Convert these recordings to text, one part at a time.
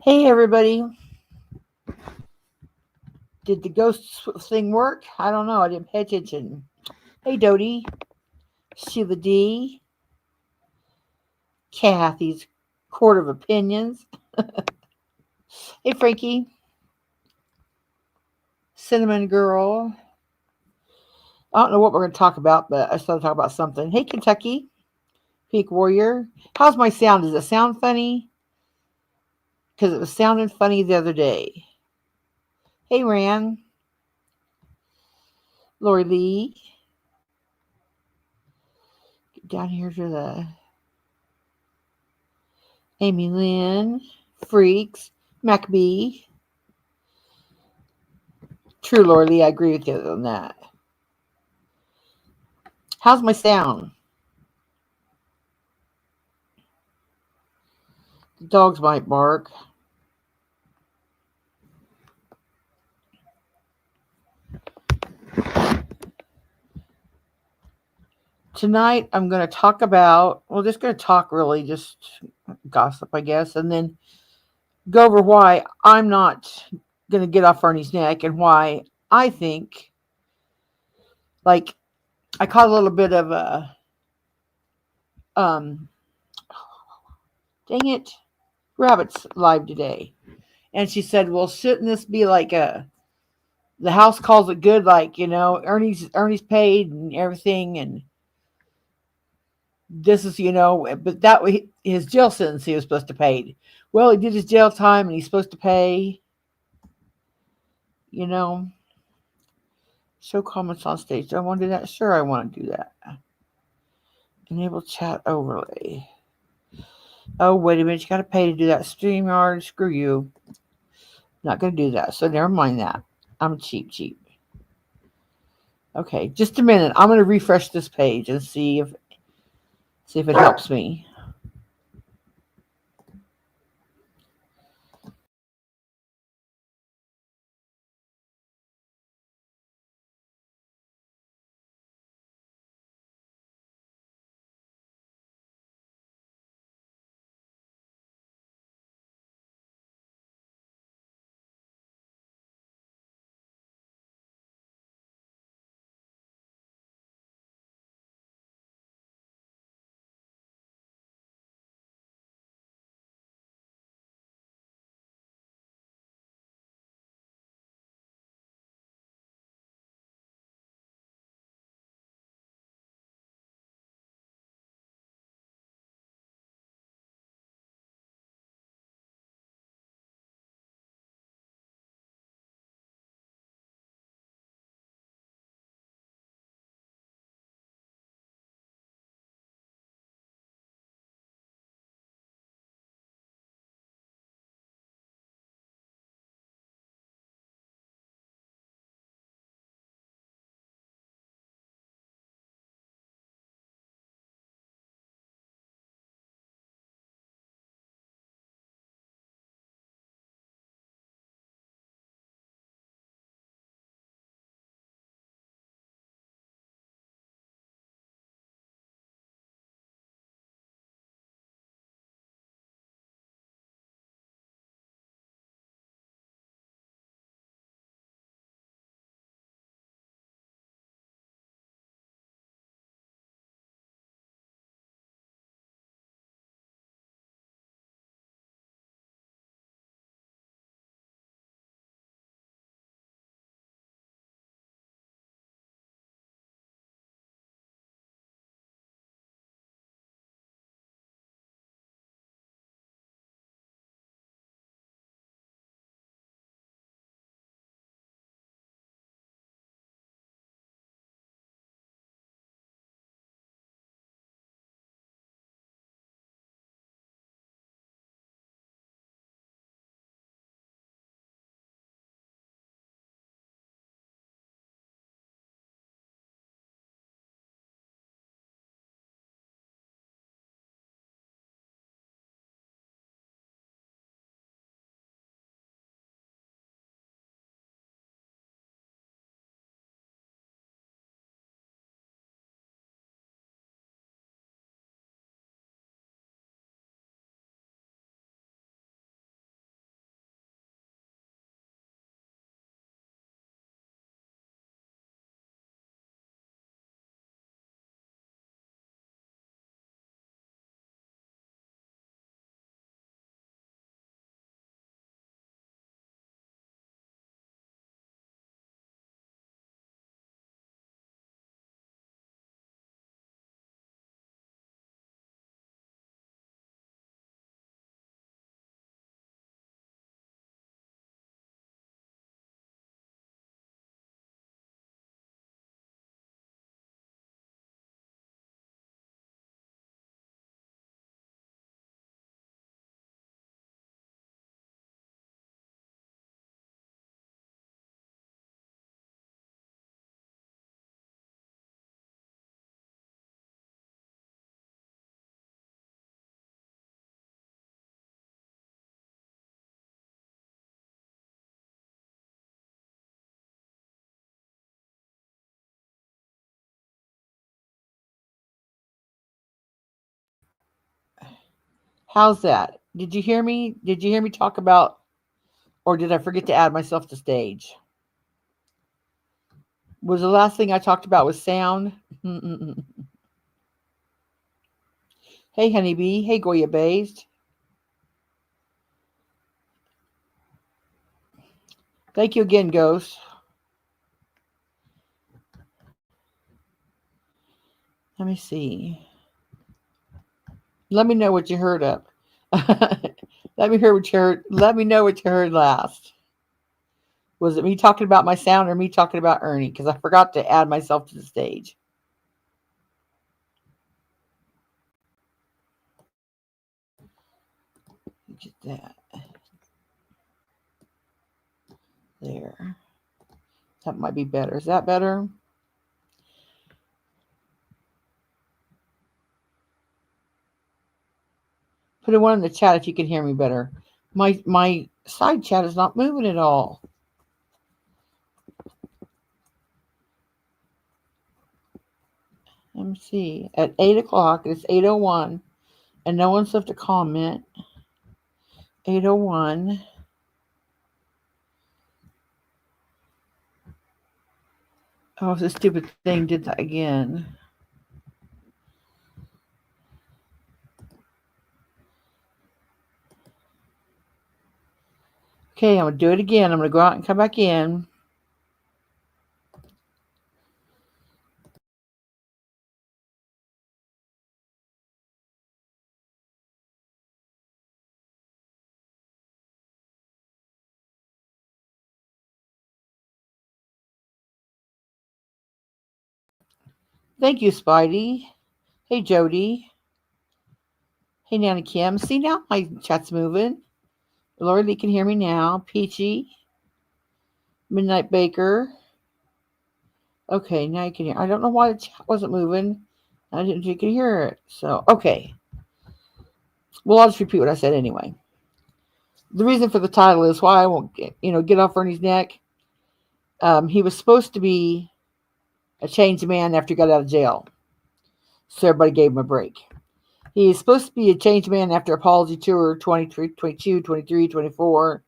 Hey everybody, did the ghost thing work? I don't know. I didn't pay attention. Hey Dodie, Sheila D, Kathy's Court of Opinions. Hey Frankie, Cinnamon Girl. I don't know what we're going to talk about, but I just want to talk about something. Hey Kentucky, Peak Warrior. How's my sound? Does it sound funny? Because it was sounding funny the other day. Hey Ran, Lori Lee. Get down here to the Amy Lynn, Freaks, MacB. True, Lori Lee, I agree with you on that. How's my sound? The dogs might bark. Tonight, I'm going to talk about, well, just going to talk really, just gossip, I guess, and then go over why I'm not going to get off Ernie's neck and why I think, like, I caught a little bit of a, um, dang it, Rabbit's live today. And she said, well, shouldn't this be like the house calls it good, like, Ernie's paid and everything, and this is, but that was his jail sentence he was supposed to pay. Well, he did his jail time and he's supposed to pay, you know. Show comments on stage. Do I want to do that? Sure, I want to do that. Enable chat overlay. Oh, wait a minute. You got to pay to do that. StreamYard, screw you. Not going to do that. So never mind that. I'm cheap. Okay, just a minute. I'm going to refresh this page and see if it helps me. How's that? Did you hear me? Did you hear me talk about, or did I forget to add myself to stage? Was the last thing I talked about was sound? Hey, honeybee. Hey, Goya Based. Thank you again, Ghost. Let me see. Let me know what you heard up. Let me hear what you heard. Let me know what you heard last. Was it me talking about my sound or me talking about Ernie? Because I forgot to add myself to the stage. Get that. There. That might be better. Is that better? Put a one in the chat if you can hear me better. My side chat is not moving at all. Let me see. At 8 o'clock, it's 8:01, and no one's left a comment. 8:01. Oh, this stupid thing did that again. Okay, I'm going to do it again. I'm going to go out and come back in. Thank you, Spidey. Hey, Jody. Hey, Nana Kim. See, now my chat's moving. Lori Lee can hear me now. Peachy. Midnight Baker. Okay, now you can hear. I don't know why the chat wasn't moving. I didn't think you could hear it. So, okay. Well, I'll just repeat what I said anyway. The reason for the title is why I won't get off Ernie's neck. He was supposed to be a changed man after he got out of jail. So everybody gave him a break. He is supposed to be a changed man after Apology Tour 23, 22, 23, 24.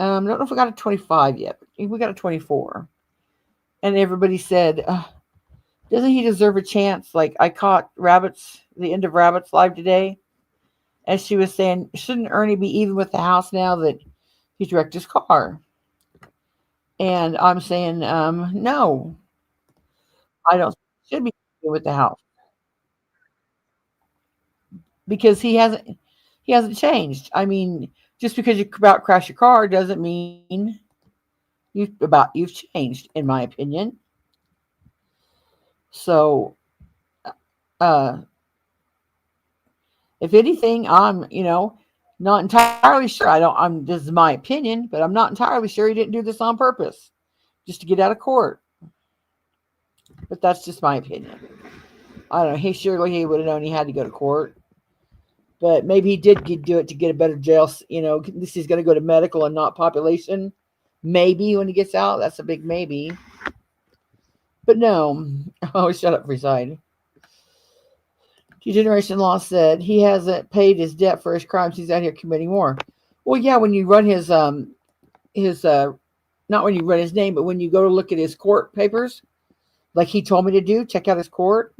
I don't know if we got a 25 yet, but we got a 24. And everybody said, doesn't he deserve a chance? Like, I caught the end of Rabbits live today. And she was saying, shouldn't Ernie be even with the house now that he's wrecked his car? And I'm saying, no, I don't should be with the house because he hasn't changed. I mean, just because you about crash your car doesn't mean you've changed, in my opinion. So, uh, if anything, I'm not entirely sure. This is my opinion, but I'm not entirely sure he didn't do this on purpose, just to get out of court. But that's just my opinion. I don't know. He would have known he had to go to court. But maybe he did do it to get a better jail. This is going to go to medical and not population. Maybe when he gets out, that's a big maybe. But no. Oh, shut up, Freeside. Degeneration Law said he hasn't paid his debt for his crimes. He's out here committing more. Well, yeah, when you run his not when you run his name, but when you go to look at his court papers, like he told me to do, check out his court.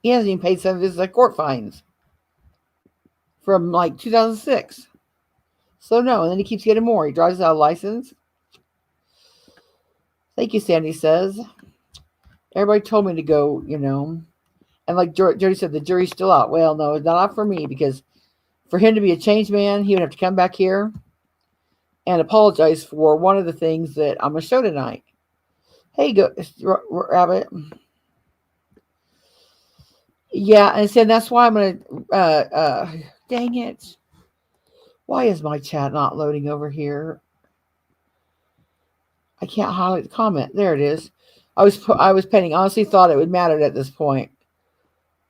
He hasn't even paid some of his court fines from like 2006. So no, and then he keeps getting more. He drives out a license. Thank you, Sandy says. Everybody told me to go, and like Jody said, the jury's still out. Well, no, it's not out for me because for him to be a changed man, he would have to come back here and apologize for one of the things that I'm going to show tonight. Hey, Rabbit. Yeah, and so that's why I'm going to, dang it. Why is my chat not loading over here? I can't highlight the comment. There it is. I was penning. Honestly, thought it would matter at this point.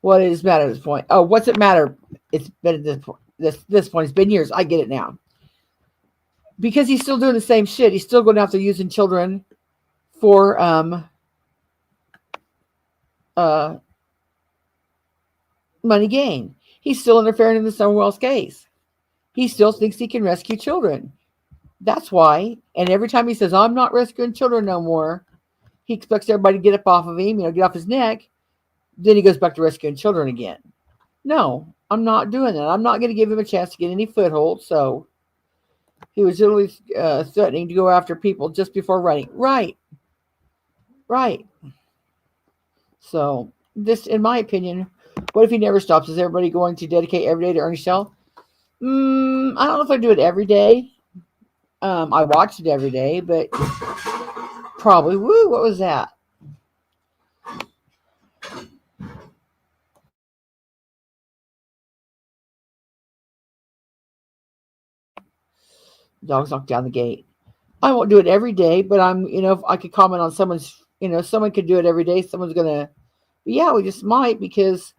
What does matter at this point? Oh, what's it matter? It's been at this point. It's been years. I get it now. Because he's still doing the same shit. He's still going after using children for uh, money gain. He's still interfering in the Stonewall's case. He still thinks he can rescue children. That's why. And every time he says, I'm not rescuing children no more, he expects everybody to get up off of him, get off his neck. Then he goes back to rescuing children again. No, I'm not doing that. I'm not going to give him a chance to get any foothold. So he was literally threatening to go after people just before running. Right. So this, in my opinion, what if he never stops? Is everybody going to dedicate every day to Ernie Shell? I don't know if I do it every day. I watch it every day, but probably. Woo, what was that? Dogs knocked down the gate. I won't do it every day, but if I could comment on someone's, someone could do it every day. Someone's gonna, yeah, we just might, because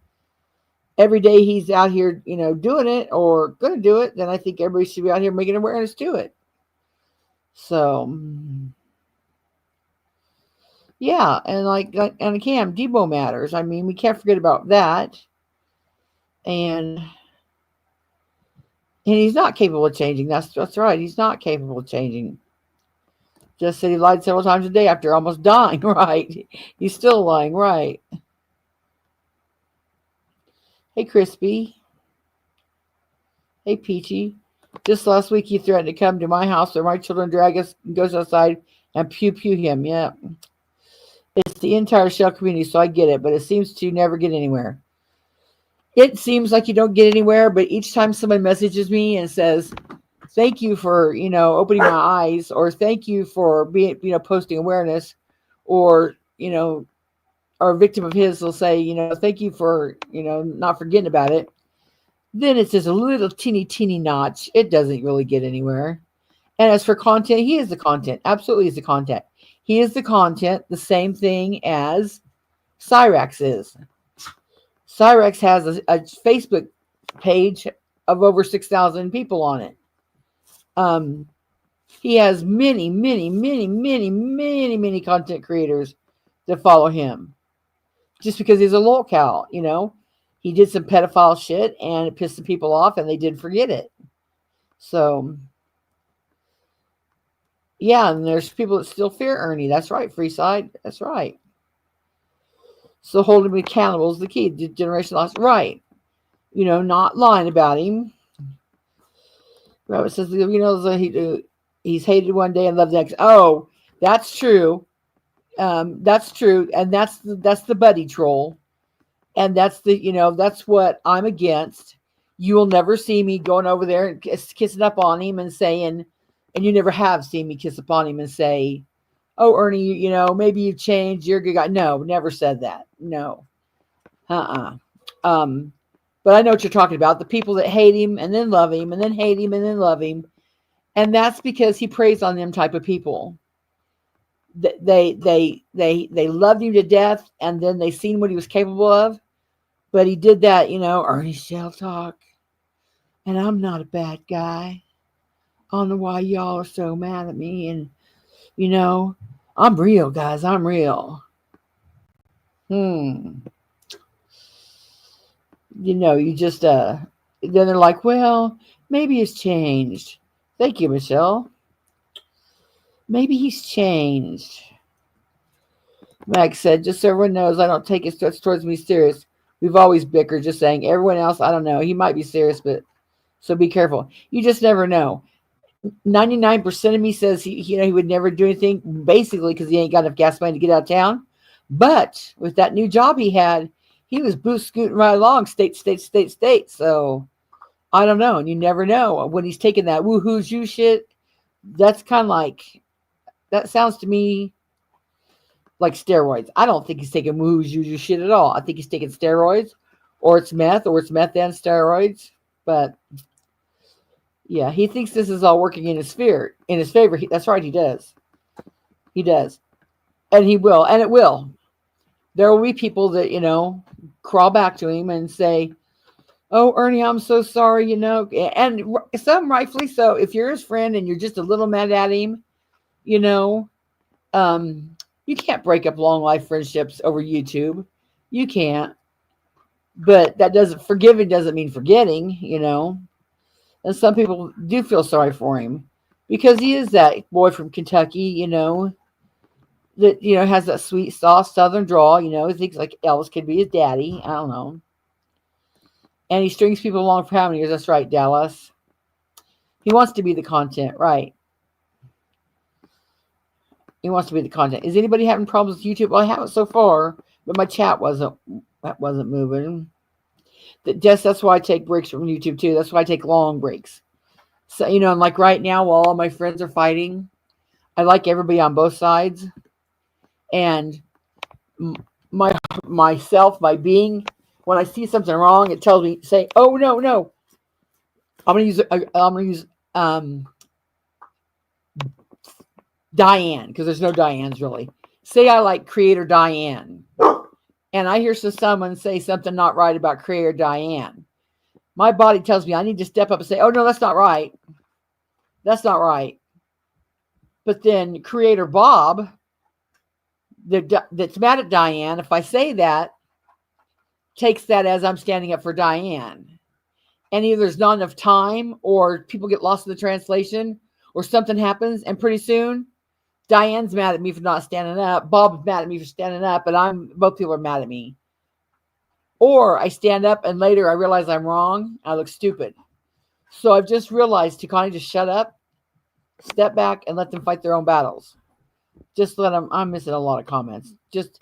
every day he's out here, doing it or gonna do it. Then I think everybody should be out here making awareness to it. So, yeah, and again, Debo matters. I mean, we can't forget about that. And he's not capable of changing. That's right. He's not capable of changing. Just said he lied several times a day after almost dying. Right? He's still lying. Right? Hey, Crispy. Hey, Peachy. Just last week, he threatened to come to my house where my children drag us and goes outside and pew him. Yeah. It's the entire Shell community, so I get it, but it seems to never get anywhere. It seems like you don't get anywhere, but each time someone messages me and says, thank you for, opening my eyes, or thank you for being, posting awareness, or, or a victim of his will say, thank you for, not forgetting about it. Then it's just a little teeny notch. It doesn't really get anywhere. And as for content, he is the content. Absolutely is the content. He is the content, the same thing as Cyrax is. Cyrax has a Facebook page of over 6,000 people on it. He has many content creators that follow him. Just because he's a lolcow, he did some pedophile shit and it pissed the people off, and they did forget it. So, yeah, and there's people that still fear Ernie. That's right, Freeside. That's right. So holding him accountable is the key. Generation lost. Right. Not lying about him. Robert says, he's hated one day and loved the next. Oh, that's true. That's true. And that's the buddy troll. And that's that's what I'm against. You will never see me going over there and kissing up on him and saying, and you never have seen me kiss up on him and say, oh, Ernie, maybe you've changed. You're a good guy. No, never said that. No. But I know what you're talking about. The people that hate him and then love him and then hate him and then love him. And that's because he preys on them type of people. They loved him to death, and then they seen what he was capable of. But he did that, Ernie Shell talk. And I'm not a bad guy. I don't know why y'all are so mad at me. And, I'm real, guys. I'm real. You just, then they're like, well, maybe it's changed. Thank you, Michelle. Maybe he's changed. Max said, just so everyone knows, I don't take his threats towards me serious. We've always bickered, just saying. Everyone else, I don't know. He might be serious, but so be careful. You just never know. 99% of me says he would never do anything, basically because he ain't got enough gas money to get out of town. But with that new job he had, he was boot scooting right along, state. So I don't know. And you never know when he's taking that woohoo's you shit. That's kind of like, that sounds to me like steroids. I don't think he's taking woohoo's you shit at all. I think he's taking steroids, or it's meth and steroids. But yeah, he thinks this is all working in his favor. That's right, he does. He does. And he will, and it will. There will be people that, crawl back to him and say, oh, Ernie, I'm so sorry, and some rightfully so. If you're his friend and you're just a little mad at him, you can't break up long life friendships over YouTube. You can't. But that doesn't, forgiving doesn't mean forgetting, And some people do feel sorry for him because he is that boy from Kentucky, that, has that sweet, soft Southern drawl, he thinks like Elvis could be his daddy. I don't know. And he strings people along for how many years? That's right, Dallas. He wants to be the content, right? He wants to be the content. Is anybody having problems with YouTube? Well, I haven't so far, but my chat wasn't moving. That's why I take breaks from YouTube too. That's why I take long breaks. So, and like right now, while all my friends are fighting, I like everybody on both sides. And my being, when I see something wrong, it tells me, say, oh, no. I'm going to use Diane, because there's no Dianes really. Say I like creator Diane, and I hear someone say something not right about creator Diane. My body tells me I need to step up and say, oh, no, that's not right. That's not right. But then creator Bob, that's mad at Diane, if I say that, takes that as I'm standing up for Diane. And either there's not enough time, or people get lost in the translation, or something happens, and pretty soon Diane's mad at me for not standing up, Bob's mad at me for standing up, and both people are mad at me. Or I stand up and later I realize I'm wrong, I look stupid. So I've just realized to kind of just shut up, step back, and let them fight their own battles. Just let them. I'm missing a lot of comments. Just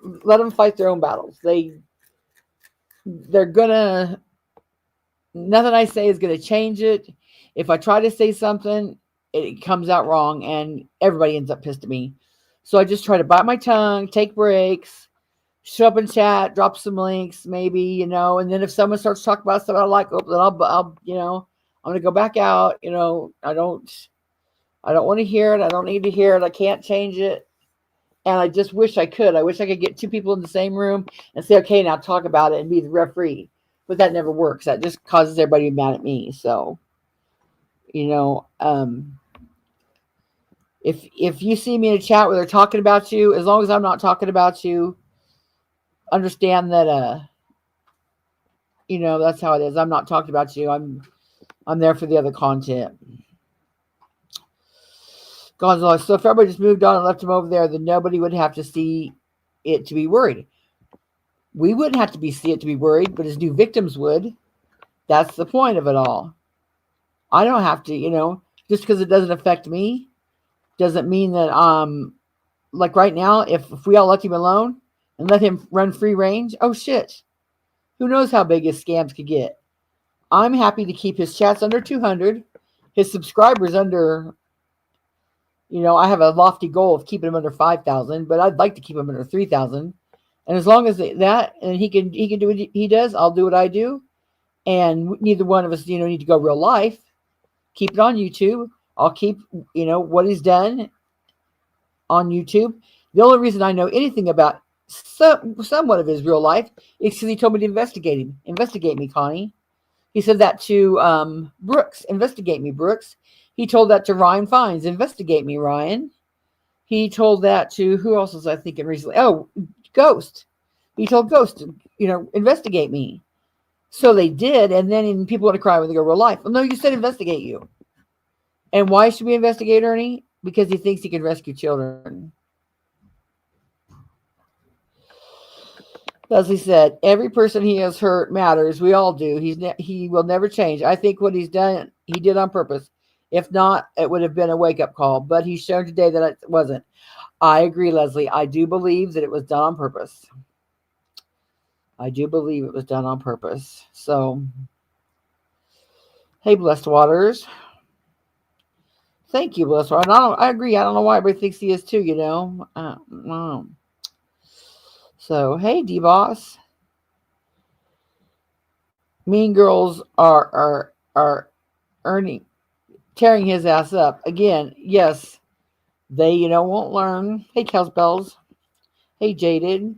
let them fight their own battles. They're gonna. Nothing I say is gonna change it. If I try to say something, it comes out wrong, and everybody ends up pissed at me. So I just try to bite my tongue, take breaks, show up in chat, drop some links, maybe, and then if someone starts talking about stuff I like, then I'll I'm gonna go back out. I don't want to hear it. I don't need to hear it. I can't change it. And I just wish I could. I wish I could get two people in the same room and say, okay, now talk about it and be the referee. But that never works. That just causes everybody to be mad at me. So, if you see me in a chat where they're talking about you, as long as I'm not talking about you, understand that, that's how it is. I'm not talking about you. I'm there for the other content. Gonzalez. So if everybody just moved on and left him over there, then nobody would have to see it to be worried. We wouldn't have to see it to be worried, but his new victims would. That's the point of it all. I don't have to, just because it doesn't affect me, doesn't mean that, like right now, if we all left him alone and let him run free range, oh shit. Who knows how big his scams could get. I'm happy to keep his chats under 200, his subscribers under, I have a lofty goal of keeping him under 5,000, but I'd like to keep him under 3,000. And as long as that, and he can do what he does, I'll do what I do. And neither one of us, need to go real life. Keep it on YouTube. I'll keep, what he's done on YouTube. The only reason I know anything about somewhat of his real life is because he told me to investigate him. Investigate me, Connie. He said that to Brooks. Investigate me, Brooks. He told that to Ryan Fines. Investigate me, Ryan. He told that to, who else was I thinking recently? Oh, Ghost. He told Ghost, investigate me. So they did, and then people want to cry when they go real life. Well, no, you said investigate you. And why should we investigate Ernie? Because he thinks he can rescue children. Leslie said, every person he has hurt matters. We all do. He will never change. I think what he's done, he did on purpose. If not, it would have been a wake-up call. But he's shown today that it wasn't. I agree, Leslie. I do believe that it was done on purpose. I do believe it was done on purpose. So, hey, Blessed Waters. Thank you, Blessed Waters. I agree. I don't know why everybody thinks he is too, I don't know. So, hey, D-Boss. Mean Girls are Ernie tearing his ass up. Again, yes, they, won't learn. Hey, Kels Bells. Hey, Jaded.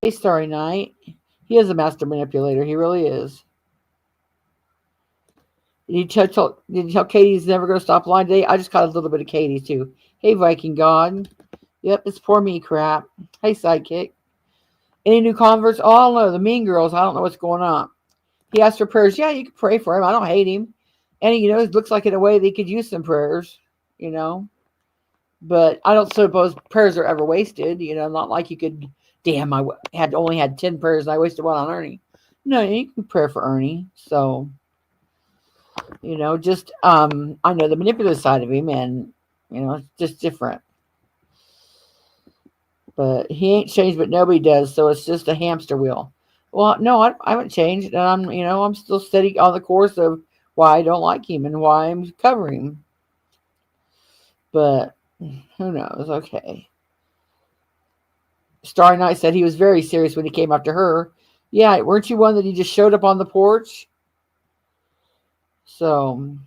Hey, Starry Night. He is a master manipulator. He really is. Did you tell Katie he's never going to stop lying today? I just caught a little bit of Katie, too. Hey, Viking God. Yep, it's poor me crap. Hey, Sidekick. Any new converts? Oh, I don't know. The mean girls, I don't know what's going on. He asked for prayers. Yeah, you can pray for him. I don't hate him. And, it looks like in a way they could use some prayers, you know. But I don't suppose prayers are ever wasted. Not like you could, damn, I had only had 10 prayers and I wasted one on Ernie. No, you can pray for Ernie. So, just, I know the manipulative side of him, and, it's just different. But he ain't changed, but nobody does. So it's just a hamster wheel. Well, no, I haven't changed. And I'm still steady on the course of why I don't like him and why I'm covering him. But who knows? Okay. Starry Night said he was very serious when he came after her. Yeah, weren't you one that he just showed up on the porch? So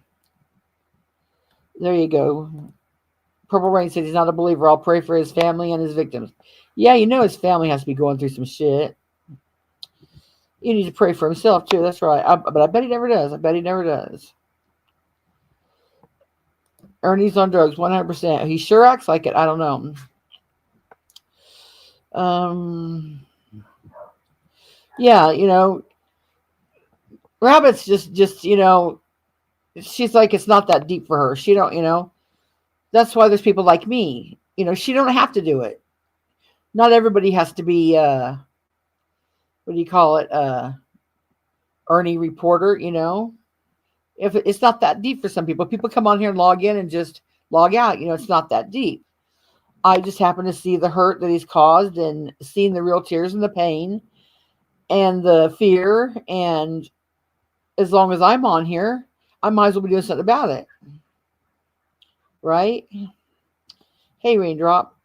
there you go. Purple Rain said he's not a believer. I'll pray for his family and his victims. Yeah, his family has to be going through some shit. You need to pray for himself too. That's right. But I bet he never does. Ernie's on drugs, 100%. He sure acts like it. I don't know. Yeah, Rabbit's just she's like, it's not that deep for her. She don't. That's why there's people like me. She don't have to do it. Not everybody has to be. What do you call it? Ernie reporter. If it's not that deep for some people. People come on here and log in and just log out. It's not that deep. I just happen to see the hurt that he's caused and seeing the real tears and the pain and the fear. And as long as I'm on here, I might as well be doing something about it. Right? Hey, Raindrop.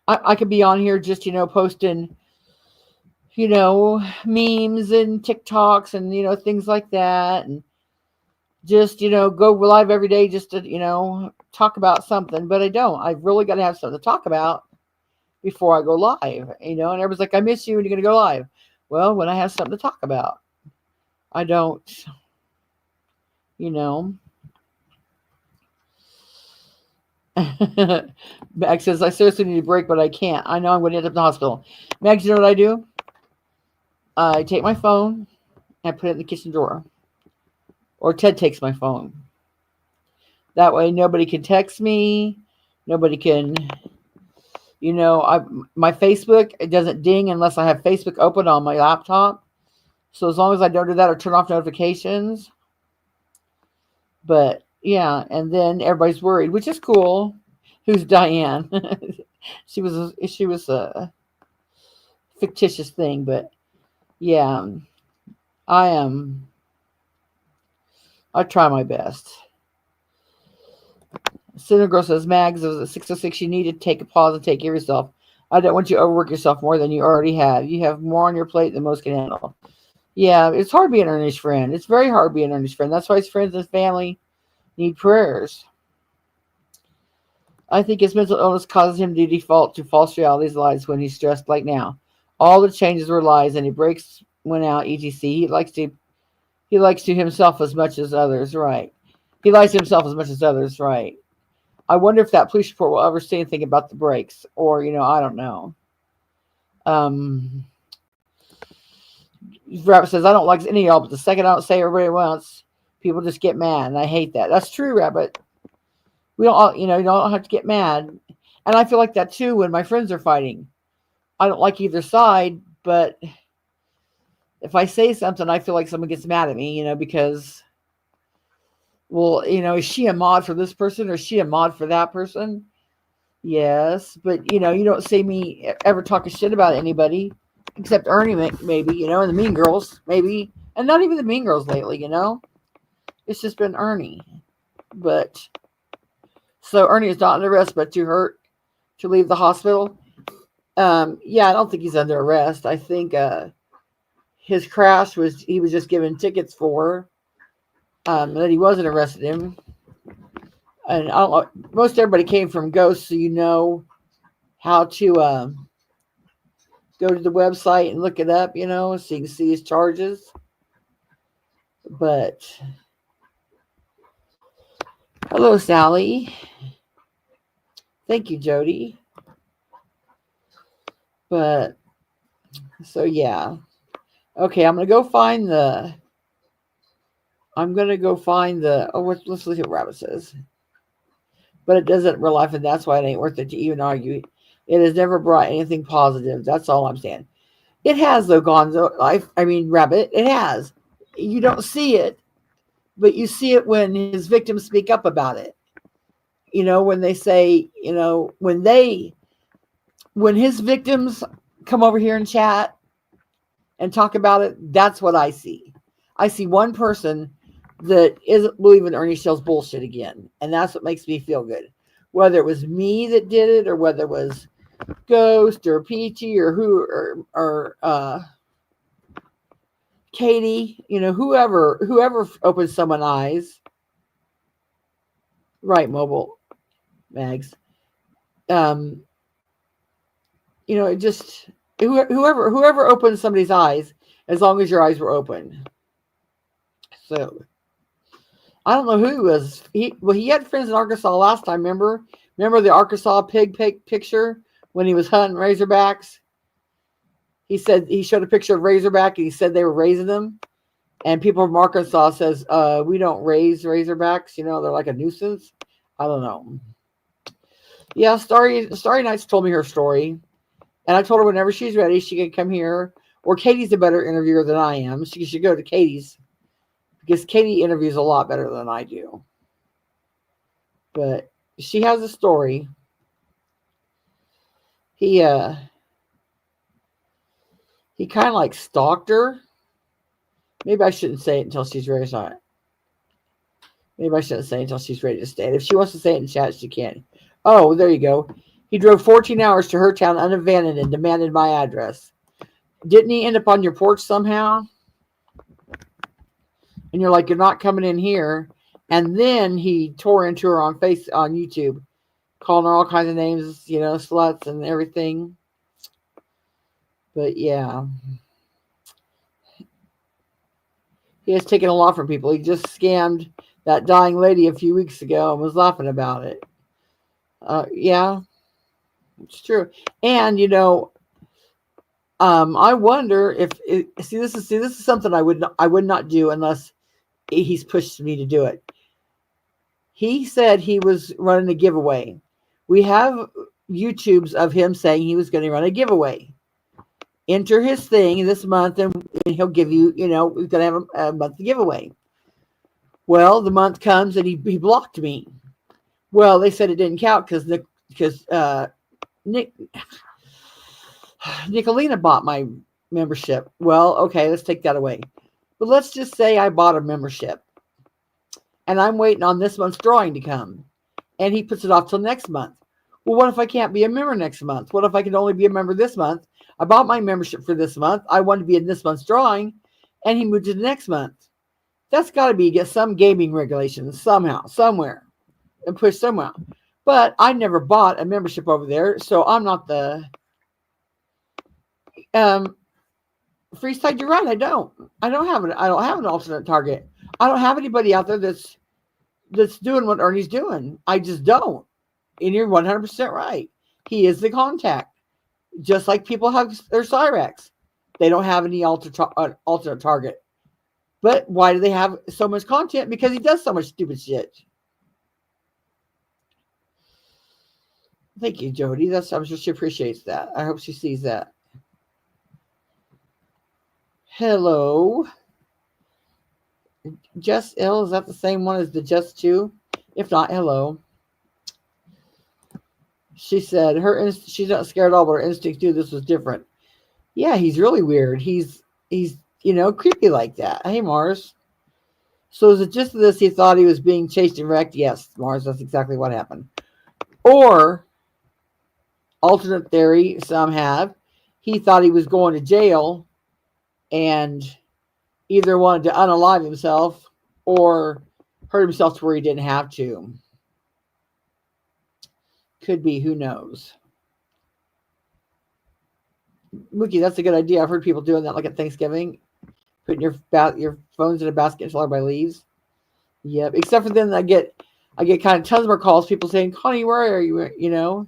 I could be on here just, posting, memes and TikToks and, things like that. And just, go live every day just to, talk about something. But I don't. I've really got to have something to talk about before I go live, and everybody's like, I miss you when you're going to go live. Well, when I have something to talk about, I don't, Mag says, I seriously need a break, but I can't. I know I'm going to end up in the hospital. Mag, you know what I do? I take my phone and I put it in the kitchen drawer. Or Ted takes my phone. That way nobody can text me. Nobody can, my Facebook, it doesn't ding unless I have Facebook open on my laptop. So as long as I don't do that or turn off notifications. But yeah, and then everybody's worried, which is cool. Who's Diane? she was a fictitious thing, but yeah, I try my best. Cinnagirl says, Mags, it was at 6:06. You need to take a pause and take care of yourself. I don't want you to overwork yourself more than you already have. You have more on your plate than most can handle. Yeah, it's hard being Ernie's friend. It's very hard being Ernie's friend. That's why his friends and his family need prayers. I think his mental illness causes him to default to false realities, lies when he's stressed like now. All the changes were lies, and he breaks went out, etc. He likes to himself as much as others, right? He lies to himself as much as others, right? I wonder if that police report will ever say anything about the breaks, or I don't know. Rabbit says, I don't like any of y'all, but the second I don't say everybody wants, people just get mad, and I hate that. That's true, Rabbit. We don't all, you don't have to get mad. And I feel like that too when my friends are fighting. I don't like either side, but if I say something, I feel like someone gets mad at me, because, well, is she a mod for this person or is she a mod for that person? Yes, but, you don't see me ever talking shit about anybody except Ernie, maybe, and the Mean Girls, maybe, and not even the Mean Girls lately, It's just been Ernie. But, so Ernie is not under arrest, but too hurt to leave the hospital. Yeah, I don't think he's under arrest. I think his crash he was just given tickets for, that he wasn't arrested him. And I don't know, most everybody came from Ghost, so you know how to go to the website and look it up, so you can see his charges. But hello, Sally. Thank you, Jody. But So yeah. Okay, I'm gonna go find the. I'm gonna go find the. Oh, let's look at what Rabbit says. But it doesn't in real life, and that's why it ain't worth it to even argue. It has never brought anything positive. That's all I'm saying. It has though, Gonzo. I mean, Rabbit. It has. You don't see it, but you see it when his victims speak up about it. When they say, when his victims come over here and chat and talk about it, that's what I see. I see one person that isn't believing Ernie Shell's bullshit again, and that's what makes me feel good. Whether it was me that did it, or whether it was Ghost or Peachy or or Katie, whoever opens someone's eyes, right? Mobile mags, um, it just whoever opens somebody's eyes, as long as your eyes were open. So I don't know who he was. He had friends in Arkansas last time. Remember the Arkansas pig picture when he was hunting razorbacks. He said he showed a picture of razorback and he said they were raising them. And people from Arkansas says, we don't raise razorbacks. They're like a nuisance. I don't know. Yeah, Starry Nights told me her story. And I told her whenever she's ready, she can come here. Or Katie's a better interviewer than I am. She should go to Katie's. Because Katie interviews a lot better than I do. But she has a story. He kind of like stalked her. Maybe I shouldn't say it until she's ready to say it. Maybe I shouldn't say it until she's ready to say it. If she wants to say it in chat, she can. Oh, there you go. He drove 14 hours to her town unabandoned and demanded my address. Didn't he end up on your porch somehow? And you're like, you're not coming in here. And then he tore into her on YouTube, calling her all kinds of names, sluts and everything. But yeah. He has taken a lot from people. He just scammed that dying lady a few weeks ago and was laughing about it. Yeah, it's true. And I wonder if this is something I would not do unless he's pushed me to do it. He said he was running a giveaway. We have YouTubes of him saying he was going to run a giveaway. Enter his thing this month, and he'll give you, he's going to have a monthly giveaway. Well, the month comes, and he blocked me. Well, they said it didn't count because Nicolina bought my membership. Well, okay, let's take that away. But let's just say I bought a membership, and I'm waiting on this month's drawing to come, and he puts it off till next month. Well, what if I can't be a member next month? What if I can only be a member this month? I bought my membership for this month. I wanted to be in this month's drawing, and he moved to the next month. That's got to get some gaming regulations somehow, somewhere, and push somewhere. But I never bought a membership over there, so I'm not the Freeside. You're right. I don't have an alternate target. I don't have anybody out there that's doing what Ernie's doing. I just don't. And you're 100% right. He is the contact. Just like people have their Cyrex. They don't have any alternate target. But why do they have so much content? Because he does so much stupid shit. Thank you, Jody. I'm sure she appreciates that. I hope she sees that. Hello. Just Ill, is that the same one as the Just Two? If not, hello. She said she's not scared at all, but her instincts knew this was different. Yeah, he's really weird. He's creepy like that. Hey, Mars. So is it just this? He thought he was being chased and wrecked? Yes, Mars. That's exactly what happened. Or alternate theory, some have. He thought he was going to jail, and either wanted to unalive himself or hurt himself to where he didn't have to. Could be, who knows. Mookie, that's a good idea. I've heard people doing that, like at Thanksgiving, putting your phones in a basket until everybody leaves. Yep. Except for then I get kind of tons more calls, people saying, Connie, where are you?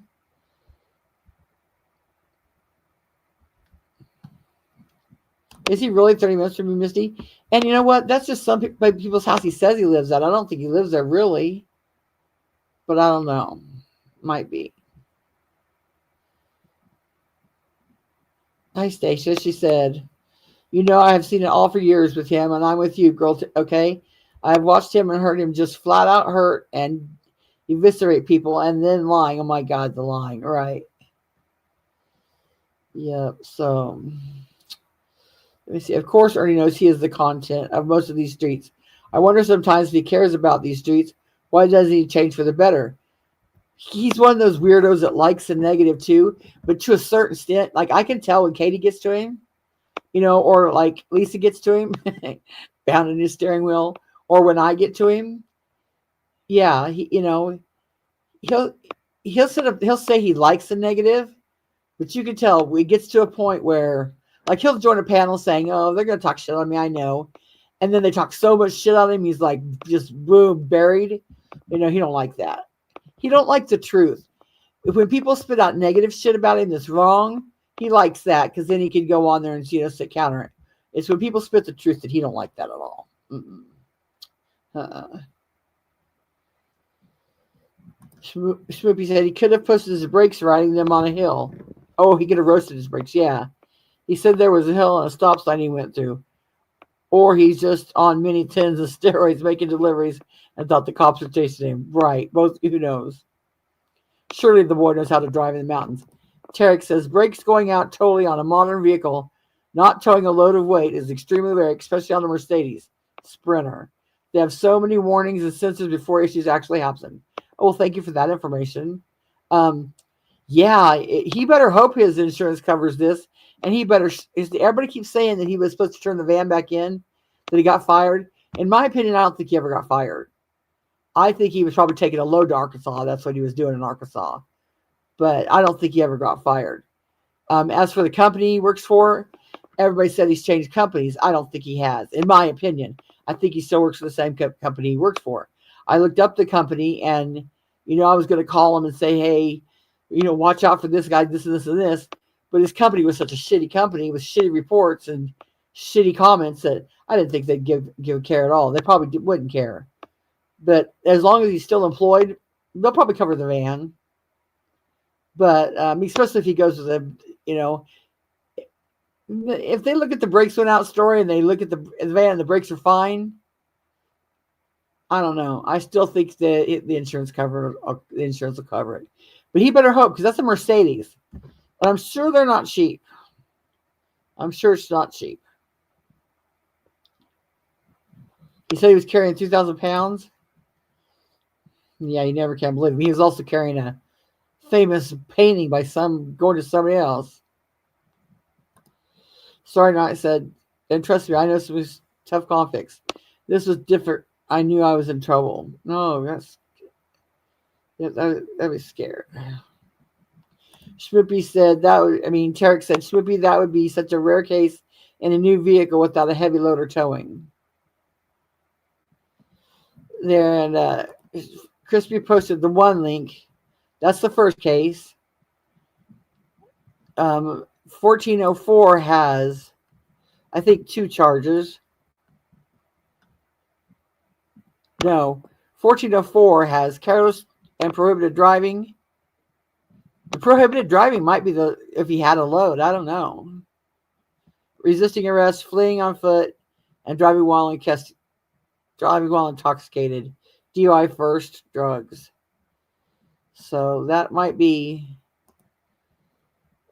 Is he really 30 minutes from you, Misty? And you know what? That's just some people's house he says he lives at. I don't think he lives there really. But I don't know. Might be. Hi, Stacia. She said, "You know, I have seen it all for years with him, and I'm with you, girl. Okay, I've watched him and heard him just flat out hurt and eviscerate people, and then lying. Oh my God, the lying. Right? Yeah. So let me see. Of course, Ernie knows he is the content of most of these streets. I wonder sometimes if he cares about these streets. Why doesn't he change for the better? He's one of those weirdos that likes the negative too, but to a certain extent. Like I can tell when Katie gets to him, or like Lisa gets to him, pounding his steering wheel, or when I get to him, yeah, he'll he'll say he likes the negative, but you can tell it gets to a point where like he'll join a panel saying, "Oh, they're gonna talk shit on me, I know," and then they talk so much shit on him, he's like just boom buried. He don't like that. He don't like the truth. When people spit out negative shit about him that's wrong, he likes that because then he can go on there and counter it. It's when people spit the truth that he don't like that at all. Schmoopy said he could have pushed his brakes riding them on a hill. Oh, he could have roasted his brakes. Yeah, he said there was a hill and a stop sign he went through, or he's just on many tins of steroids making deliveries and thought the cops were chasing him. Right? Both. Who knows? Surely the boy knows how to drive in the mountains. Tarek says brakes going out totally on a modern vehicle, not towing a load of weight, is extremely rare, especially on the Mercedes Sprinter. They have so many warnings and sensors before issues actually happen. Oh, well, thank you for that information. He better hope his insurance covers this, and he better. Everybody keeps saying that he was supposed to turn the van back in, that he got fired. In my opinion, I don't think he ever got fired. I think he was probably taking a load to Arkansas. That's what he was doing in Arkansas. But I don't think he ever got fired. As for the company he works for, everybody said he's changed companies. I don't think he has, in my opinion. I think he still works for the same company he works for. I looked up the company, and I was going to call him and say, hey, watch out for this guy, this and this and this. But his company was such a shitty company with shitty reports and shitty comments that I didn't think they'd give a care at all. They probably wouldn't care. But as long as he's still employed, they'll probably cover the van. But especially if he goes with if they look at the brakes went out story and they look at the van and the brakes are fine, I don't know. I still think that the insurance will cover it. But he better hope, because that's a Mercedes. And I'm sure they're not cheap. I'm sure it's not cheap. He said he was carrying 2,000 pounds. Yeah, you never can believe him. He was also carrying a famous painting by going to somebody else. Sorry, I said, and trust me, I know this was tough conflicts. This was different. I knew I was in trouble. No, that was scared. Schmippy said Tarek said, Schmippy, that would be such a rare case in a new vehicle without a heavy loader towing. There, and Crispy posted the one link. That's the first case. 1404 has, I think, 2 charges. No, 1404 has careless and prohibited driving. The prohibited driving might be if he had a load. I don't know. Resisting arrest, fleeing on foot, and driving while intoxicated. DUI first, drugs. So that might be.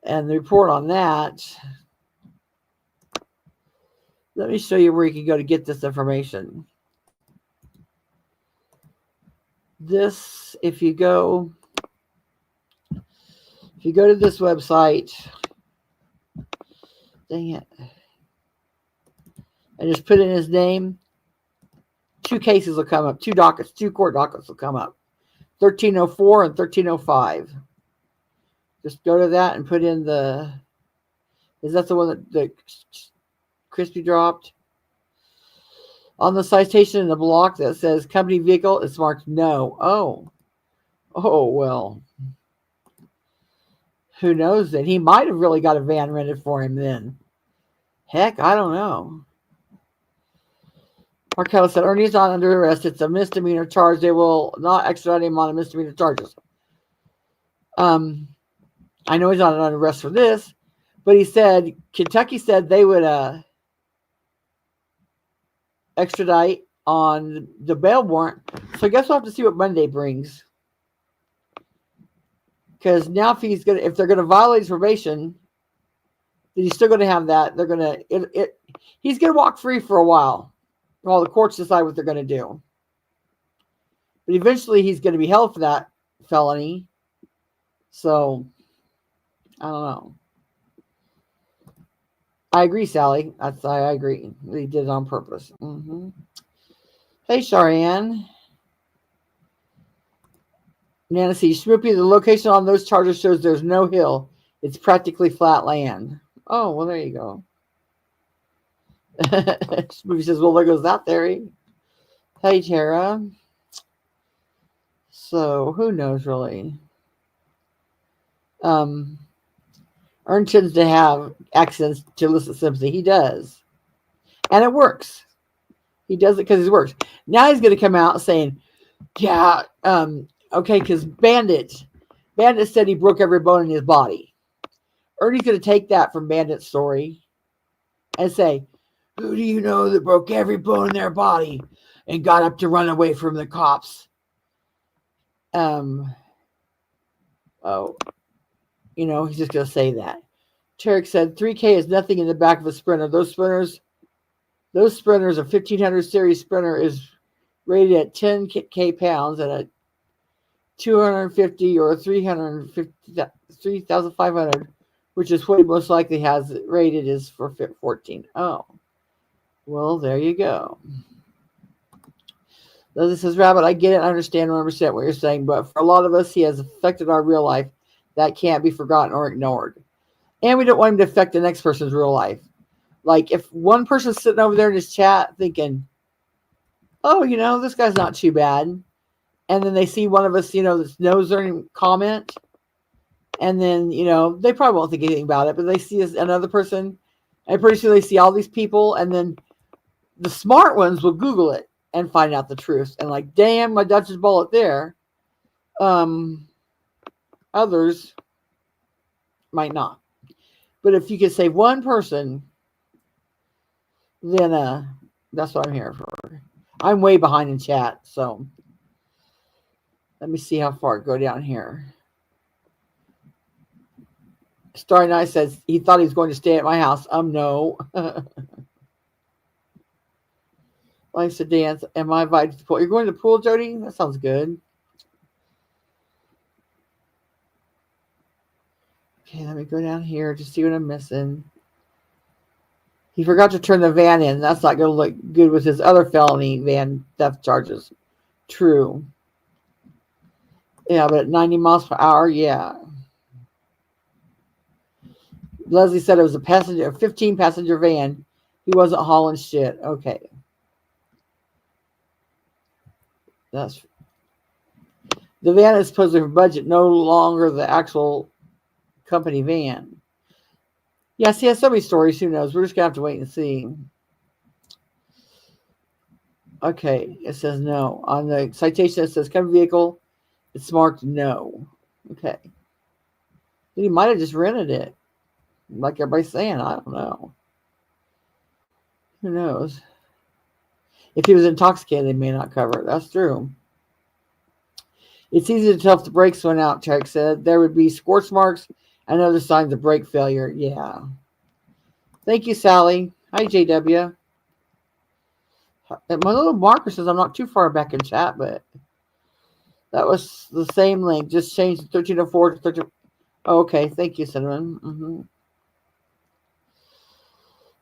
And the report on that. Let me show you where you can go to get this information. This, if you go to this website, dang it, and just put in his name, 2 cases will come up, 2 court dockets will come up, 1304 and 1305. Just go to that and put in is that the one that Crispy dropped? On the citation in the block that says company vehicle, it's marked no. Oh, well. Who knows then? He might have really got a van rented for him then. Heck, I don't know. Markello said, Ernie's not under arrest. It's a misdemeanor charge. They will not extradite him on a misdemeanor charges. I know he's not under arrest for this, but he said, Kentucky said they would extradite on the bail warrant. So I guess we'll have to see what Monday brings. Because now if they're gonna violate his probation, then he's still gonna have that. He's gonna walk free for a while the courts decide what they're gonna do. But eventually he's gonna be held for that felony. So I don't know. I agree, Sally. I agree. He did it on purpose. Mm-hmm. Hey, Charianne. Nancy, Schmoopy, the location on those charges shows there's no hill. It's practically flat land. Oh, well, there you go. Schmoopy says, well, there goes that theory. Hey, Tara. So, who knows, really? Ern tends to have accents to elicit sympathy. He does. And it works. He does it because it works. Now he's going to come out saying, yeah, okay, because Bandit said he broke every bone in his body. Ernie's going to take that from Bandit's story and say, who do you know that broke every bone in their body and got up to run away from the cops? He's just going to say that. Tarek said 3K is nothing in the back of a Sprinter. Those sprinters, a 1500 series Sprinter is rated at 10K pounds, and a 250 or 3,500, which is what he most likely has rated, is for 14. Oh, well, there you go. Leslie says, Rabbit, I get it. I understand 100% what you're saying, but for a lot of us, he has affected our real life. That can't be forgotten or ignored. And we don't want him to affect the next person's real life. Like, if one person's sitting over there in his chat thinking, oh, this guy's not too bad, and then they see one of us, that knows their comment, and then, they probably won't think anything about it, but they see another person, and pretty sure they see all these people, and then the smart ones will Google it and find out the truth, and like, damn, I dodged a bullet there. Others might not. But if you could save one person, then that's what I'm here for. I'm way behind in chat, so let me see how far it go down here. Starry Night says he thought he was going to stay at my house. No. Likes to dance. Am I invited to the pool? You're going to the pool, Jody? That sounds good. Okay, let me go down here to see what I'm missing. He forgot to turn the van in. That's not going to look good with his other felony van theft charges. True. Yeah, but at 90 miles per hour, yeah. Leslie said it was a 15-passenger van. He wasn't hauling shit. Okay. The van is supposed to be for budget, no longer the actual company van. Yes, he has so many stories. Who knows? We're just going to have to wait and see. Okay, it says no. On the citation, it says covered vehicle. It's marked no. Okay. He might have just rented it. Like everybody's saying. I don't know. Who knows? If he was intoxicated, they may not cover it. That's true. It's easy to tell if the brakes went out, Tarek said. There would be scorch marks and other signs of brake failure. Yeah. Thank you, Sally. Hi, JW. My little marker says I'm not too far back in chat, but that was the same link. Just changed 1304 to 13. Oh, okay. Thank you, Cinnamon. Mm-hmm.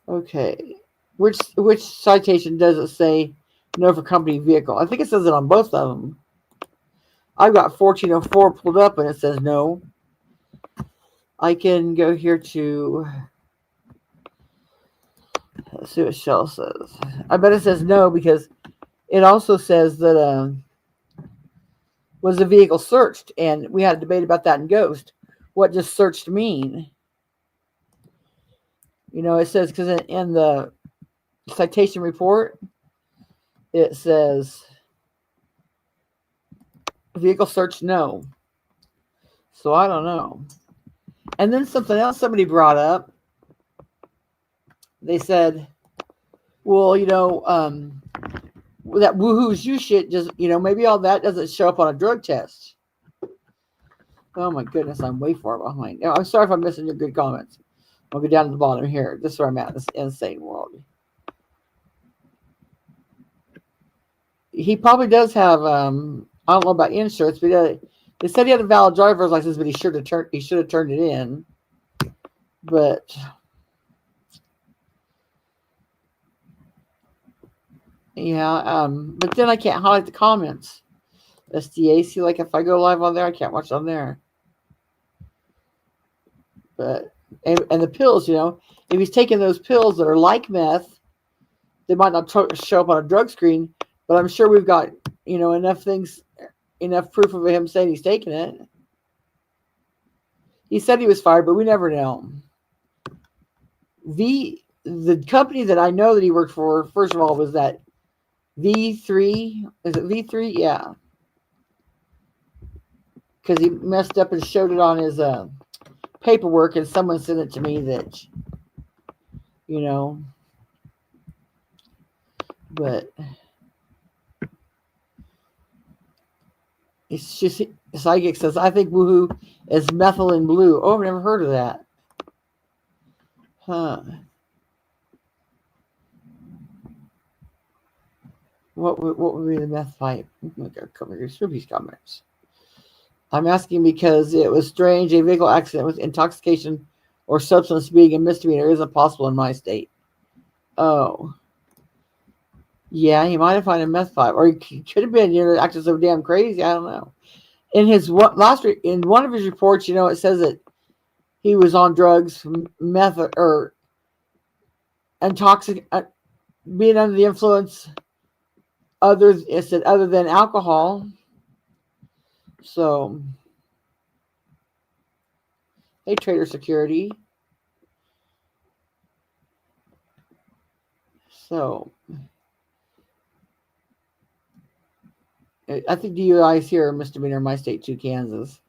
Okay. Which citation does it say no for company vehicle? I think it says it on both of them. I've got 1404 pulled up and it says no. I can go here to, let's see what Shell says. I bet it says no because it also says that was the vehicle searched, and we had a debate about that in Ghost. What does searched mean? It says, because in the citation report, it says vehicle search no. So I don't know. And then something else somebody brought up. They said, well, that woohoo's you shit just, maybe all that doesn't show up on a drug test. Oh my goodness, I'm way far behind. I'm sorry if I'm missing your good comments. I'll go down to the bottom here. This is where I'm at, this insane world. He probably does have, I don't know about insurance, but they said he had a valid driver's license, but he should have turned it in. But yeah, but then I can't highlight the comments. SDAC, like if I go live on there, I can't watch on there. But and the pills, if he's taking those pills that are like meth, they might not show up on a drug screen, but I'm sure we've got enough proof of him saying he's taking it. He said he was fired, but we never know. The company that I know that he worked for, first of all, was that V3. Is it V3? Yeah. Because he messed up and showed it on his paperwork, and someone sent it to me that, but it's just, Psychic says, I think woohoo is methylene blue. Oh, I've never heard of that. Huh. What would be the meth pipe? Cover your Snoopy's comments. I'm asking because it was strange. A vehicle accident with intoxication or substance being a misdemeanor isn't possible in my state. Oh. Yeah, he might have found a meth pipe. Or he could have been, acting so damn crazy. I don't know. In his in one of his reports, it says that he was on drugs, meth, or being under the influence other than alcohol. So, hey, Trader Security. So, I think DUI is here, misdemeanor in my state too, Kansas.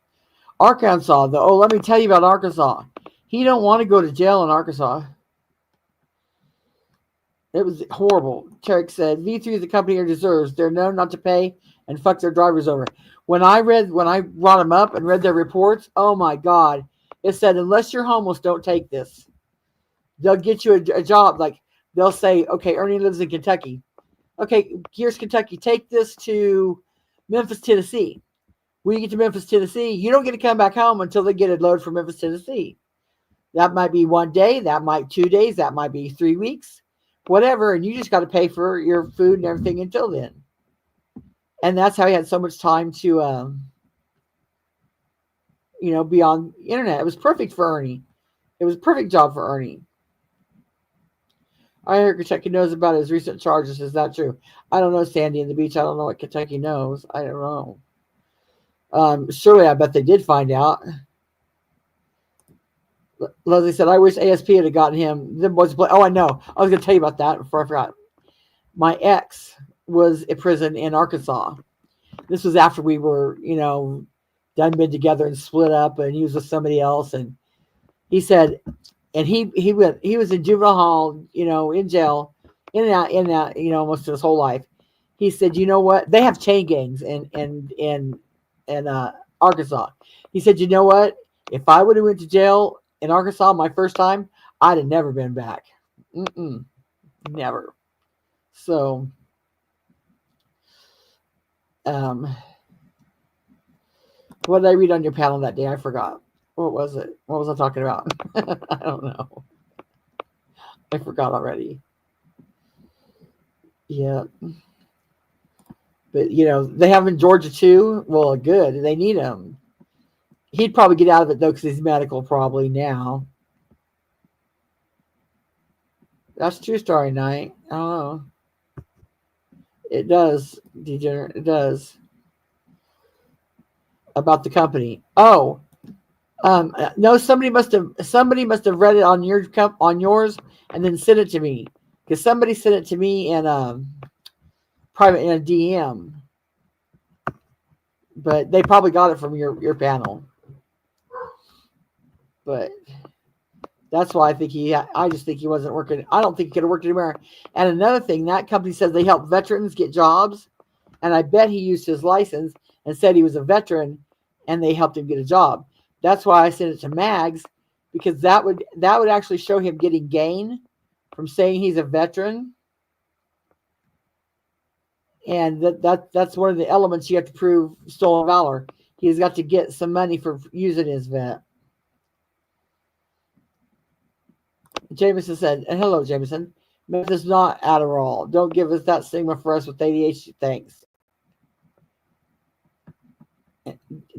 Arkansas, though. Oh, let me tell you about Arkansas. He don't want to go to jail in Arkansas. It was horrible. Tarek said, V3 is the company he deserves. They're known not to pay and fuck their drivers over. When I brought them up and read their reports, oh my God. It said, unless you're homeless, don't take this. They'll get you a job. Like, they'll say, okay, Ernie lives in Kentucky. Okay, here's Kentucky. Take this to Memphis, Tennessee. When you get to Memphis, Tennessee, you don't get to come back home until they get a load from Memphis, Tennessee. That might be 1 day. That might 2 days. That might be 3 weeks. Whatever. And you just got to pay for your food and everything until then. And that's how he had so much time to, be on the internet. It was perfect for Ernie. It was a perfect job for Ernie. I heard Kentucky knows about his recent charges. Is that true? I don't know, Sandy and the Beach. I don't know what Kentucky knows. I don't know. Surely, I bet they did find out. Leslie said, I wish ASP had gotten him. Them boys play. Oh, I know. I was going to tell you about that before I forgot. My ex was in prison in Arkansas. This was after we were, done been together and split up, and he was with somebody else. And he said, and he was in juvenile hall, in jail, in and out, almost his whole life. He said, you know what? They have chain gangs in Arkansas. He said, you know what? If I would have went to jail in Arkansas my first time, I'd have never been back. Never. So, what did I read on your panel that day? I forgot. What was it? What was I talking about? I don't know. I forgot already. Yeah. But, they have in Georgia too. Well, good. They need him. He'd probably get out of it, though, because he's medical probably now. That's True Story Night. I don't know. It does, Degenerate. It does. About the company. Oh. No, somebody must have read it on yours and then sent it to me, because somebody sent it to me in private in a DM, but they probably got it from your panel. But that's why I just think he wasn't working. I don't think he could have worked anywhere. And another thing, that company says they help veterans get jobs, and I bet he used his license and said he was a veteran, and they helped him get a job. That's why I sent it to Mags, because that would actually show him getting gain from saying he's a veteran, and that's one of the elements you have to prove stolen valor. He's got to get some money for using his vet. Jameson said, and hello, Jameson. Meth is not Adderall. Don't give us that stigma for us with ADHD. Thanks.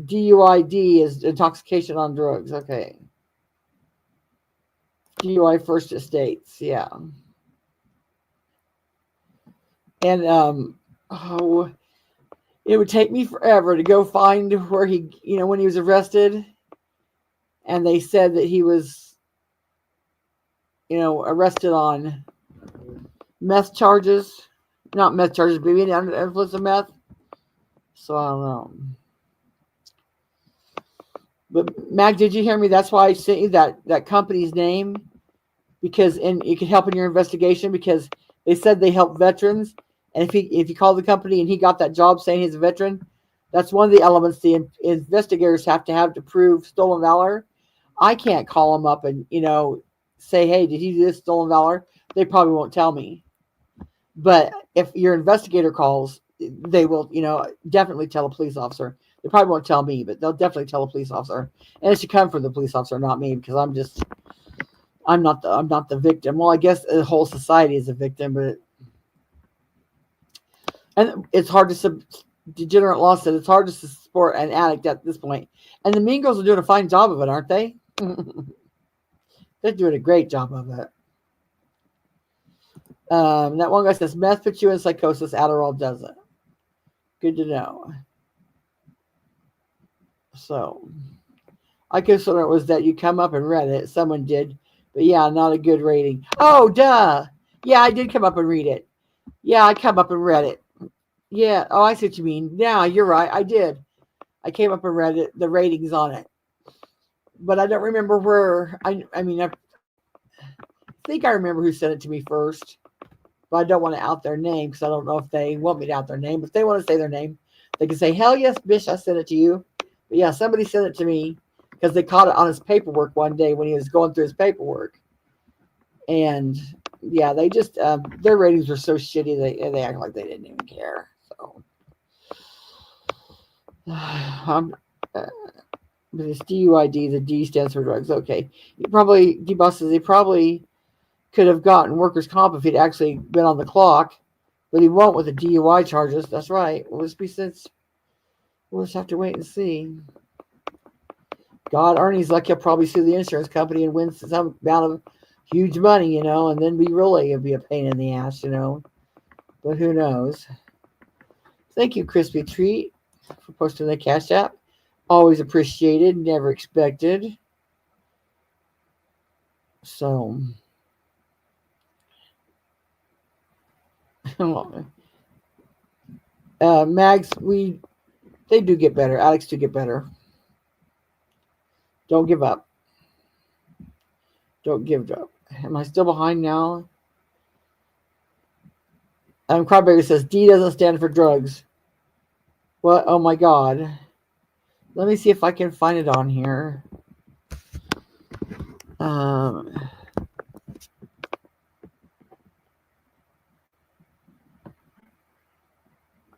DUID is intoxication on drugs. Okay. DUI first estates. Yeah. And it would take me forever to go find where he, when he was arrested, and they said that he was, arrested on meth charges, not meth charges, but being under the influence of meth. So I don't know. But Mag, did you hear me? That's why I sent you that company's name, because it could help in your investigation, because they said they help veterans, and if you call the company and he got that job saying he's a veteran, that's one of the elements the investigators have to prove stolen valor. I can't call them up and say, hey, did he do this stolen valor? They probably won't tell me. But if your investigator calls, they will, definitely tell a police officer. They probably won't tell me, but they'll definitely tell a police officer. And it should come from the police officer, not me, because I'm not the victim. Well, I guess the whole society is a victim, and it's hard to degenerate law said it's hard to support an addict at this point. And the Mean Girls are doing a fine job of it, aren't they? They're doing a great job of it. That one guy says meth puts you in psychosis, Adderall doesn't. Good to know. So I consider it was that you come up and read it. Someone did, but yeah, not a good rating. Oh, duh. Yeah, I did come up and read it. Yeah, I come up and read it. Yeah. Oh, I see what you mean. Yeah, you're right. I did. I came up and read it, the ratings on it, but I don't remember where. I think I remember who sent it to me first, but I don't want to out their name, because I don't know if they want me to out their name. If they want to say their name, they can say, hell yes, bitch, I sent it to you. But yeah, somebody sent it to me because they caught it on his paperwork one day when he was going through his paperwork. And yeah, they just, their ratings were so shitty, they act like they didn't even care. So, but it's DUID, the D stands for drugs. Okay. D-Boss says he probably could have gotten workers' comp if he'd actually been on the clock, but he won't with the DUI charges. That's right. We'll just have to wait and see. God, Ernie's lucky he'll probably sue the insurance company and win some amount of huge money, and then it'll be a pain in the ass, But who knows? Thank you, Crispy Treat, for posting the Cash App. Always appreciated, never expected. So, Mags, they do get better. Addicts do get better. Don't give up. Don't give up. Am I still behind now? Crybaby says D doesn't stand for drugs. What? Oh my God. Let me see if I can find it on here. I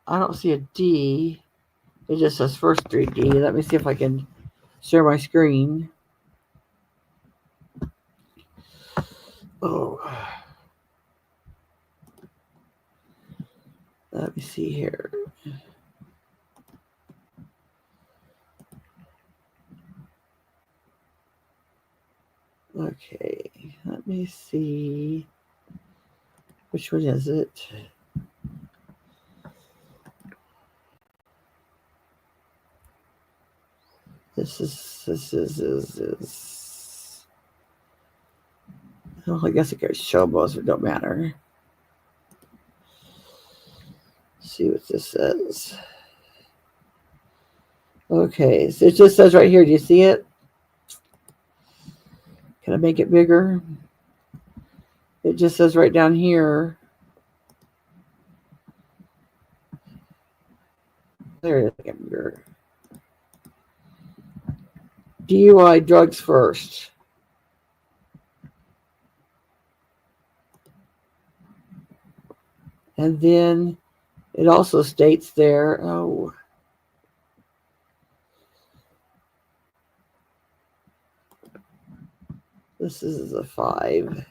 don't see a D. It just says first degree D. Let me see if I can share my screen. Oh. Let me see here. Okay, let me see. Which one is it? This is. Well, I guess it goes show both, but it don't matter. Let's see what this says. Okay, so it just says right here. Do you see it? Can I make it bigger? It just says right down here. There it is. Bigger. DUI drugs first. And then it also states there, this is a 5.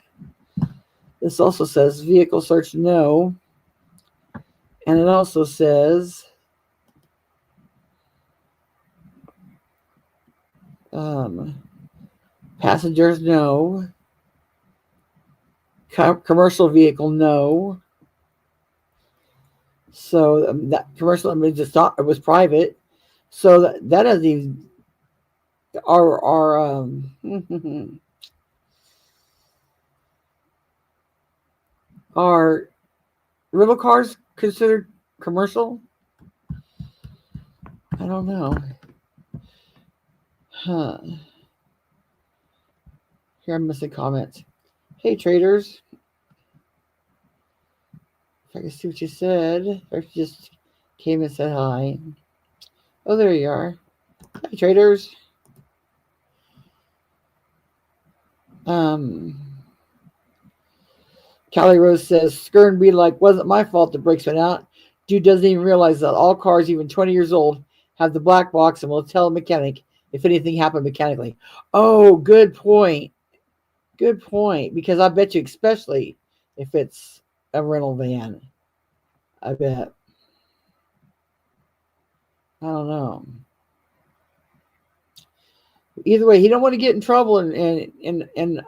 This also says vehicle search no. And it also says passengers no. Commercial vehicle no. So that commercial, I mean, just thought it was private. So that is the our are rental cars considered commercial? I don't know. Huh. Here I'm missing comments. Hey traders. If I can see what you said. Or if you just came and said hi. Oh, there you are. Hi traders. Callie Rose says, Skern be like, wasn't my fault the brakes went out. Dude doesn't even realize that all cars, even 20 years old, have the black box and will tell a mechanic if anything happened mechanically. Oh, good point. Good point. Because I bet you, especially if it's a rental van, I bet. I don't know. Either way, he don't want to get in trouble in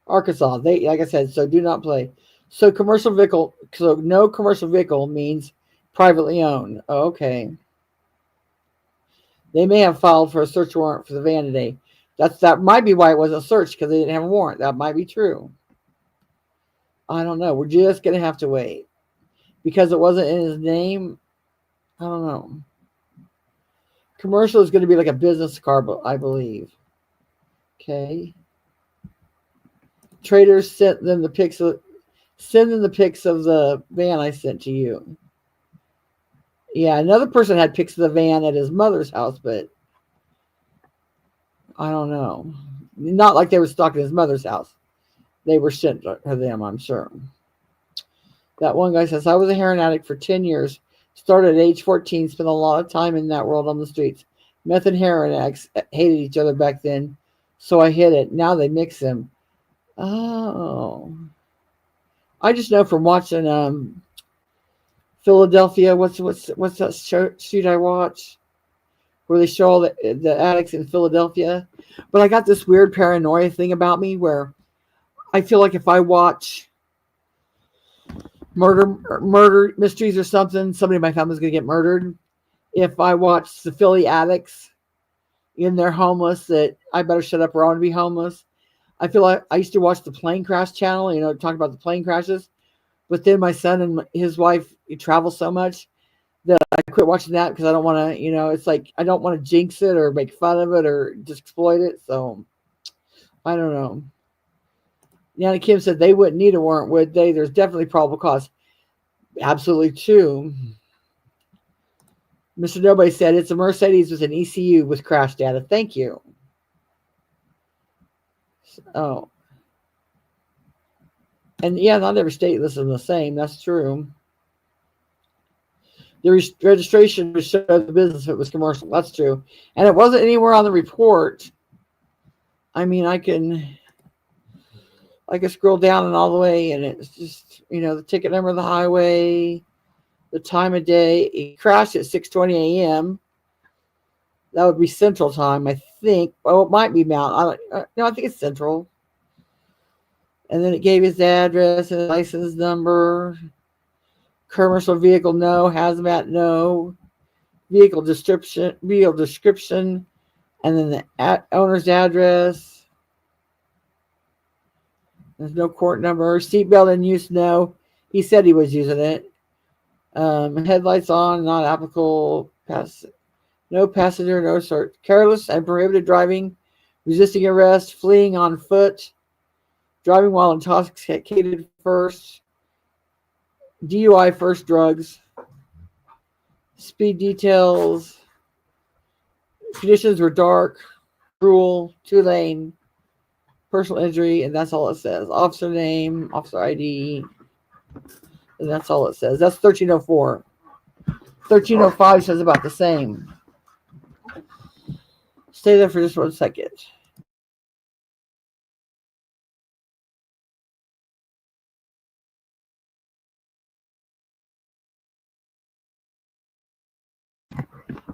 Arkansas. They, like I said, so do not play. So commercial vehicle. So no commercial vehicle means privately owned. Oh, okay. They may have filed for a search warrant for the van today. That might be why it wasn't searched, because they didn't have a warrant. That might be true. I don't know. We're just gonna have to wait because it wasn't in his name. I don't know. Commercial is going to be like a business car, I believe. Okay. Traders sent them the pics of the van I sent to you. Yeah, another person had pics of the van at his mother's house, but I don't know. Not like they were stuck in his mother's house. They were sent to them, I'm sure. That one guy says, I was a heroin addict for 10 years. Started at age 14, spent a lot of time in that world on the streets. Meth and heroin addicts hated each other back then, so I hid it. Now they mix them. Oh. I just know from watching Philadelphia, what's that shoot I watch? Where they show all the addicts in Philadelphia. But I got this weird paranoia thing about me where I feel like if I watch murder mysteries or something, somebody in my family is going to get murdered. If I watch the Philly addicts in their homeless, that I better shut up or I want to be homeless. I feel like I used to watch the plane crash channel, talk about the plane crashes. But then my son and his wife travel so much that I quit watching that because I don't want to, it's like I don't want to jinx it or make fun of it or just exploit it. So I don't know. Nana Kim said they wouldn't need a warrant, would they? There's definitely probable cause. Absolutely true. Mr. Nobody said it's a Mercedes with an ECU with crash data. Thank you. Oh. And yeah, not every state lists the same. That's true. The registration would show the business if it was commercial. That's true. And it wasn't anywhere on the report. I mean, I can scroll down and all the way, and it's just, the ticket number of the highway, the time of day. It crashed at 6:20 a.m. That would be Central Time, I think. Oh, it might be Mountain. No, I think it's Central. And then it gave his address and license number. Commercial vehicle, no. Hazmat, no. vehicle description, and then the owner's address. There's no court number. Seatbelt in use, no. He said he was using it. Headlights on, not applicable. No passenger, no search. Careless and prohibited driving, resisting arrest, fleeing on foot, driving while intoxicated first, DUI first, drugs, speed details, conditions were dark, cruel, 2-lane, personal injury, and that's all it says. Officer name, officer ID, and that's all it says. That's 1304. 1305 says about the same. Stay there for just 1 second.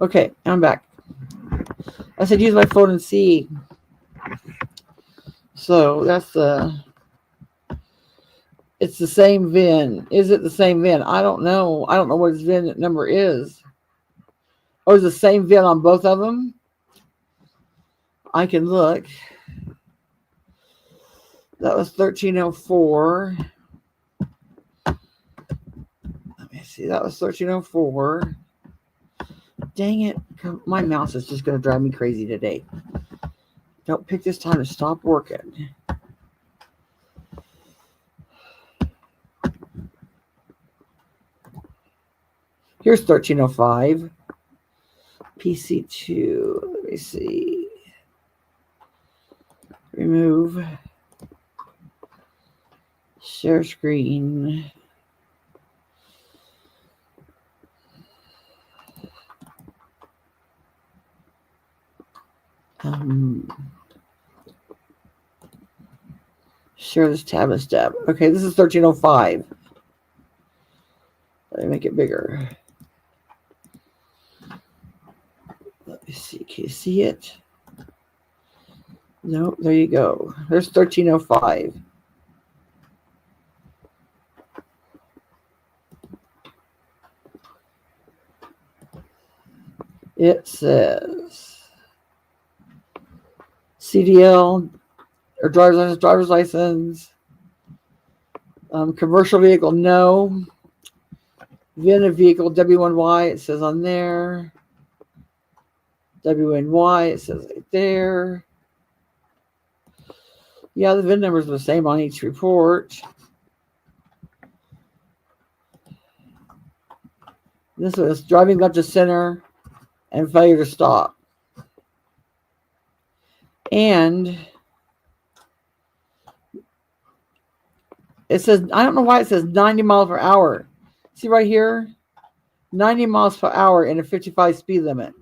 Okay, I'm back. I said use my phone and see. So that's it's the same VIN. Is it the same VIN? I don't know. I don't know what his VIN number is. Oh, is the same VIN on both of them? I can look. That was 1304. Let me see. That was 1304. Dang it. My mouse is just going to drive me crazy today. Don't pick this time to stop working. Here's 1305. PC2. Let me see. Remove. Share screen. Share this tab and step. Okay, this is 1305. Let me make it bigger. Let me see. Can you see it? No, there you go. There's 1305. It says CDL or driver's license. Commercial vehicle, no. VIN of vehicle, W1Y, it says on there. WNY, it says right there. Yeah, the VIN numbers are the same on each report. This was driving left to center and failure to stop. And it says, I don't know why it says 90 miles per hour. See right here? 90 miles per hour in a 55 speed limit.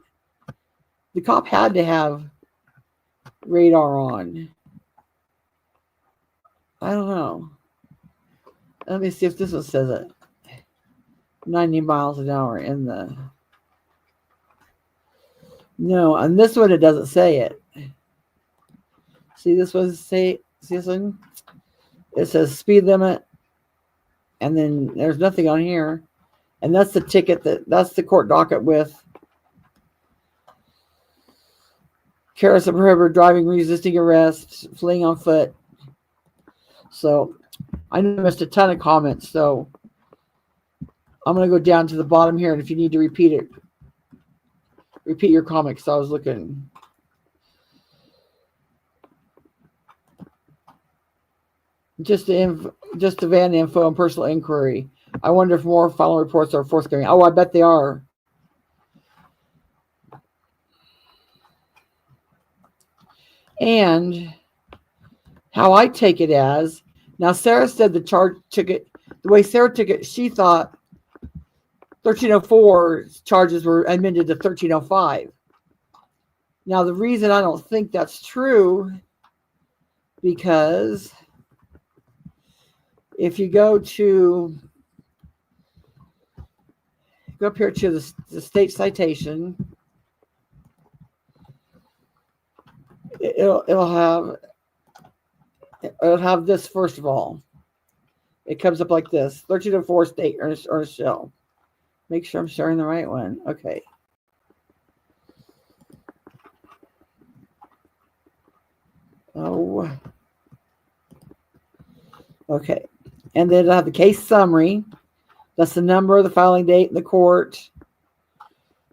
The cop had to have radar on. I don't know. Let me see if this one says it. 90 miles an hour in the... No, on this one it doesn't say it. See this one? See this one? It says speed limit. And then there's nothing on here. And that's the ticket that's the court docket with careless and prohibited driving, resisting arrest, fleeing on foot. So I missed a ton of comments. So I'm going to go down to the bottom here. And if you need to repeat it, repeat your comment because I was looking. Just the van info and personal inquiry. I wonder if more final reports are forthcoming. Oh, I bet they are. And how I take it as, now Sarah said the way Sarah took it, she thought 1304 charges were amended to 1305. Now the reason I don't think that's true, because if you go up here to the state citation, it'll have this first of all. It comes up like this: 1304 state Ernest Shell. Make sure I'm sharing the right one. Okay. Oh, okay. And then it'll have the case summary. That's the number, the filing date in the court.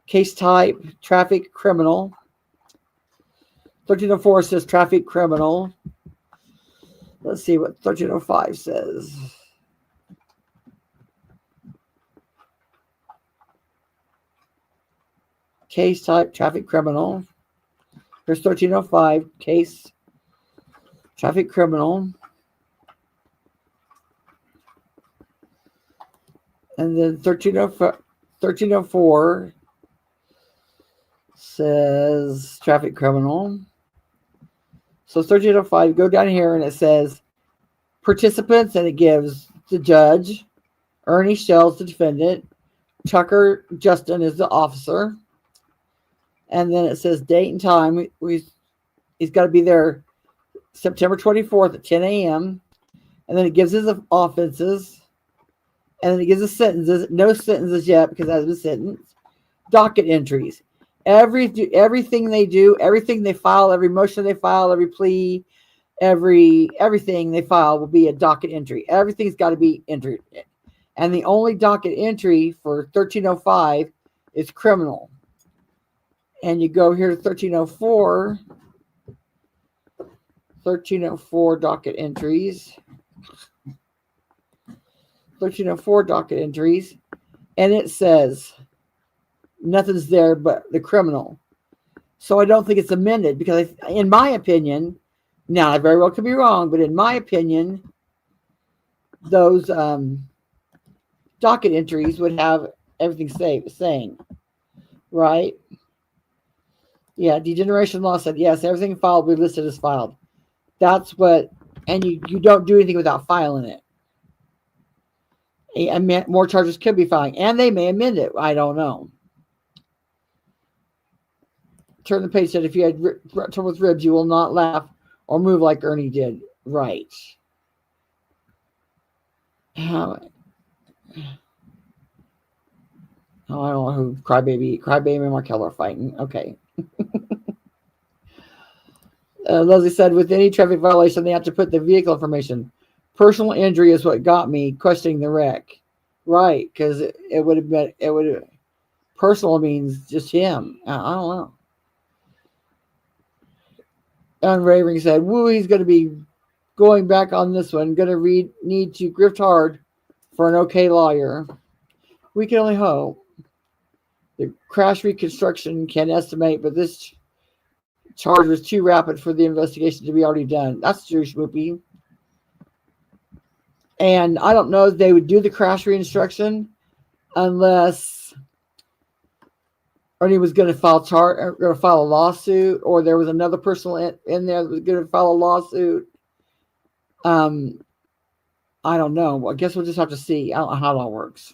Case type, traffic criminal. 1304 says traffic criminal. Let's see what 1305 says. Case type, traffic criminal. Here's 1305, case, traffic criminal. And then 1304 says traffic criminal. So 1305, go down here and it says participants, and it gives the judge, Ernie Shells, the defendant, Tucker Justin is the officer. And then it says date and time. He's got to be there September 24th at 10 a.m. And then it gives his offenses. And then it gives us sentences. No sentences yet because that was a sentence. Docket entries. Everything they do, everything they file, every motion they file, every plea, everything they file will be a docket entry. Everything's got to be entered. And the only docket entry for 1305 is criminal. And you go here to 1304. 1304 docket entries. 1304 docket entries. And it says nothing's there but the criminal. So I don't think it's amended because, in my opinion, now I very well could be wrong, but in my opinion, those docket entries would have everything same, right? Yeah, degeneration law said yes, everything filed will be listed as filed. That's what, and you don't do anything without filing it. And more charges could be filing, and they may amend it. I don't know. Turn the page said if you had trouble with ribs, you will not laugh or move like Ernie did. Right. Oh, I don't know who Crybaby and Markel are fighting. Okay. Leslie said, with any traffic violation, they have to put the vehicle information. Personal injury is what got me questioning the wreck. Right, because it would have been, personal means just him. I don't know. And Raving said, woo, he's going to be going back on this one. Going to need to grift hard for an okay lawyer. We can only hope. The crash reconstruction can estimate, but this charge was too rapid for the investigation to be already done. That's true, Schmoopy. And I don't know if they would do the crash reconstruction unless Ernie was going to file a lawsuit, or there was another person in there that was going to file a lawsuit. I don't know. I guess we'll just have to see. I don't know how that works.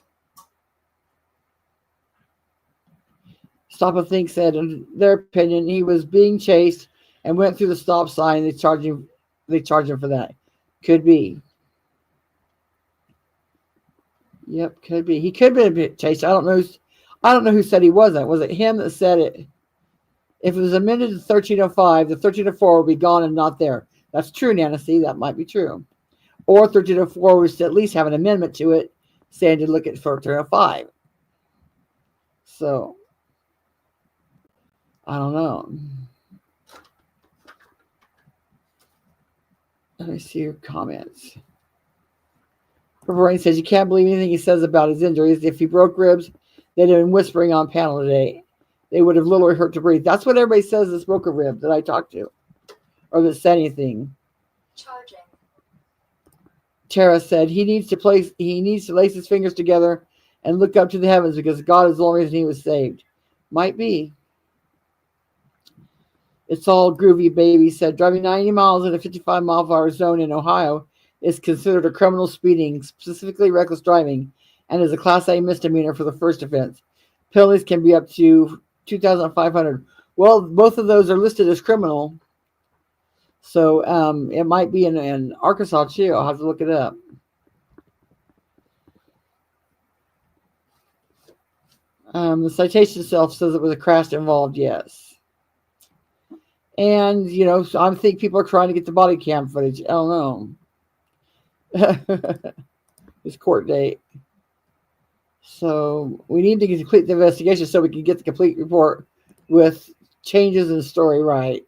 Stop and Think said, in their opinion, he was being chased and went through the stop sign. They charged him for that. Could be. Yep, could be. He could have been chased. I don't know who said he wasn't. Was it him that said it? If it was amended to 1305, the 1304 will be gone and not there. That's true, Nancy. That might be true. Or 1304 was to at least have an amendment to it saying to look at 1305. So, I don't know. Let me see your comments. Brain says you can't believe anything he says about his injuries. If he broke ribs, they'd have been whispering on panel today. They would have literally hurt to breathe. That's what everybody says that's broke a rib that I talked to, or that said anything. Charging. Tara said he needs to lace his fingers together and look up to the heavens because God is the only reason he was saved. Might be. It's all groovy, baby said. Driving 90 miles in a 55 mile per hour zone in Ohio is considered a criminal speeding, specifically reckless driving, and is a Class A misdemeanor for the first offense. Penalties can be up to $2,500. Well, both of those are listed as criminal, so it might be in Arkansas too. I'll have to look it up. The citation itself says it was a crash involved, yes. And, so I think people are trying to get the body cam footage. I don't know. This court date. So we need to complete the investigation so we can get the complete report with changes in the story right.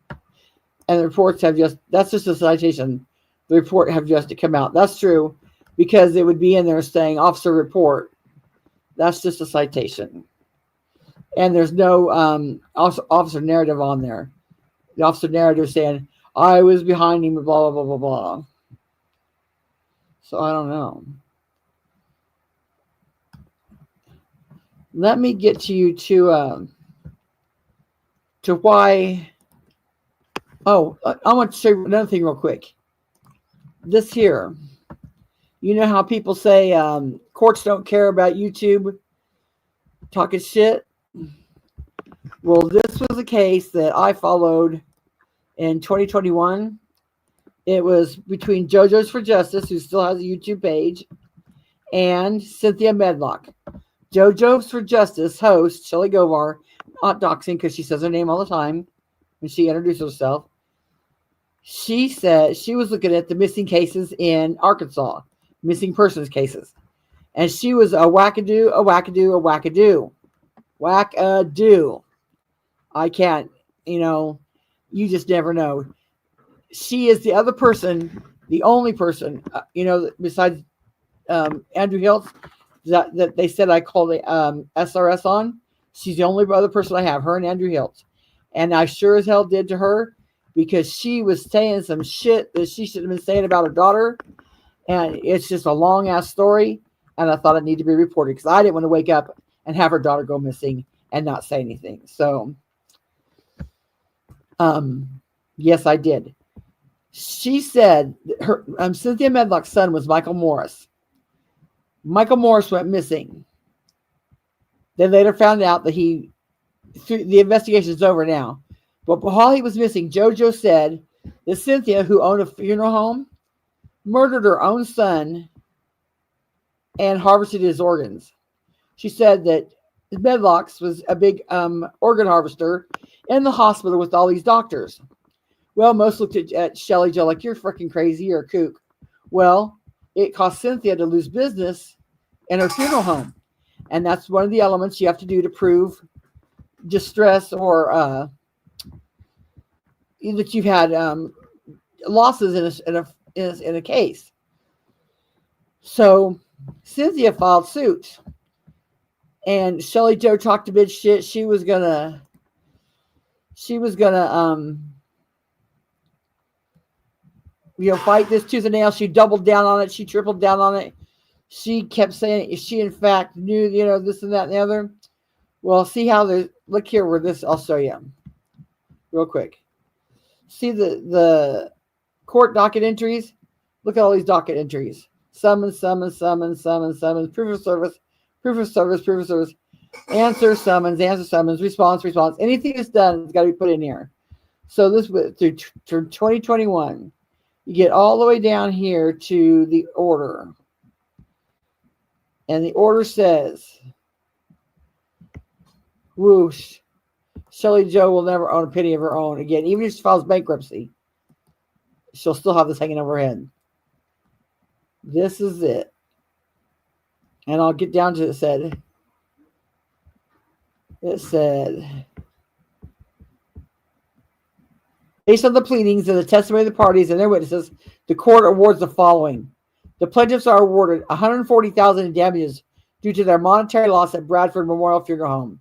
And the reports that's just a citation. The report have just to come out. That's true, because it would be in there saying officer report. That's just a citation. And there's no officer narrative on there. The officer narrative saying, I was behind him, blah, blah, blah, blah, blah. So I don't know. Let me get to you to why. Oh, I want to show you another thing real quick. This here. You know how people say courts don't care about YouTube talking shit? Well, this was a case that I followed in 2021. It was between JoJo's for Justice, who still has a YouTube page, and Cynthia Medlock. JoJo's for Justice host, Shelley Govar, not doxing because she says her name all the time when she introduces herself. She said she was looking at the missing cases in Arkansas, missing persons cases. And she was a wackadoo, a wackadoo, a wackadoo. Wackadoo. I can't, you just never know. She is the other person, the only person, besides Andrew Hiltz, that they said I called the SRS on. She's the only other person I have, her and Andrew Hiltz. And I sure as hell did to her, because she was saying some shit that she should have been saying about her daughter. And it's just a long ass story. And I thought it needed to be reported because I didn't want to wake up and have her daughter go missing and not say anything. So, yes, I did. She said her Cynthia Medlock's son was Michael Morris. Michael Morris went missing. They later found out that the investigation is over now. But while he was missing, JoJo said that Cynthia, who owned a funeral home, murdered her own son and harvested his organs. She said that Medlock's was a big organ harvester in the hospital with all these doctors. Well, most looked at Shelley Joe like, you're freaking crazy, you're a kook. Well, it cost Cynthia to lose business in her funeral home. And that's one of the elements you have to do to prove distress or that you've had losses in a case. So Cynthia filed suit, and Shelley Joe talked a bit shit. She was gonna fight this tooth and nail. She doubled down on it. She tripled down on it. She kept saying she in fact knew this and that and the other. Well, see how look here where this, I'll show you real quick. See the court docket entries? Look at all these docket entries. Summons, proof of service, answer, summons, response. Anything that's done has got to be put in here. So this through 2021, you get all the way down here to the order. And the order says, whoosh, Shelley Joe will never own a penny of her own again. Even if she files bankruptcy, she'll still have this hanging over her head. This is it. And I'll get down to it said, based on the pleadings and the testimony of the parties and their witnesses, the court awards the following. The plaintiffs are awarded $140,000 in damages due to their monetary loss at Bradford Memorial Funeral Home.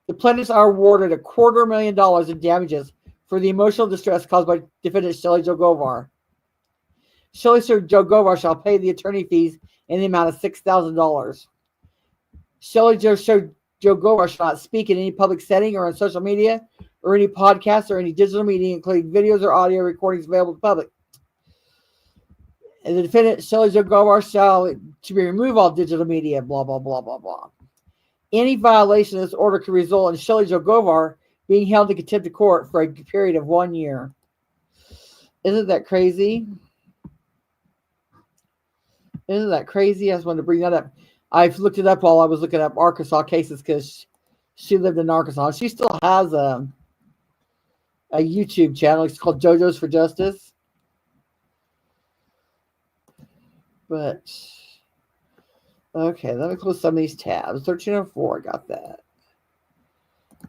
The plaintiffs are awarded $250,000 in damages for the emotional distress caused by defendant Shelley Joe Govar. Shelley Joe Govar shall pay the attorney fees in the amount of $6,000. Shelley Joe Govar shall not speak in any public setting or on social media or any podcasts or any digital media, including videos or audio recordings available to the public. And the defendant, Shelley Joe Govar, shall to be remove all digital media, blah, blah, blah, blah, blah. Any violation of this order could result in Shelley Joe Govar being held in contempt of court for a period of 1 year. Isn't that crazy? Isn't that crazy? I just wanted to bring that up. I've looked it up while I was looking up Arkansas cases because She lived in Arkansas. She still has a YouTube channel. It's called JoJo's for Justice. But okay, let me close some of these tabs. 1304, got that.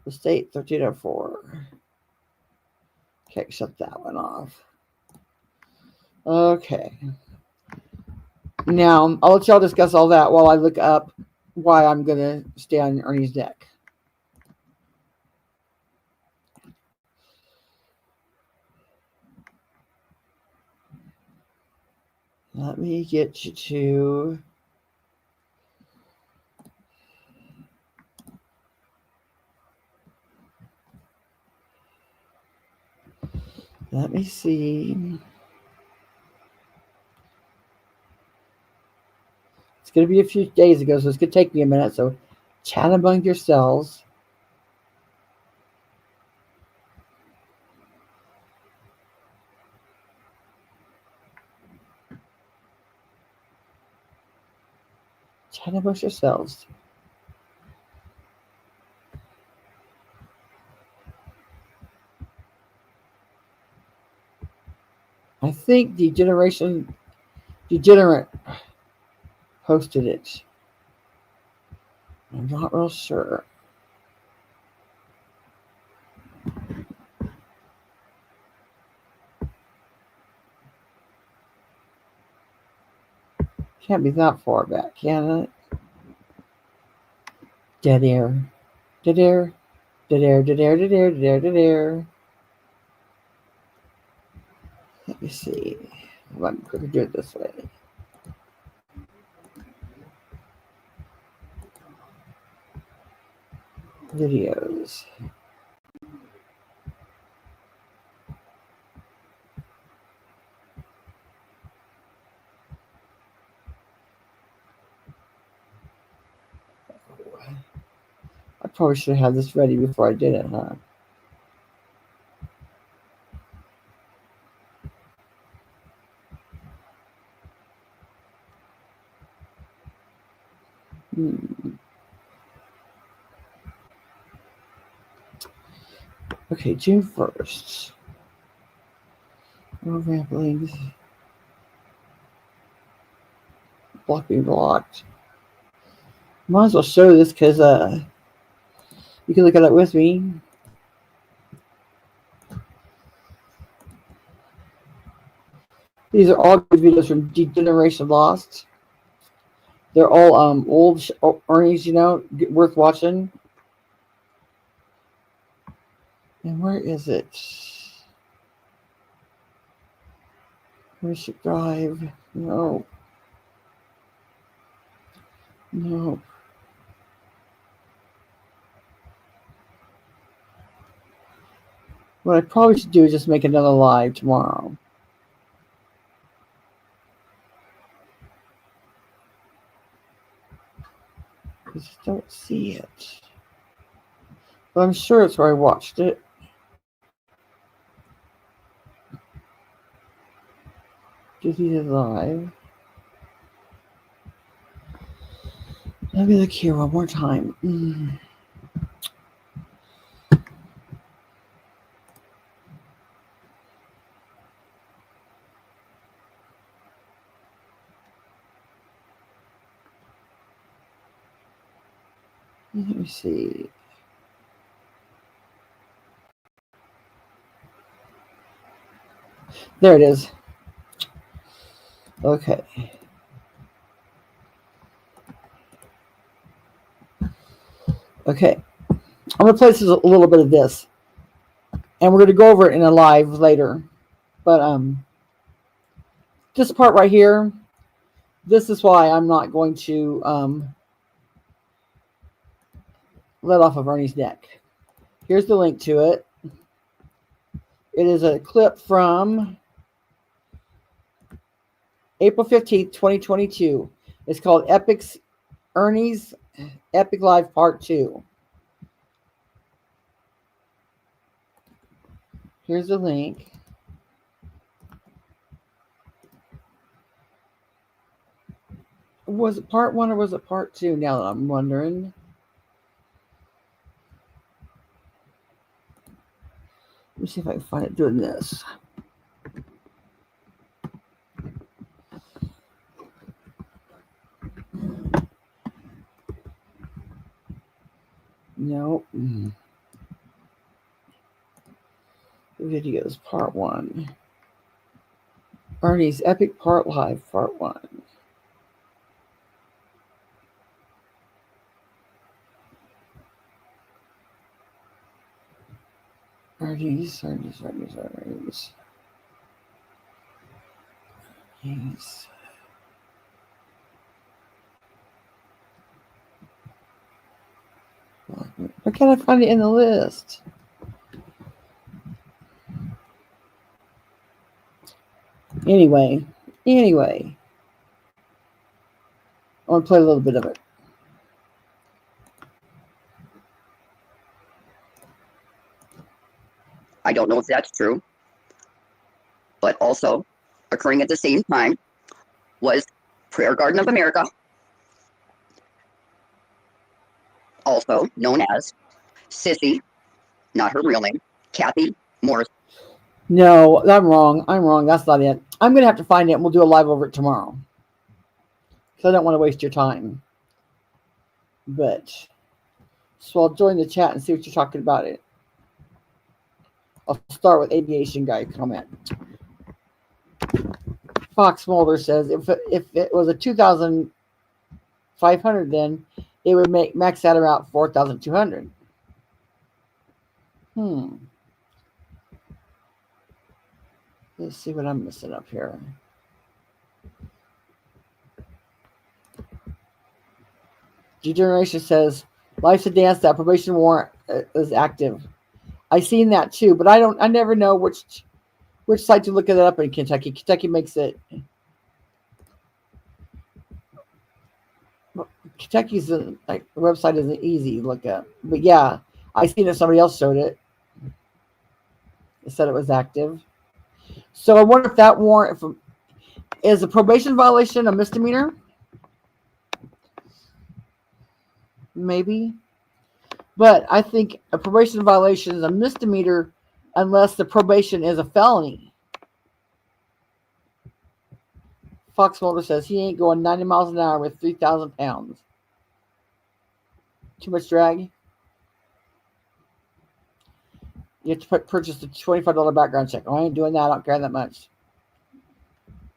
The state 1304. Okay, shut that one off. Okay. Now, I'll let y'all discuss all that while I look up why I'm going to stay on Ernie's neck. Let me get you to... Let me see. It's going to be a few days ago, so it's going to take me a minute. So chat among yourselves. Chat amongst yourselves. I think Degenerate posted it. I'm not real sure. Can't be that far back, can it? Dead air. Dead air. Dead air, dead air, dead air, dead air, dead air. Let me see. I'm going to do it this way. Videos. I probably should have had this ready before I did it, huh? Okay, June 1st. Ramblings. Block being blocked. Might as well show this because you can look at it with me. These are all good videos from Degeneration Lost. They're all old Ernie's, worth watching. And where is it? Worship Drive. No. No. What I probably should do is just make another live tomorrow. I just don't see it. But I'm sure it's where I watched it. Deleted live. Let me look here one more time. Let me see. There it is. Okay. Okay. I'm going to play a little bit of this. And we're going to go over it in a live later. But this part right here, this is why I'm not going to let off of Ernie's neck. Here's the link to it. It is a clip from April 15th, 2022. It's called Ernie's Epic Live Part 2. Here's the link. Was it part 1 or was it part 2? Now that I'm wondering. see if I can find it doing this. Nope. Videos, part 1. Ernie's Epic Part Live, part 1. Ernie's. Why can't I find it in the list? Anyway, I want to play a little bit of it. I don't know if that's true, but also occurring at the same time was Prayer Garden of America, also known as Sissy, not her real name, Kathy Morris. No, I'm wrong. That's not it. I'm going to have to find it, and we'll do a live over it tomorrow. Because I don't want to waste your time. But, so I'll join the chat and see what you're talking about it. I'll start with aviation guy comment. Fox Mulder says if it was a 2,500, then it would make max out about 4,200. Let's see what I'm missing up here. G-Generation says life's a dance. That probation warrant is active. I've seen that too, but I never know which site to look it up in Kentucky. Kentucky makes it. Kentucky's the website isn't easy to look up, but yeah, I seen it. Somebody else showed it. It said it was active. So I wonder if that warrant is a probation violation a misdemeanor. Maybe, but I think a probation violation is a misdemeanor unless the probation is a felony. Fox Mulder says he ain't going 90 miles an hour with 3,000 pounds. Too much drag. You have to purchase the $25 background check. Oh, I ain't doing that. I don't care that much.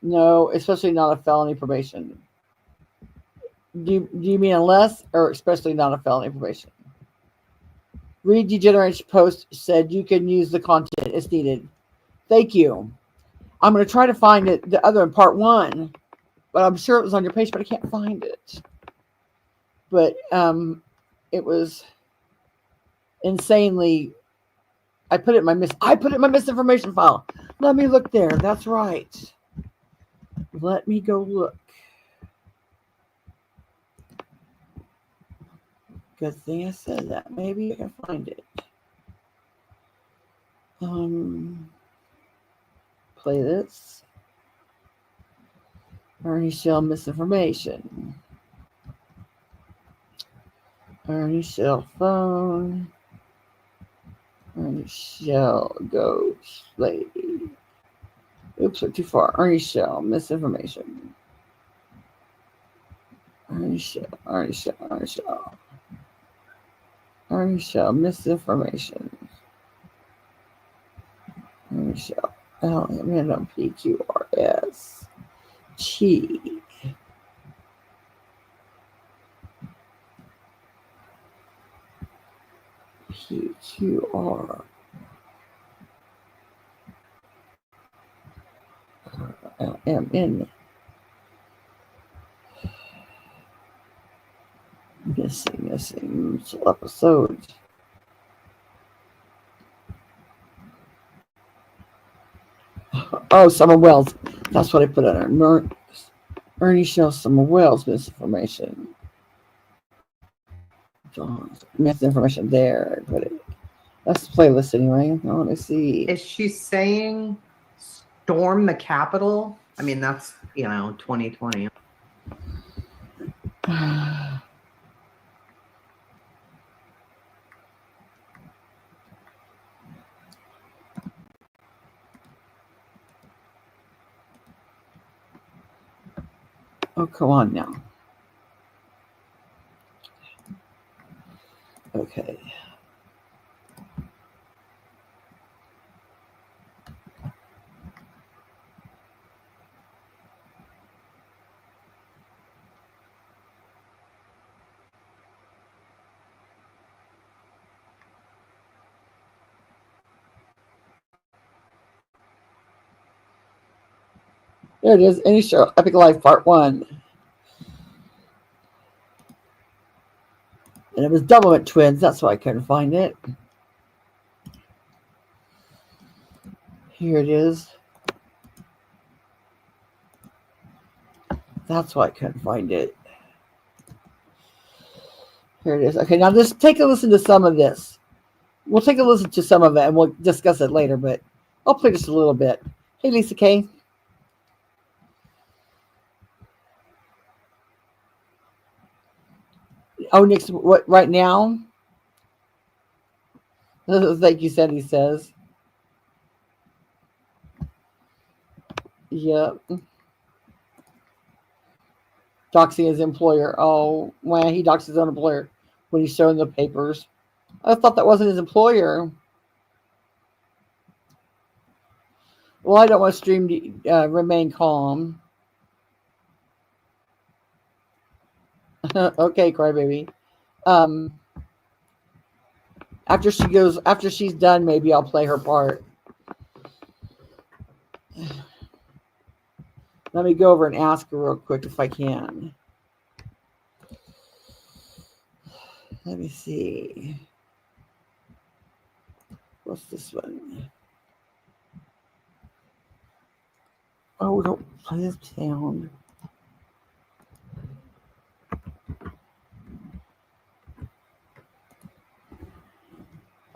No, especially not a felony probation. Do you mean unless or especially not a felony probation? Read Degeneration Post said you can use the content as needed. Thank you. I'm going to try to find it, the other in part 1, but I'm sure it was on your page, but I can't find it. But it was insanely. I put it in my misinformation file. Let me look there. That's right. Let me go look. Good thing I said that. Maybe I can find it. Play this. Ernie Shell misinformation. Ernie Shell phone. Ernie Shell ghost lady. Oops, went too far. Ernie Shell misinformation. Ernie Shell misinformation. Ernie Shell random PQRS T. PQR LMN. Missing episodes. Oh, Summer Wells. That's what I put on there. Ernie Shell Summer Wells misinformation. Misinformation there. I put it. That's the playlist anyway. Now let me see. Is she saying storm the Capitol? I mean, that's 2020. Oh, come on now. Okay. There it is. Any show, Epic Life Part 1. And it was Doublemint Twins. That's why I couldn't find it. Here it is. That's why I couldn't find it. Here it is. Okay, now just take a listen to some of this. We'll take a listen to some of it and we'll discuss it later, but I'll play just a little bit. Hey, Lisa K. Oh, Nick's what right now? Like you said, he says. Yep. Doxing his employer. Oh, well, he doxed his own employer when he's showing the papers. I thought that wasn't his employer. Well, I don't want to stream to remain calm. Okay, crybaby. After she's done, maybe I'll play her part. Let me go over and ask her real quick if I can. Let me see. What's this one? Oh, don't play this sound.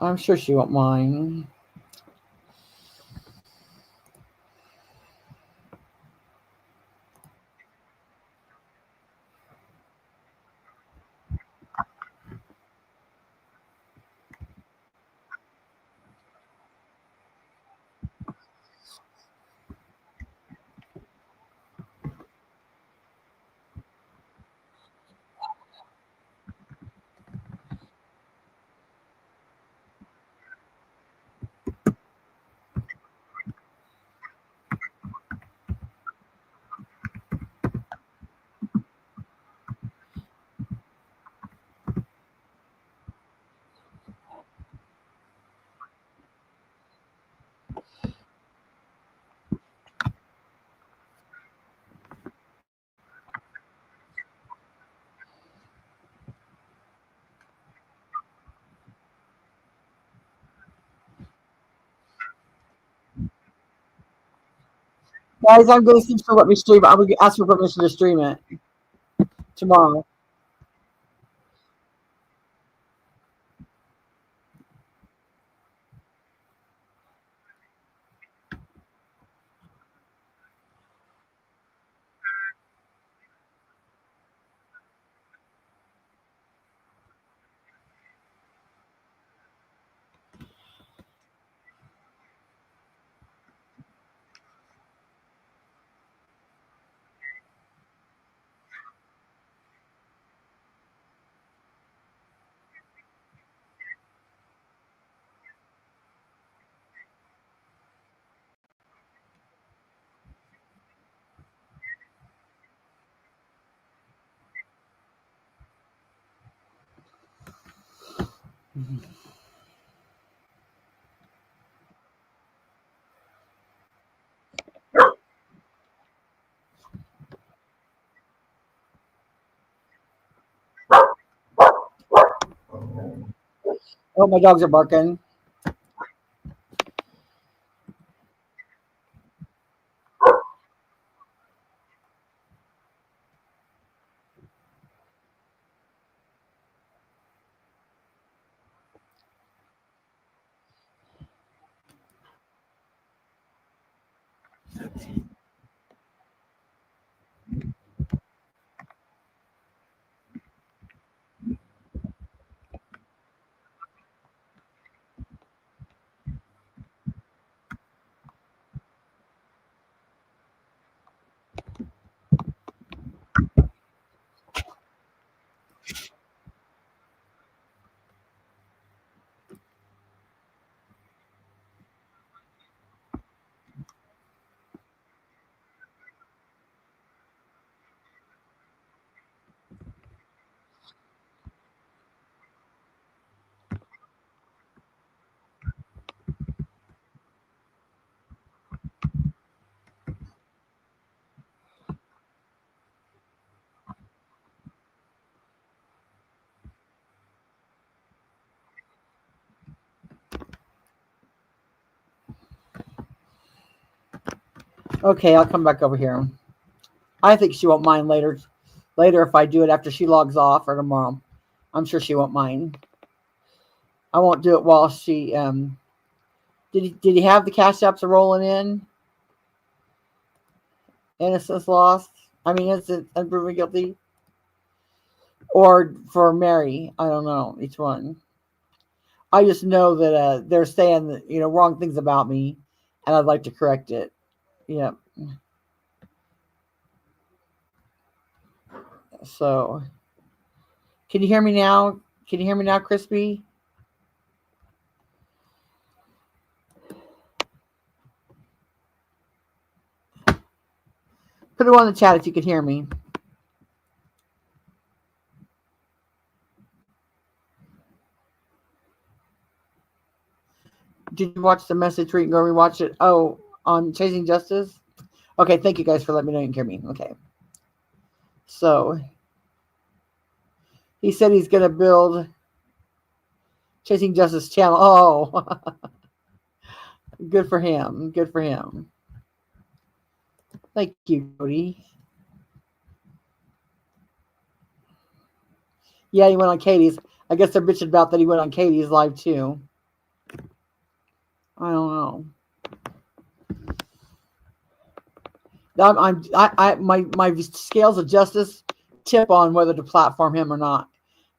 I'm sure she won't mind. Guys, I'm going to see if she'll let me stream it. I'm going to ask for permission to stream it tomorrow. Oh, my dogs are barking. Okay, I'll come back over here. I think she won't mind later. Later, if I do it after she logs off or tomorrow, I'm sure she won't mind. I won't do it while she. Did he have the cash apps rolling in? Innocence lost. I mean, innocent unproven guilty. Or for Mary, I don't know each one. I just know that they're saying wrong things about me, and I'd like to correct it. Yep. So, can you hear me now? Can you hear me now, Crispy? Put it on the chat if you can hear me. Did you watch the message where you can go rewatch it? Oh, on Chasing Justice? Okay, thank you guys for letting me know you can hear me. Okay. So, he said he's going to build Chasing Justice channel. Oh, good for him. Good for him. Thank you, Cody. Yeah, he went on Katie's. I guess they're bitching about that he went on Katie's live too. I don't know. My scales of justice tip on whether to platform him or not,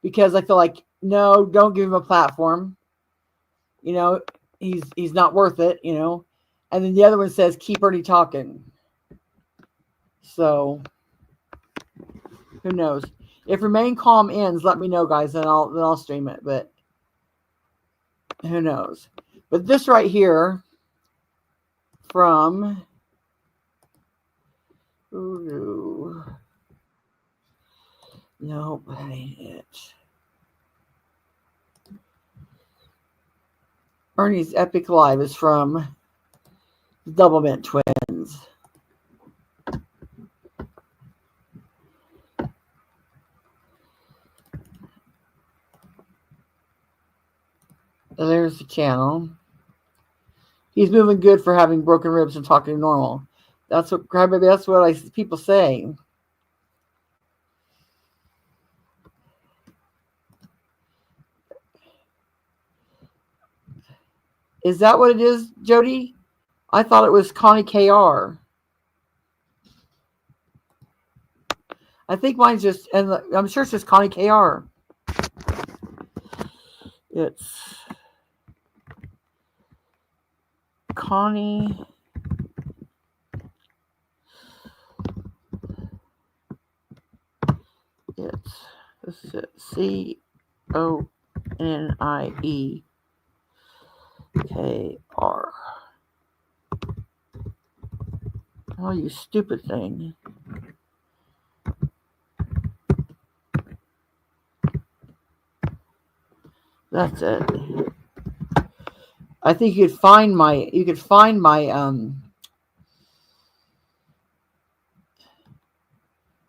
because I feel like no, don't give him a platform. He's not worth it. And then the other one says keep Ernie talking. So who knows? If Remain Calm ends, let me know, guys, and I'll stream it. But who knows? But this right here from ooh, nope, that ain't it. Ernie's Epic Live is from Double Mint Twins. There's the channel. He's moving good for having broken ribs and talking normal. That's what Crybaby. That's what people say. Is that what it is, Jody? I thought it was Connie KR. I think mine's just, and I'm sure it's just Connie KR. It's Connie. This is it. CONIEKR. Oh, you stupid thing. That's it. I think you could find my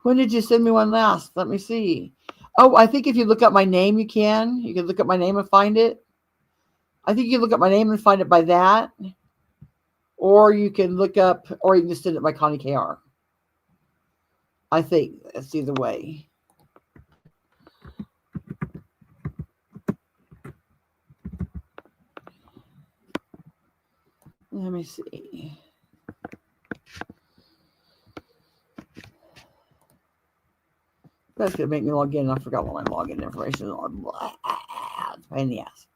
when did you send me one last? Let me see. Oh, I think if you look up my name, you can look up my name and find it. I think you can look up my name and find it by that. Or you can look up, or you can just send it by Connie KR. I think that's either way. Let me see. That's going to make me log in. I forgot what my login information is. It's a pain in the ass.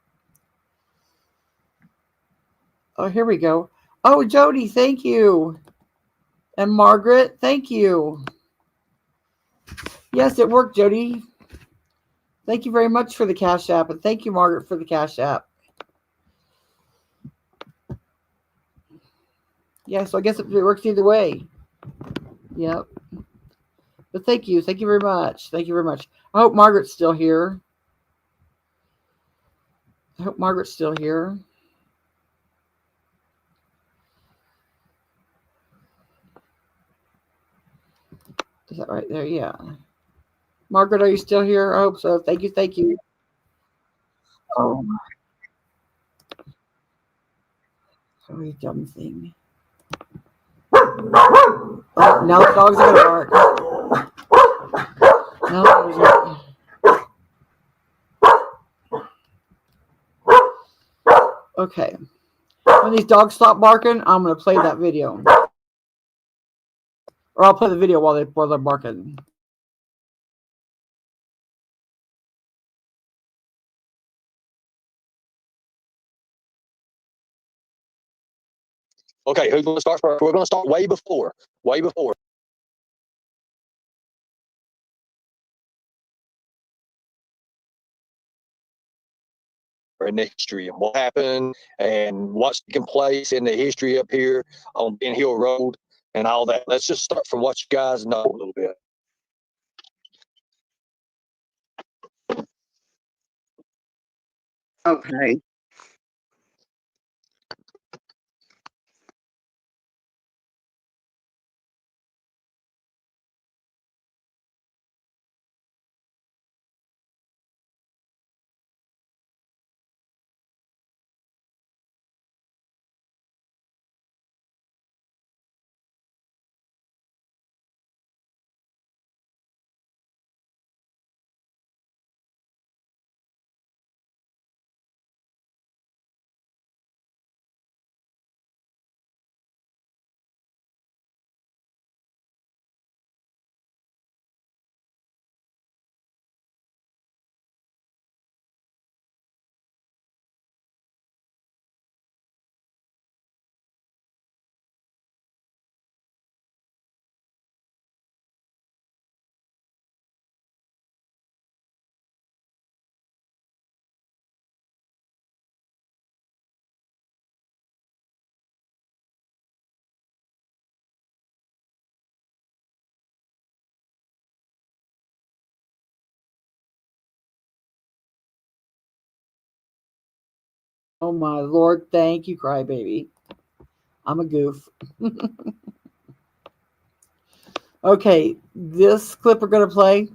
Oh, here we go. Oh, Jody, thank you. And Margaret, thank you. Yes, it worked, Jody. Thank you very much for the Cash App. And thank you, Margaret, for the Cash App. Yeah, so I guess it works either way. Yep. But thank you. Thank you very much. Thank you very much. I hope Margaret's still here. Is that right there? Yeah. Margaret, are you still here? I hope so. Thank you. Thank you. Oh, sorry, dumb thing. Oh, now the dogs are gonna bark. No, okay. When these dogs stop barking, I'm gonna play that video, or I'll play the video while they're barking. Okay, who's going to start first? We're going to start way before. In the history of what happened and what's taking place in the history up here on Ben Hill Road and all that. Let's just start from what you guys know a little bit. Okay. Oh my Lord, thank you, crybaby. I'm a goof. Okay, this clip we're gonna play.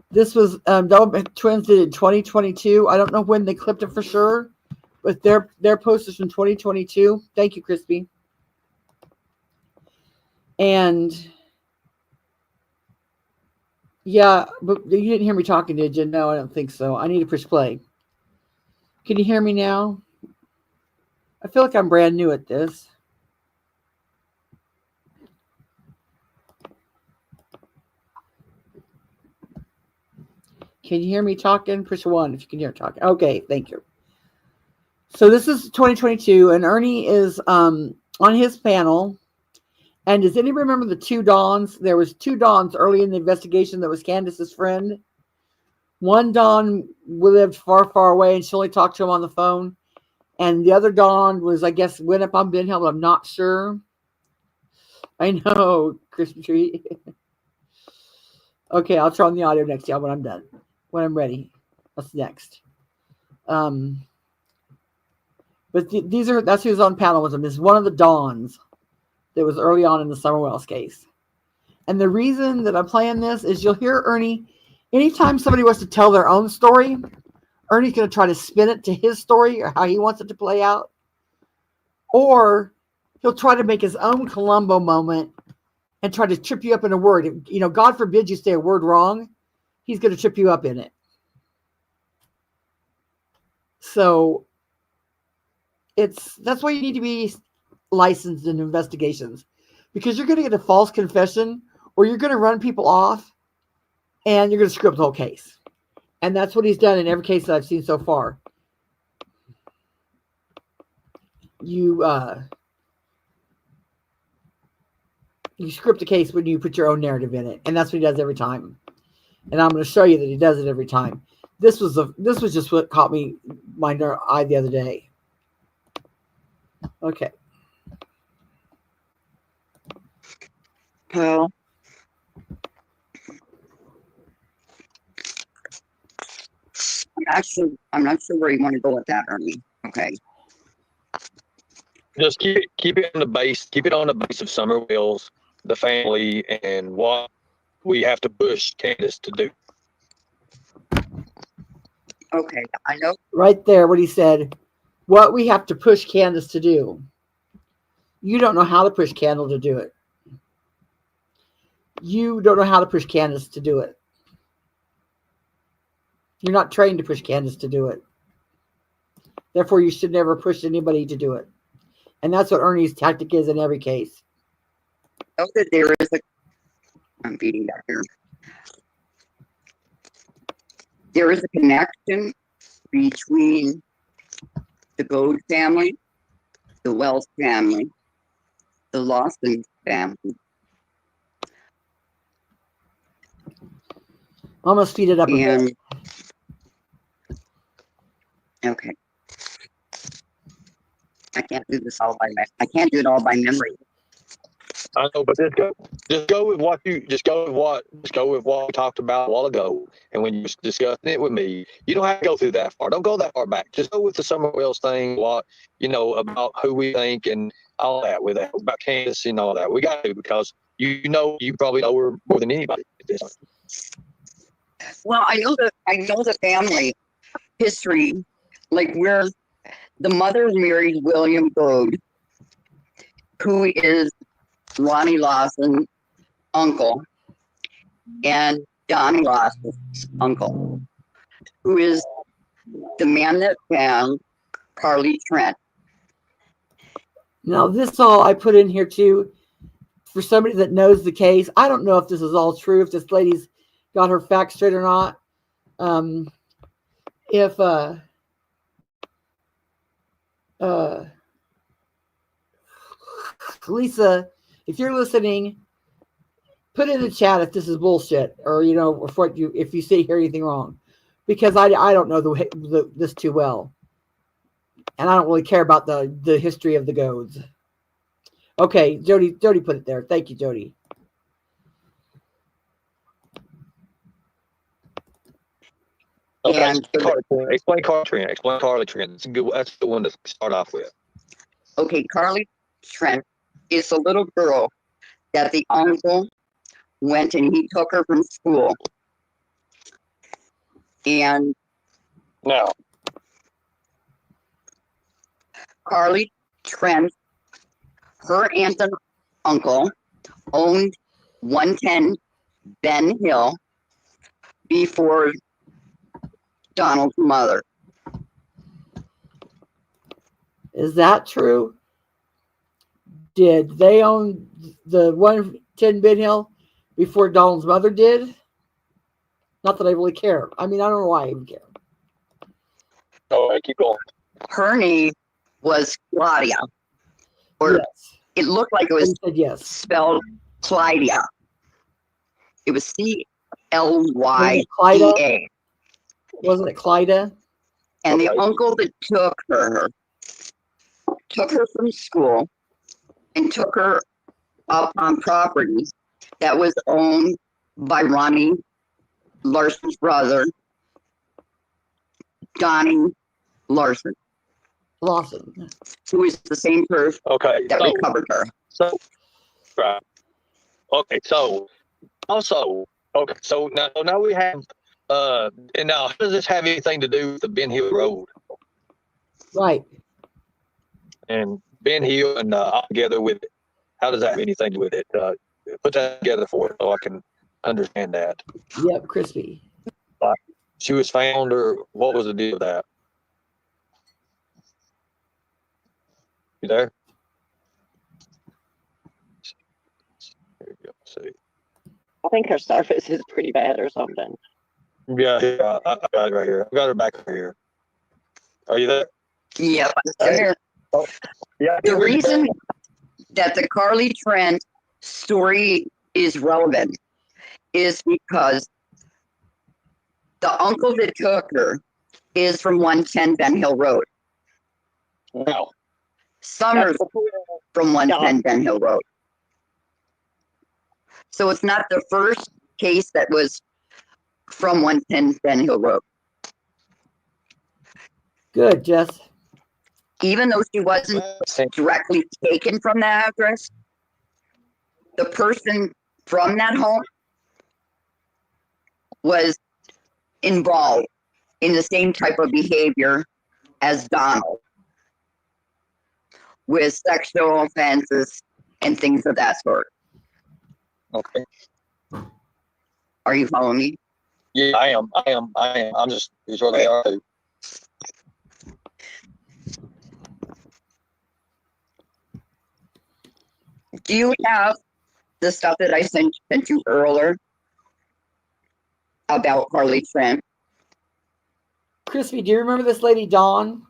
This was Double Twins did in 2022. I don't know when they clipped it for sure, but their post is from 2022. Thank you, Crispy. And yeah, but you didn't hear me talking, did you? No, I don't think so. I need to push play. Can you hear me now? I feel like I'm brand new at this. Can you hear me talking? Push 1 if you can hear talking. Okay, thank you. So this is 2022, and Ernie is on his panel. And does anybody remember the two Dons? There was two Dons early in the investigation that was Candace's friend. One Don lived far, far away, and she only talked to him on the phone. And the other Don was, I guess, went up on Ben Hill, but I'm not sure. I know, Christmas tree. Okay, I'll turn on the audio next time when I'm done. When I'm ready. What's next? But that's who's on panel with him, is one of the Dons that was early on in the Summer Wells case. And the reason that I'm playing this is you'll hear Ernie, anytime somebody wants to tell their own story, Ernie's going to try to spin it to his story or how he wants it to play out. Or he'll try to make his own Columbo moment and try to trip you up in a word. You know, God forbid you say a word wrong, he's going to trip you up in it. So that's why you need to be licensed in investigations, because you're going to get a false confession or you're going to run people off and you're going to screw up the whole case. And that's what he's done in every case that I've seen so far. You script a case when you put your own narrative in it, and that's what he does every time. And I'm going to show you that he does it every time. This was just what caught me my eye the other day. Okay. Well, I'm not sure where you want to go with that, Ernie. Okay. Just keep it on the base. Keep it on the base of Summer Wells, the family, and what we have to push Candace to do. Okay. I know. Right there, what he said, what we have to push Candace to do. You don't know how to push candle to do it. You don't know how to push Candace to do it. You're not trained to push Candace to do it. Therefore, you should never push anybody to do it. And that's what Ernie's tactic is in every case. Know that there is a. I'm feeding back here. There is a connection between the Gold family, the Wells family, the Lawson family. Almost speed it up a bit. And okay, I can't do this all by I can't do it all by memory. I know, but just go with what we talked about a while ago. And when you was discussing it with me, you don't have to go through that far. Don't go that far back. Just go with the Summer Wells thing, about who we think and all that with that, about Candace and all that. We got to, because you probably know her more than anybody at this point. Well, I know the family history, like where the mother married William Bode, who is Ronnie Lawson's uncle, and Donnie Lawson's uncle, who is the man that found Carly Trent. Now, this all I put in here too, for somebody that knows the case. I don't know if this is all true, if this lady's got her facts straight or not. If Lisa, if you're listening, put in the chat if this is bullshit, or if you hear anything wrong, because I don't know this too well, and I don't really care about the history of the Goads. Okay, Jody put it there. Thank you, Jody. Okay, And explain Carly Trent. Explain Carly Trent. That's the one to start off with. okay, Carly Trent is a little girl that the uncle went and he took her from school. And Now, Carly Trent, her aunt and uncle owned 110 Ben Hill before Donald's mother. Is that true? Did they own the 110 Ben Hill before Donald's mother did? Not that I really care. I mean, I don't know why I even care. all right, keep going. Her name was Claudia, or Yes. it looked like it was He said yes. spelled Clydia. It was Clyda? CLYDA. Wasn't it Clyda? And the Okay. uncle that took her from school and took her up on property that was owned by Ronnie Larson's brother, Donnie Larson, Lawson. who is the same person Okay, that recovered her. right. Okay, so also, so now we have, and now how does this have anything to do with the Ben Hill Road Right. and Ben Hill and all together with it? How does that have anything to do with it? Put that together for it so I can understand that. Yep, crispy. She was found, or what was the deal with that? You there? There you go. See. I think her service is pretty bad or something. Yeah, I got it right here. I got her back right here. Are you there? Yep, I'm still here. Yeah. The reason that the Carly Trent story is relevant is because the uncle that took her is from 110 Ben Hill Road. No. Summers from 110 Ben Hill Road. So it's not the first case that was from 110 Ben Hill Road. Good, Jess. Even though she wasn't directly taken from that address, the person from that home was involved in the same type of behavior as Donald. with sexual offenses and things of that sort. Okay. Are you following me? Yeah, I am. I'm just sure they are too. Do you have the stuff that I sent you earlier about Harley Trent? Crispy, do you remember this lady Dawn?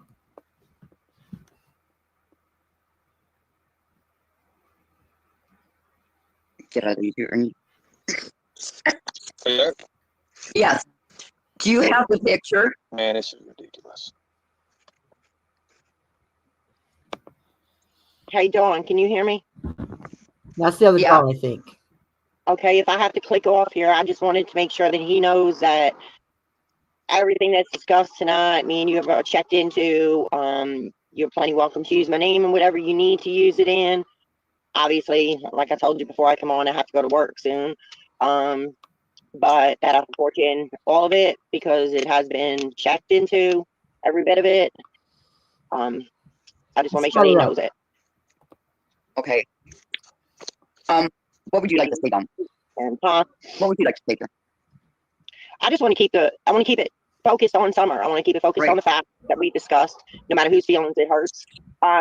Did I leave you, Ernie? Yeah. Yes. Do you have the picture? Man, this is ridiculous. Hey, Dawn, can you hear me? That's the other Yeah. Dawn, I think. Okay, if I have to click off here, I just wanted to make sure that he knows that everything that's discussed tonight, me and you have checked into. You're plenty welcome to use my name and whatever you need to use it in. Obviously, like I told you before I come on, I have to go to work soon. But that I support you in all of it because it has been checked into, every bit of it. I just want to make sure he knows it. Okay. What would you like to say, Don? And What would you like to say, here? I just want to keep it focused on summer. I want to keep it focused Right. on the fact that we discussed, no matter whose feelings it hurts,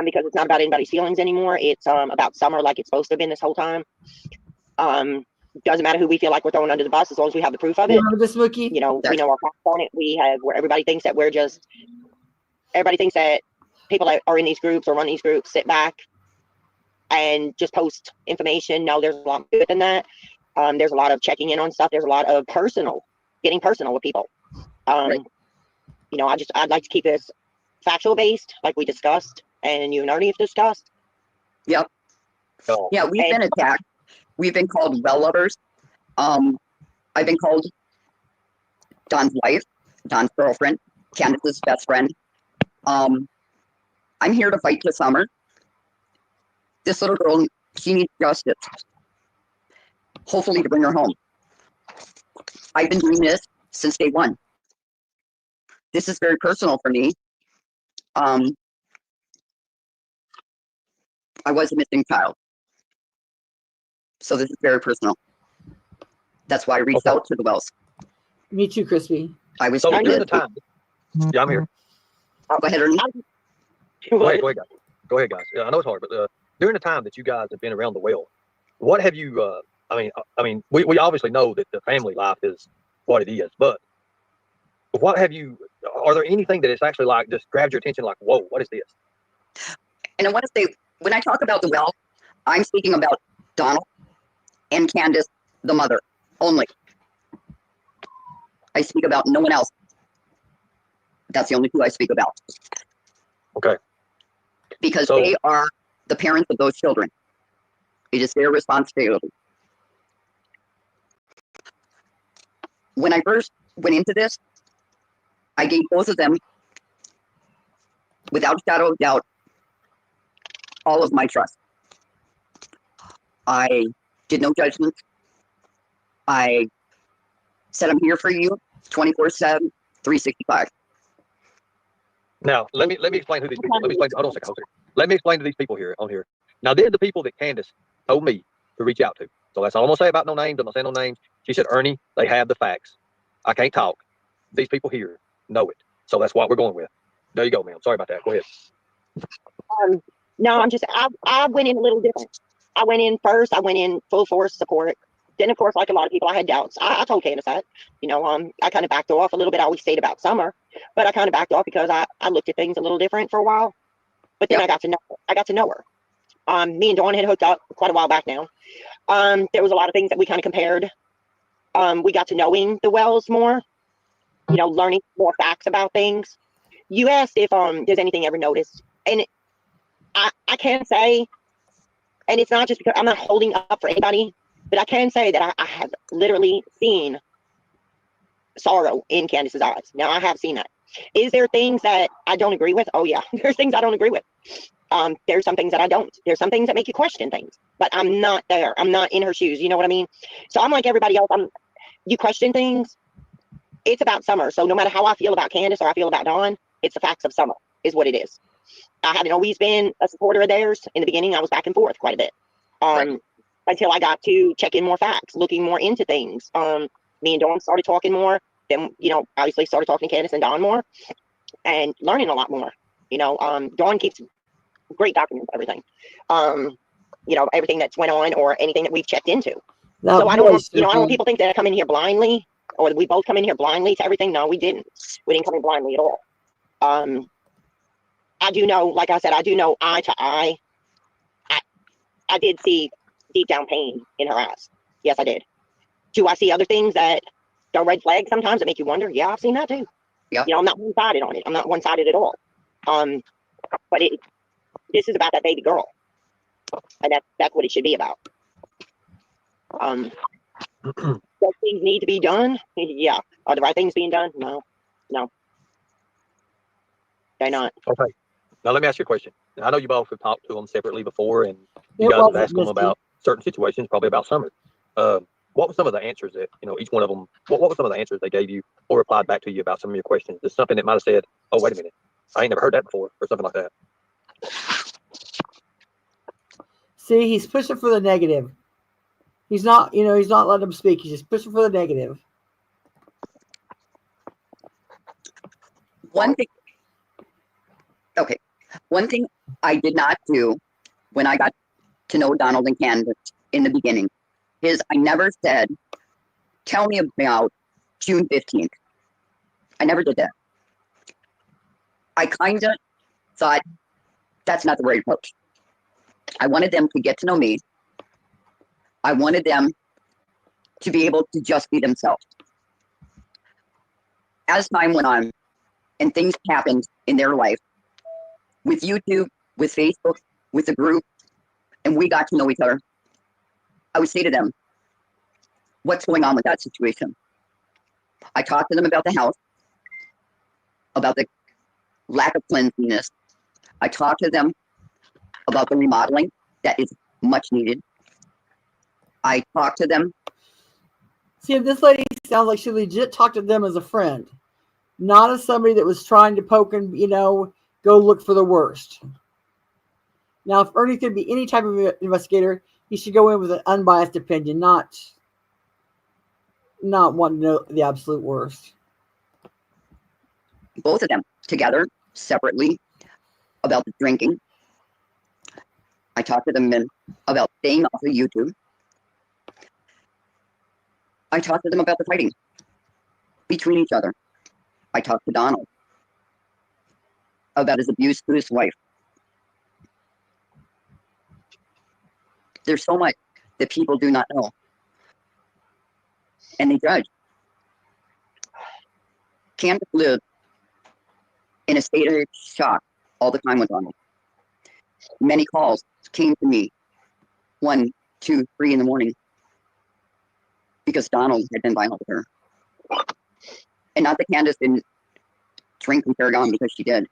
because it's not about anybody's feelings anymore. It's about summer like it's supposed to have been this whole time. Doesn't matter who we feel like we're throwing under the bus as long as we have the proof of You it. remember this, Wookie? You know, we know our facts on it. We have where everybody thinks that everybody thinks that people that are in these groups or run these groups sit back and just post information. No, there's a lot more than that. There's a lot of checking in on stuff. There's a lot of getting personal with people. Right. You know, I'd like to keep this factual based, like we discussed, and you and Ernie have discussed. Yep. No. Yeah, we've been attacked. We've been called well lovers. I've been called Don's wife, Don's girlfriend, Candace's best friend. I'm here to fight this summer. This little girl, she needs justice. Hopefully to bring her home. I've been doing this since day one. This is very personal for me. I was a missing child. So this is very personal. That's why I reached out to the Wells. Me too, Crispy. I was So trying during to the time, yeah, I'm here. go ahead, Ernie. Go ahead, guys. Go ahead, guys. Yeah, I know it's hard, but during the time that you guys have been around the well, what have you? I mean, we obviously know that the family life is what it is, but what have you? Are there anything that it's actually like just grabbed your attention? Like, whoa, what is this? And I want to say, when I talk about the well, I'm speaking about Donald and Candace, the mother, only. I speak about no one else. That's the only two I speak about. Okay. Because So- they are the parents of those children. It is their responsibility. When I first went into this, I gave both of them, without a shadow of doubt, all of my trust. I did no judgments. I said, I'm here for you 24/7, 365. Now, let me explain who these people. Let me explain. Hold on a second. Let me explain to these people here on here. Now, they're the people that Candace told me to reach out to. So that's all I'm gonna say about no names. I'm not saying no names. She said, Ernie, they have the facts. I can't talk. These people here know it. So that's what we're going with. There you go, ma'am. Sorry about that. Go ahead. No, I went in a little different. I went in first. I went in full force support. Then, of course, like a lot of people, I had doubts. I told Candace that, you know, I kind of backed off a little bit. I always stayed about summer, but I kind of backed off because I looked at things a little different for a while. But then I got to know her. Me and Dawn had hooked up quite a while back now. There was a lot of things that we kind of compared. We got to knowing the Wells more, you know, learning more facts about things. You asked if there's anything ever noticed, and I can say, and it's not just because I'm not holding up for anybody, but I can say that I have literally seen sorrow in Candace's eyes. Now I have seen that. Is there things that I don't agree with? Oh yeah, there's things I don't agree with. There's some things that I don't. There's some things that make you question things, but I'm not there. I'm not in her shoes. You know what I mean? So I'm like everybody else. You question things. It's about summer. So no matter how I feel about Candace or I feel about Dawn, it's the facts of summer is what it is. I haven't always been a supporter of theirs. In the beginning, I was back and forth quite a bit. Right. Until I got to checking more facts, looking more into things. Me and Dawn started talking more. Then, obviously started talking to Candace and Dawn more and learning a lot more. Dawn keeps great documents of everything. Everything that's went on or anything that we've checked into. That So I don't want, voice, I don't want people to think that I come in here blindly, or that we both come in here blindly to everything. No, we didn't. We didn't come in blindly at all. I do know, like I said, I do know eye to eye. I did see deep down pain in her eyes. Yes, I did. Do I see other things that are red flags sometimes that make you wonder? Yeah, I've seen that too. Yeah. I'm not one-sided on it. I'm not one-sided at all. But this is about that baby girl, and that's what it should be about. Does things need to be done? Yeah. Are the right things being done? No, they're not. Okay. Now let me ask you a question. I know you both have talked to them separately before, and you It guys have wasn't asked them Misty. about certain situations, probably about Summer. What were some of the answers that each one of them? What were some of the answers they gave you or replied back to you about some of your questions? Just something that might have said, "Oh, wait a minute, I ain't never heard that before," or something like that. See, he's pushing for the negative. He's not, he's not letting him speak. He's just pushing for the negative. One thing. Okay. One thing I did not do when I got to know Donald and Candace in the beginning is I never said, "Tell me about June 15th. I never did that. I kind of thought that's not the right approach. I wanted them to get to know me. I wanted them to be able to just be themselves. As time went on and things happened in their life, with YouTube, with Facebook, with the group, and we got to know each other, I would say to them, what's going on with that situation? I talked to them about the house, about the lack of cleanliness. I talked to them about the remodeling that is much needed. I talked to them. See, this lady sounds like she legit talked to them as a friend, not as somebody that was trying to poke and, go look for the worst. Now, if Ernie could be any type of investigator, he should go in with an unbiased opinion, not wanting to know the absolute worst. Both of them together, separately, about the drinking. I talked to them about staying off of YouTube. I talked to them about the fighting between each other. I talked to Donald about his abuse to his wife. There's so much that people do not know, and they judge. Candace lived in a state of shock all the time with Donald. Many calls came to me 1, 2, 3 in the morning because Donald had been violent with her. And not that Candace didn't drink and carry on, because she did.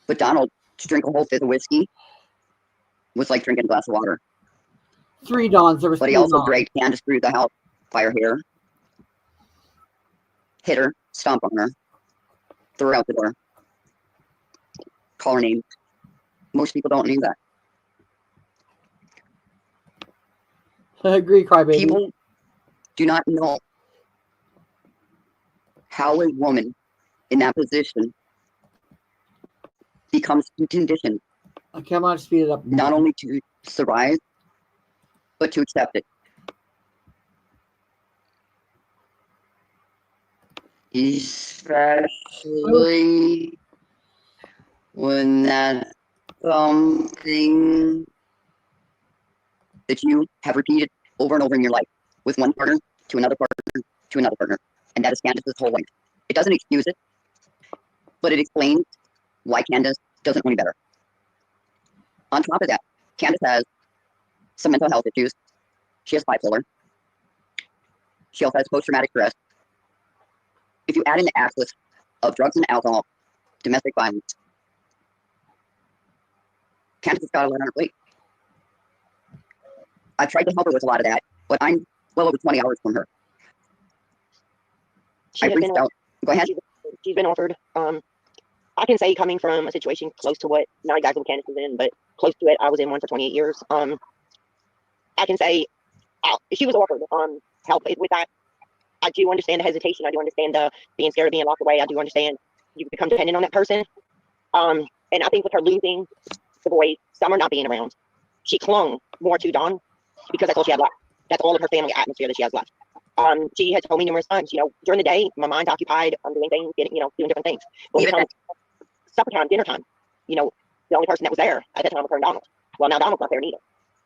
But Donald, to drink a whole fifth of whiskey was like drinking a glass of water. 3 Dawns. There was But he 3 also Dawns. dragged Candace through the house by her hair, hit her, stomp on her, threw her out the door, call her name. Most people don't know that. I agree, crybaby. People do not know how a woman in that position becomes conditioned Okay, I'm going to speed it up. not only to survive, but to accept it. Especially when that's something that you have repeated over and over in your life with one partner to another partner to another partner. And that is Candace's whole life. It doesn't excuse it, but it explains why Candace doesn't know any better. On top of that, Candace has some mental health issues. She has bipolar. She also has post-traumatic stress. If you add in the axis of drugs and alcohol, domestic violence, Candace has got a lot on her plate. I've tried to help her with a lot of that, but I'm well over 20 hours from her. She I had reached been, out. Go ahead. she's been offered. I can say coming from a situation close to what not exactly what Candace was in, but close to it, I was in one for 28 years. I can say she was offered help with that. I do understand the hesitation. I do understand the being scared of being locked away. I do understand you become dependent on that person. And I think with her losing the boy, Summer not being around, she clung more to Dawn because that's all she had left. That's all of her family atmosphere that she has left. She had told me numerous times, during the day, my mind's occupied. I'm doing things, doing different things. But when it comes supper time, dinner time, the only person that was there at that time was her and Donald. Well, now Donald's not there neither.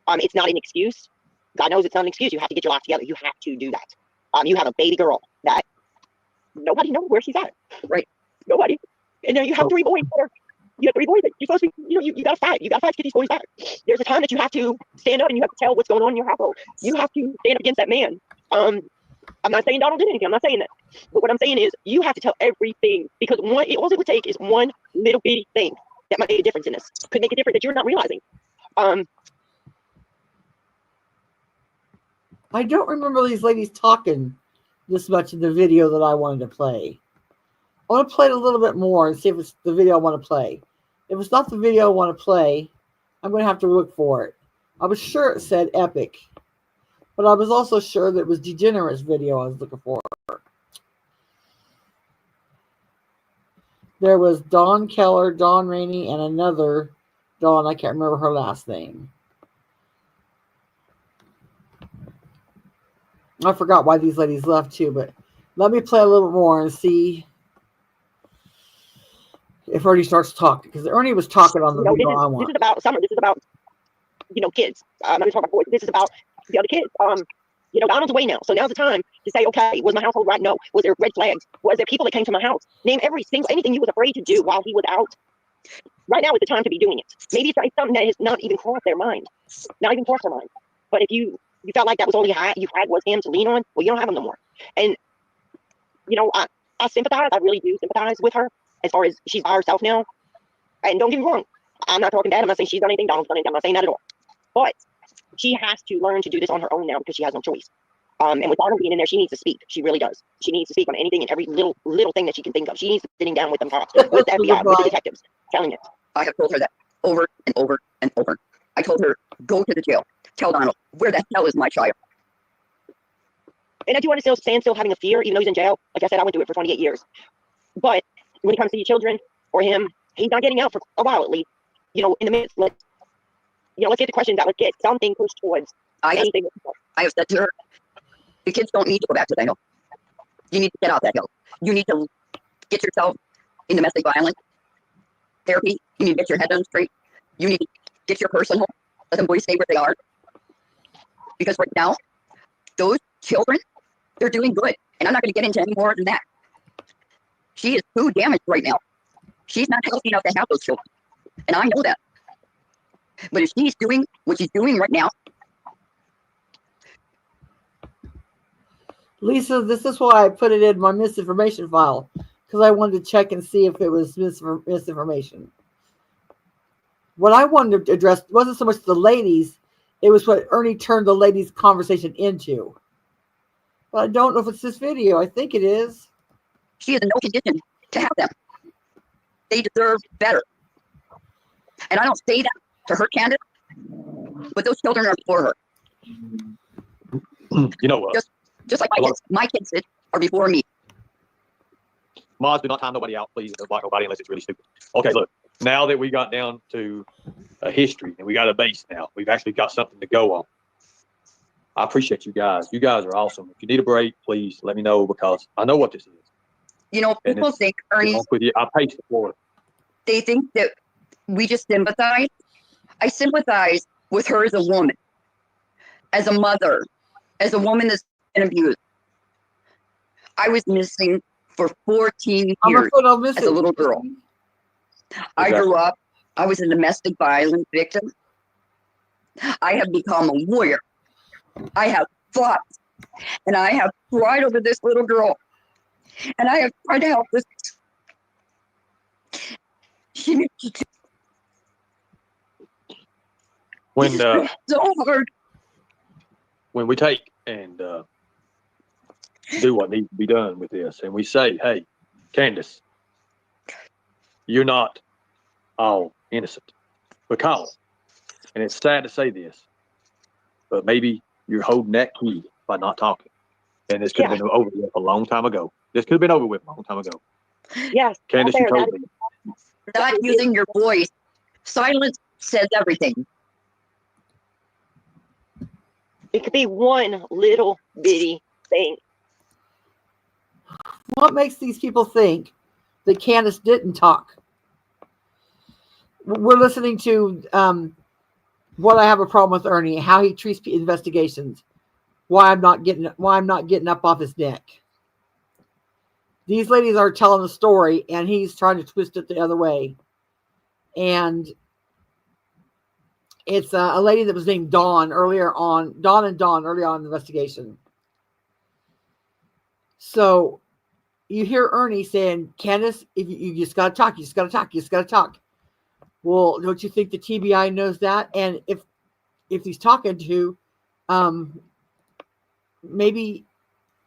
It's not an excuse. God knows it's not an excuse. You have to get your life together. You have to do that. You have a baby girl that nobody knows where she's at, right? Nobody. And then you have 3 boys you have 3 boys that you're supposed to be, you got to fight. You got to fight to get these boys back. There's a time that you have to stand up and you have to tell what's going on in your household. You have to stand up against that man. I'm not saying Donald did anything. I'm not saying that. But what I'm saying is you have to tell everything because all it would take is one little bitty thing that might make a difference in this. Could make a difference that you're not realizing. I don't remember these ladies talking this much in the video that I wanted to play. I want to play it a little bit more and see if it's the video I want to play. If it's not the video I want to play, I'm going to have to look for it. I was sure it said epic, but I was also sure that it was Degenerate's video I was looking for. There was Dawn Keller, Dawn Rainey, and another Dawn. I can't remember her last name. I forgot why these ladies left too, but let me play a little more and see if Ernie starts talking, because Ernie was talking on the video I want. This is about Summer. This is about, kids. I'm not talking about boys. This is about the other kids. Donald's away now. So now's the time to say, okay, was my household right? No. Was there red flags? Was there people that came to my house? Name anything you was afraid to do while he was out. Right now is the time to be doing it. Maybe it's something that has not even crossed their mind. Not even crossed their mind. But if you felt like that was all you had was him to lean on, well, you don't have him no more. And, I sympathize. I really do sympathize with her as far as she's by herself now. And don't get me wrong. I'm not talking bad. I'm not saying she's done anything. Donald's done anything. I'm not saying that at all. But she has to learn to do this on her own now because she has no choice. And with Donald being in there, she needs to speak. She really does. She needs to speak on anything and every little thing that she can think of. She needs to be sitting down with them cops, with the FBI, with the detectives, telling it. I have told her that over and over and over. I told her, go to the jail. Tell Donald, where the hell is my child? And I do understand still having a fear, even though he's in jail. Like I said, I went through it for 28 years. But when it comes to your children or him, he's not getting out for a while at least. In the midst, let's get the questions out. Let's get something pushed towards anything. I have said to her, the kids don't need to go back to that hill. You need to get out that hill. You need to get yourself in domestic violence therapy. You need to get your head on straight. You need to get your person home. Let them boys stay where they are. Because right now, those children, they're doing good. And I'm not going to get into any more than that. She is too damaged right now. She's not healthy enough to have those children. And I know that. But if she's doing what she's doing right now. Lisa, this is why I put it in my misinformation file, because I wanted to check and see if it was misinformation. What I wanted to address wasn't so much the ladies, it was what Ernie turned the ladies' conversation into. But I don't know if it's this video. I think it is. She is in no condition to have them. They deserve better. And I don't say that to hurt Candace, but those children are for her. You know what? Just like my kids are before me. Mods, do not time nobody out, please. Don't block nobody unless it's really stupid. Okay, look. Now that we got down to a history and we got a base now, we've actually got something to go on. I appreciate you guys. You guys are awesome. If you need a break, please let me know because I know what this is. People think, Ernie, I pace the floor. They think that we just sympathize. I sympathize with her as a woman, as a mother, as a woman that's been abused. I was missing for 14 years as a little girl. I grew up. I was a domestic violence victim. I have become a warrior. I have fought. And I have cried over this little girl. And I have tried to help this. When so hard. When we take and do what needs to be done with this, and we say, "Hey, Candace, you're not all innocent. Because, and it's sad to say this, but maybe you're holding that key by not talking. And this could have been over with a long time ago. This could have been over with a long time ago. Yes. Candace, you told me. Not using your voice. Silence says everything. It could be one little bitty thing. What makes these people think that Candace didn't talk? We're listening to what I have a problem with Ernie, how he treats investigations, why I'm not getting up off his neck. These ladies are telling a story, and he's trying to twist it the other way. And it's a lady that was named Dawn earlier on in the investigation. So you hear Ernie saying, Candace, if you just got to talk, you just got to talk, you just got to talk. Well, don't you think the TBI knows that? And if he's talking to, maybe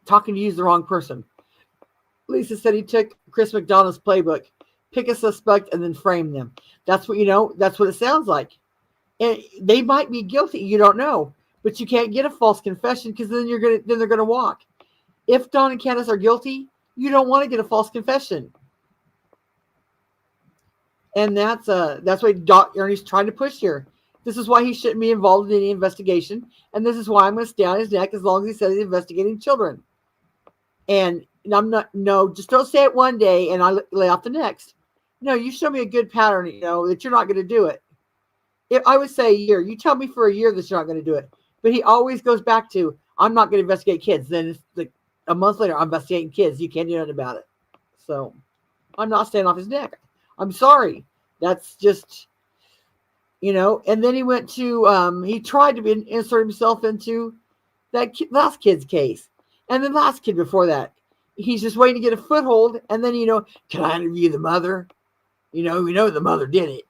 talking to you is the wrong person. Lisa said he took Chris McDonough's playbook, pick a suspect, and then frame them. That's what that's what it sounds like. And they might be guilty, you don't know, but you can't get a false confession because then they're gonna walk. If Don and Candace are guilty, you don't want to get a false confession. And that's what Ernie's trying to push here. This is why he shouldn't be involved in any investigation, and this is why I'm going to stay on his neck as long as he says he's investigating children. And I'm not. No, just don't say it one day and I lay off the next. No, you show me a good pattern, that you're not going to do it. If I would say a year, you tell me for a year that you're not going to do it, but he always goes back to, I'm not going to investigate kids. Then it's like a month later, I'm investigating kids. You can't do nothing about it. So I'm not staying off his neck. I'm sorry. That's just, and then he went to, he tried to insert himself into that last kid's case. And the last kid before that, he's just waiting to get a foothold. And then, can I interview the mother? We know the mother did it.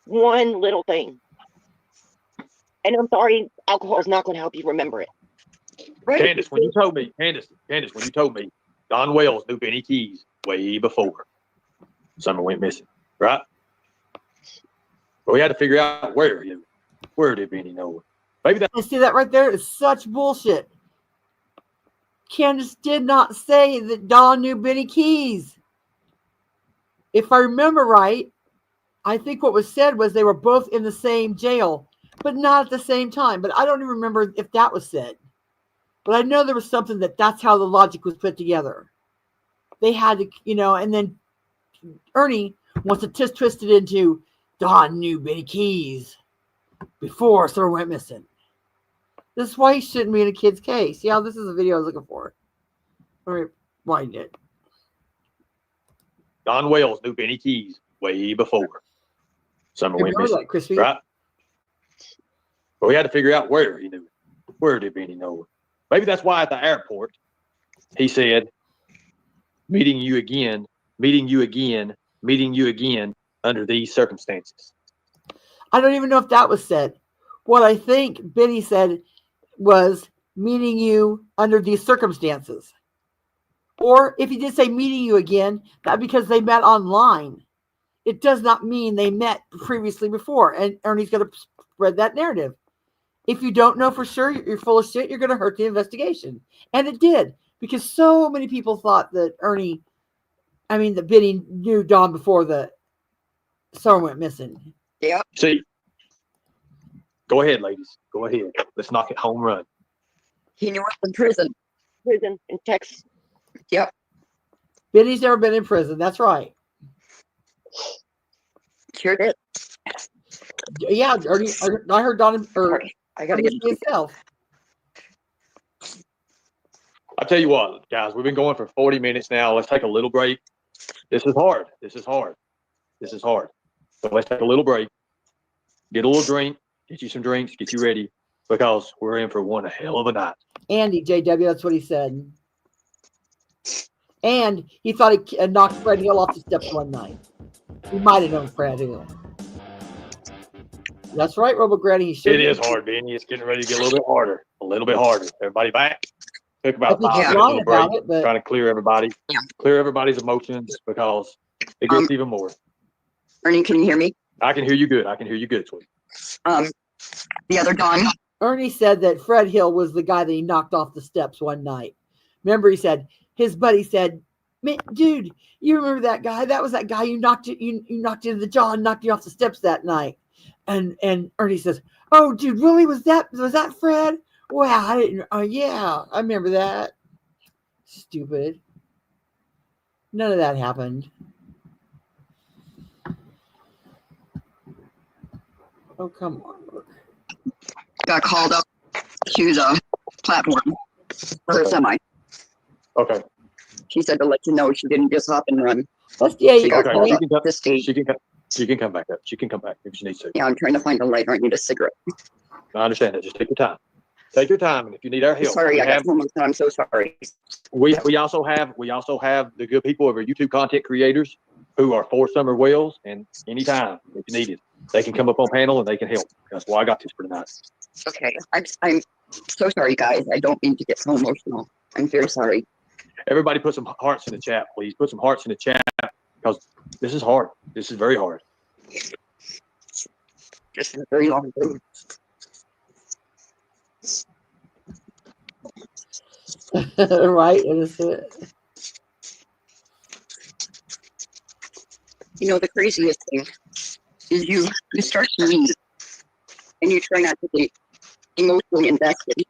One little thing. And I'm sorry, alcohol is not going to help you remember it. Right? Candace, when you told me, Don Wells knew Benny Keys way before Summer went missing, right? But we had to figure out where did Benny know it? Maybe that. You see that right there is such bullshit. Candace did not say that Don knew Benny Keys. If I remember right, I think what was said was they were both in the same jail, but not at the same time. But I don't even remember if that was said. But I know there was something that's how the logic was put together. They had to, and then Ernie wants to twist it into Don knew Benny Keys before Summer went missing. This is why he shouldn't be in a kid's case. Yeah, this is the video I was looking for. Let me wind it. Don Wells knew Benny Keys way before Summer went missing, that, Crispy? right? But we had to figure out where he knew it. Where did Benny know it? Maybe that's why at the airport he said, meeting you again under these circumstances. I don't even know if that was said. What I think Benny said was meeting you under these circumstances. Or if he did say meeting you again, that's because they met online. It does not mean they met previously before. And Ernie's going to spread that narrative. If you don't know for sure, you're full of shit, you're going to hurt the investigation. And it did. Because so many people thought that that Benny knew Don before the Summer went missing. Yeah. See, go ahead, ladies. Go ahead. Let's knock it home run. He knew it in prison. Prison in Texas. Yep. Benny's never been in prison. That's right. Sure did. Yeah, Ernie, I heard Don Sorry, I gotta get himself. I'll tell you what, guys, we've been going for 40 minutes now. Let's take a little break. This is hard. So let's take a little break, get a little drink, get you some drinks, get you ready, because we're in for one hell of a night. Andy, JW, that's what he said. And he thought he knocked Fred Hill off the steps one night. He might have known Fred too. That's right, Robogranny. He should. It is hard, Benny. It's getting ready to get a little bit harder. A little bit harder. Everybody back. Took I about think 5 he's minutes on lying the break. about it, but Trying to clear everybody. Yeah. Clear everybody's emotions because it gets even more. Ernie, can you hear me? I can hear you good. I can hear you good, sweet. The other Dawn. Ernie said that Fred Hill was the guy that he knocked off the steps one night. Remember, he said his buddy said, "Man, dude, you remember that guy? That was that guy you knocked knocked you in the jaw and knocked you off the steps that night." And Ernie says, "Oh, dude, really? Was that Fred? Wow, I didn't. Oh, yeah, I remember that. Stupid. None of that happened." Oh, come on, look. Got called up to the platform for her Okay. semi. Okay. She said to let you know she didn't just hop and run. Yeah, She got Okay. called She up can come. to stage. She can come back up. She can come back if she needs to. Yeah, I'm trying to find a lighter. I need a cigarette. I understand that. Just take your time. Take your time, and if you need our help, Sorry, we I got have. so much. I'm so sorry. We also have the good people of our YouTube content creators who are for summer wells, and anytime if you need it, they can come up on panel and they can help. That's why I got this for tonight. Okay, I'm so sorry, guys. I don't mean to get so emotional. I'm very sorry. Everybody put some hearts in the chat, please. Put some hearts in the chat because this is hard. This is very hard. Just a very long day. Right? It is. You know, the craziest thing is you start to read and you try not to be emotionally invested.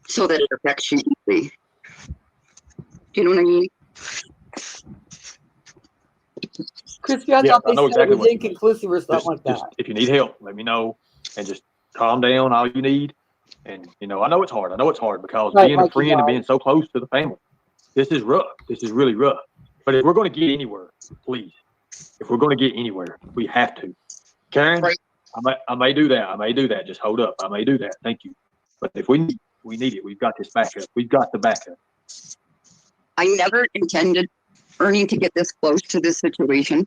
So that it affects you deeply. Do you know what I mean? Crispy, I Yeah, thought I they know said exactly it was what you mean. inconclusive or something like that. Just if you need help, let me know and just calm down all you need. And I know it's hard. I know it's hard because Right, being a like you friend and guys. being so close to the family, this is rough. This is really rough. But if we're going to get anywhere, please, if we're going to get anywhere, we have to. Karen, Right. I may do that. I may do that. Just hold up. I may do that. Thank you. But if we need it. We've got this backup. We've got the backup. I never intended Ernie to get this close to this situation.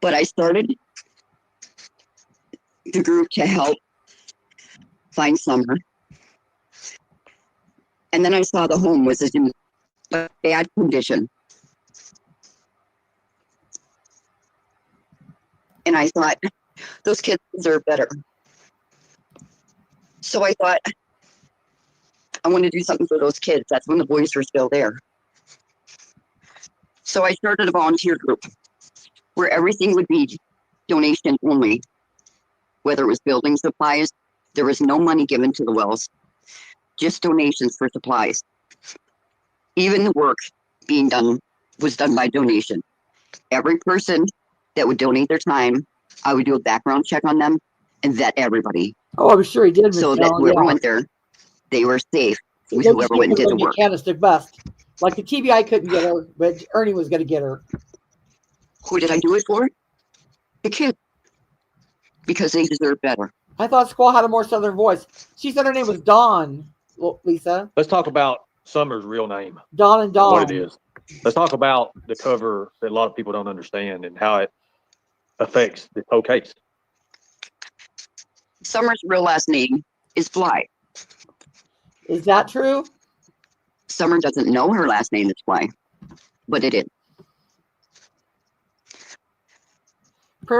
But I started the group to help find Summer. And then I saw the home was in a bad condition. And I thought, those kids deserve better. So I thought, I want to do something for those kids. That's when the boys were still there. So I started a volunteer group where everything would be donation only. Whether it was building supplies, there was no money given to the wells, just donations for supplies. Even the work being done was done by donation. Every person that would donate their time, I would do a background check on them and vet everybody Oh, I'm sure he did. so that Michelle, whoever yeah. went there, they were safe with They whoever went and did the work. Candlestick bust. Like the TBI couldn't get her, but Ernie was going to get her. Who did I do it for? The kids. Because they deserve better. I thought Squall had a more southern voice. She said her name was Dawn, Lisa. Let's talk about Summer's real name. Dawn and Dawn. What it is. Let's talk about the cover that a lot of people don't understand and how it affects this whole case. Summer's real last name is Fly. Is that true? Summer doesn't know her last name is Fly, but it is.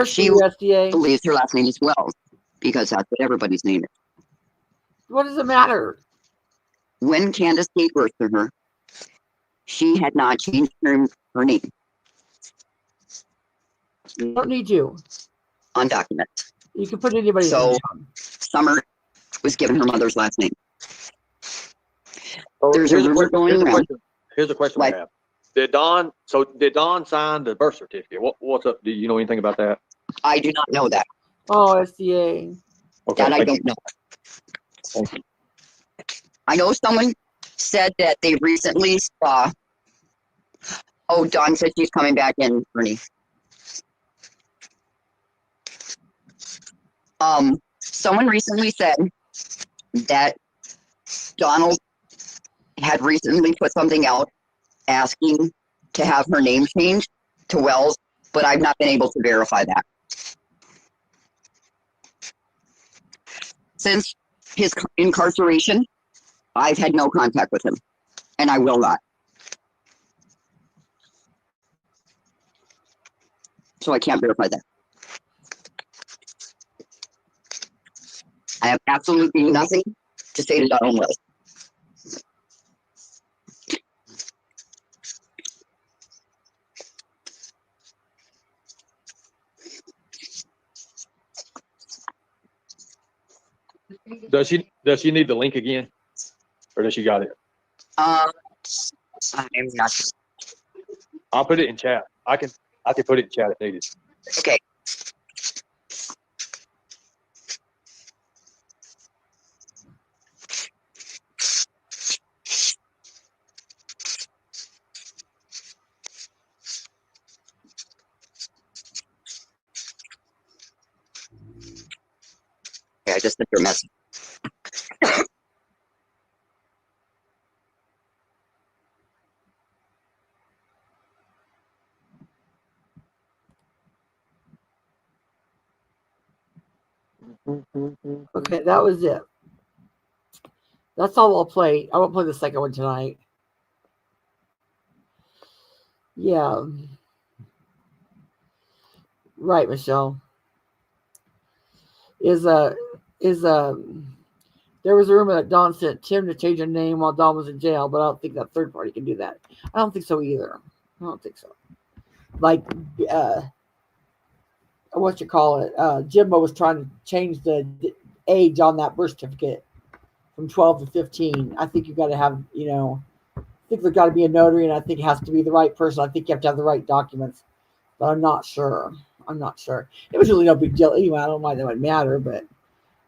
She USDA. believes her last name is Wells because that's what everybody's name is. What does it matter? When Candace gave birth to her, she had not changed her name Don't need you. on documents. You can put anybody's So- name on. Summer was given her mother's last name. So There's a rumor going around. Here's a question Like- we have. Did Dawn sign the birth certificate? What's up? Do you know anything about that? I do not know that. Oh, SDA. Okay. That I thank don't you. know. Thank you. I know someone said that they recently saw. Oh, Dawn said she's coming back in, Ernie. Someone recently said that Donald had recently put something out asking to have her name changed to Wells, but I've not been able to verify that. Since his incarceration, I've had no contact with him, and I will not. So I can't verify that. I have absolutely nothing to say to Donald Wells. Does she need the link again, or does she got it? I'm not sure. I'll put it in chat. I can put it in chat if needed. Okay. Okay, I just sent your message. Okay, that was it. That's all I'll play. I won't play the second one tonight. Yeah. Right, Michelle. There was a rumor that Don sent Tim to change her name while Don was in jail, but I don't think that third party can do that. I don't think so either. I don't think so. Like, what you call it? Jimbo was trying to change the age on that birth certificate from 12 to 15. I think you've got to have, I think there's got to be a notary, and I think it has to be the right person. I think you have to have the right documents, but I'm not sure. It was really no big deal anyway. I don't mind that would matter, but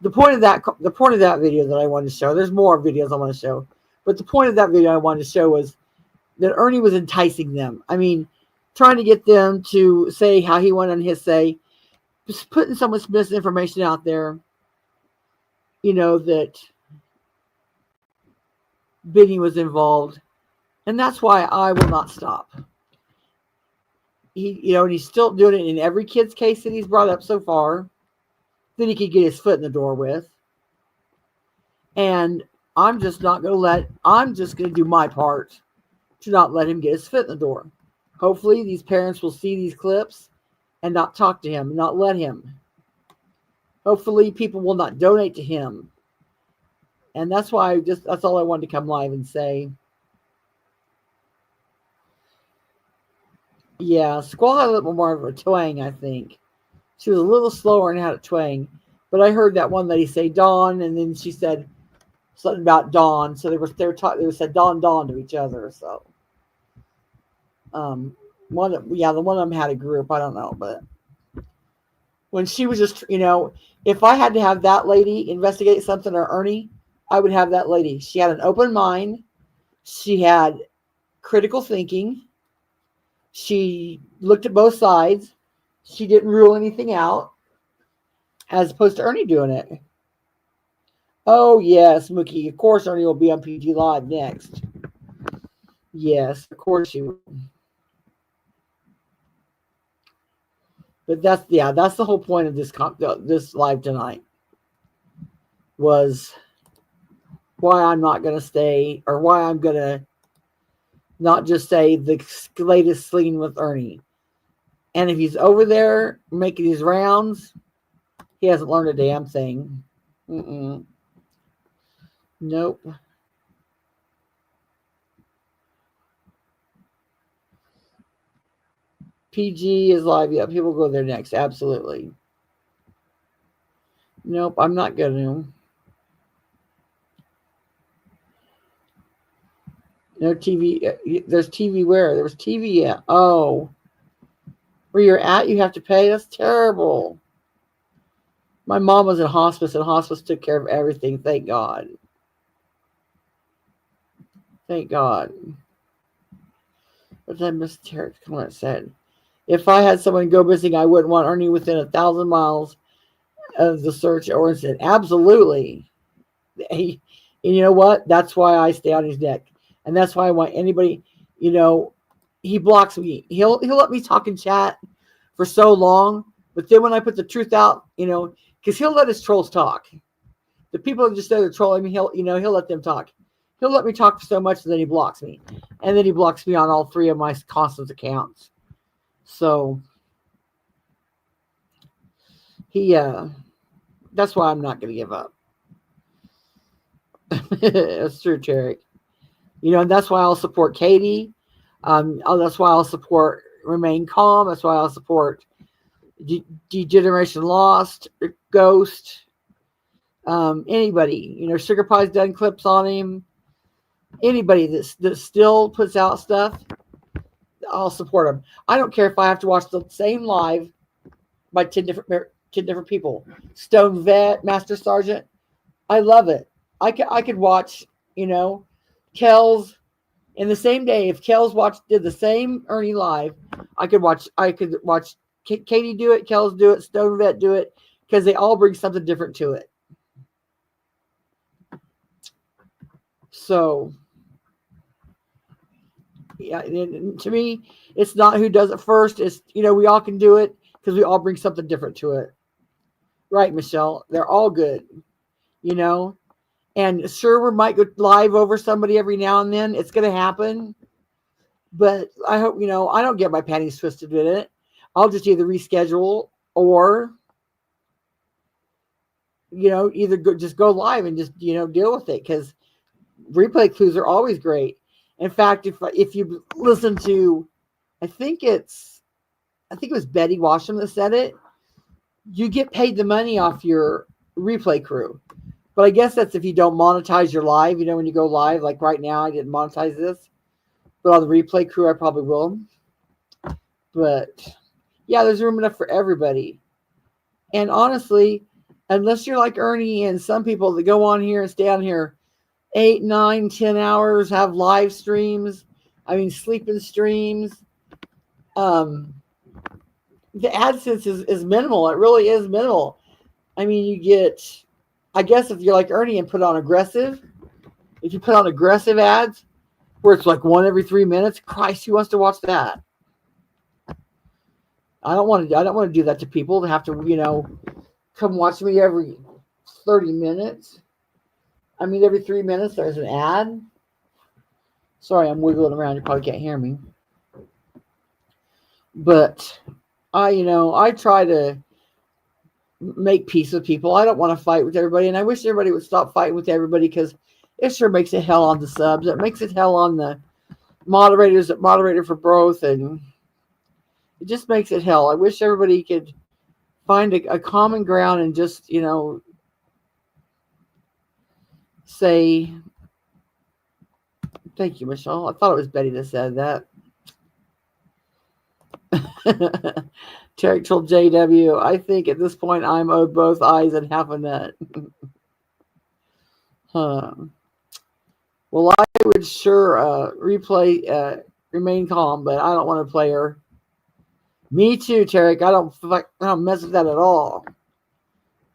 the point of that video that I wanted to show, there's more videos I want to show, but the point of that video I wanted to show was that Ernie was enticing them. I mean, trying to get them to say how he went on his say, just putting so much misinformation out there, that Benny was involved. And that's why I will not stop. And he's still doing it in every kid's case that he's brought up so far that he could get his foot in the door with. And I'm just going to do my part to not let him get his foot in the door. Hopefully these parents will see these clips and not talk to him, not let him. Hopefully people will not donate to him. And that's why that's all I wanted to come live and say. Yeah, Squall had a little more of a twang, I think. She was a little slower and had a twang. But I heard that one lady say Dawn, and then she said something about Dawn. So they said Dawn to each other. So the one of them had a group. I don't know, but when she was just, if I had to have that lady investigate something, or Ernie, I would have that lady. She had an open mind. She had critical thinking. She looked at both sides. She didn't rule anything out, as opposed to Ernie doing it. Oh, yes, Mookie. Of course, Ernie will be on PG Live next. Yes, of course she will. But that's the whole point of this live tonight, was why I'm not going to stay, or why I'm going to not just say the latest scene with Ernie. And if he's over there making his rounds, he hasn't learned a damn thing. Nope. PG is live. Yeah, people go there next. Absolutely. Nope, I'm not going to. No TV. There's TV where? There was TV at. Oh. Where you're at, you have to pay? That's terrible. My mom was in hospice, and hospice took care of everything. Thank God. Thank God. What did I miss? Comment said. If I had someone go missing, I wouldn't want Ernie within 1,000 miles of the search or incident. Absolutely. And you know what? That's why I stay on his neck. And that's why I want anybody, he blocks me. He'll let me talk and chat for so long, but then when I put the truth out, because he'll let his trolls talk. The people that just say they're trolling me, he'll let them talk. He'll let me talk so much, and then he blocks me, and then he blocks me on all 3 of my constant accounts. So that's why I'm not going to give up. That's true, Terry. And that's why I'll support Katie. That's why I'll support Remain Calm. That's why I'll support Degeneration Lost, Ghost, anybody. Sugar Pie's done clips on him. Anybody that still puts out stuff, I'll support them. I don't care if I have to watch the same live by 10 different people. Stone Vet, Master Sergeant. I love it. I could watch, Kells in the same day. If Kells did the same Ernie live, I could watch Katie do it, Kells do it, Stone Vet do it, because they all bring something different to it. So, yeah, to me, it's not who does it first. It's, we all can do it because we all bring something different to it. Right, Michelle? They're all good, And sure, we might go live over somebody every now and then. It's going to happen. But I hope, I don't get my panties twisted with it. I'll just either reschedule or, either just go live and just, deal with it. Because replay clues are always great. In fact, if you listen to, I think it was Betty Washam that said it, you get paid the money off your replay crew. But I guess that's if you don't monetize your live, when you go live, like right now, I didn't monetize this, but on the replay crew, I probably will. But yeah, there's room enough for everybody. And honestly, unless you're like Ernie and some people that go on here and stay on here 8, 9, 10 hours, have live streams, sleeping streams, the AdSense is minimal. It really is minimal. You get, I guess if you're like Ernie and put on aggressive, if you put on aggressive ads where it's like 1 every 3 minutes, Christ, who wants to watch that? I don't want to do that to people to have to, come watch me every 30 minutes. Every 3 minutes there's an ad. Sorry, I'm wiggling around. You probably can't hear me. But I try to make peace with people. I don't want to fight with everybody, and I wish everybody would stop fighting with everybody because it sure makes it hell on the subs. It makes it hell on the moderators that moderated for both, and it just makes it hell. I wish everybody could find a common ground and just, say, thank you, Michelle. I thought it was Betty that said that. Terry told JW, I think at this point I'm owed both eyes and half a nut. Well, I would sure replay Remain Calm, but I don't want to play her. Me too, Tarek. I don't mess with that at all.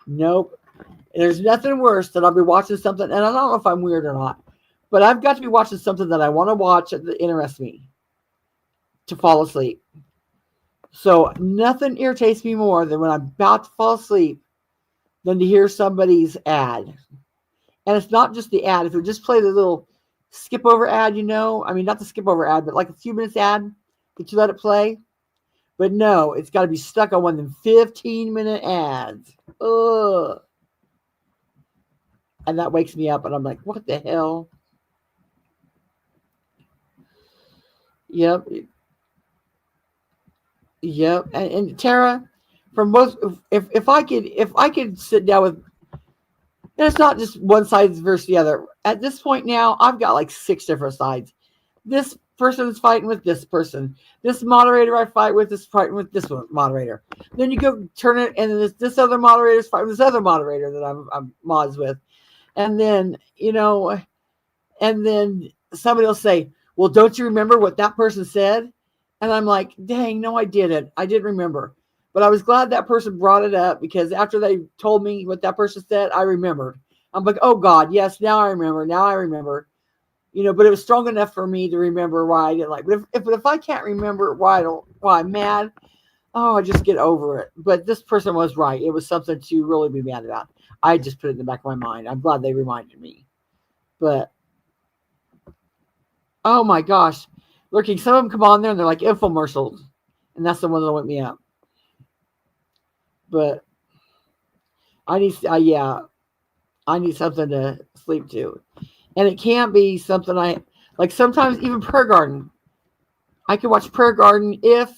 Nope. There's nothing worse than I'll be watching something, and I don't know if I'm weird or not, but I've got to be watching something that I want to watch that interests me to fall asleep. So nothing irritates me more than when I'm about to fall asleep than to hear somebody's ad. And it's not just the ad. If you just play the little skip over ad, not the skip over ad, but like a few minutes ad that you let it play. But no, it's got to be stuck on one of them 15-minute ads. Ugh. And that wakes me up, and I'm like, what the hell? Yep. And Tara, from both, if I could sit down with, and it's not just one side versus the other. At this point now, I've got like 6 different sides. This person is fighting with this person. This moderator I fight with is fighting with this one moderator. Then you go turn it, and then this other moderator is fighting with this other moderator that I'm mods with. And then, and then somebody will say, well, don't you remember what that person said? And I'm like, dang, no, I didn't. I didn't remember. But I was glad that person brought it up because after they told me what that person said, I remembered. I'm like, oh, God, yes, now I remember. but it was strong enough for me to remember why I didn't like. But if I can't remember why I'm mad, I just get over it. But this person was right. It was something to really be mad about. I just put it in the back of my mind. I'm glad they reminded me. But oh my gosh, looking, some of them come on there and they're like infomercials, and that's the one that went me up. But I need something to sleep to, and it can't be something I like. Sometimes even Prayer Garden, I can watch Prayer Garden if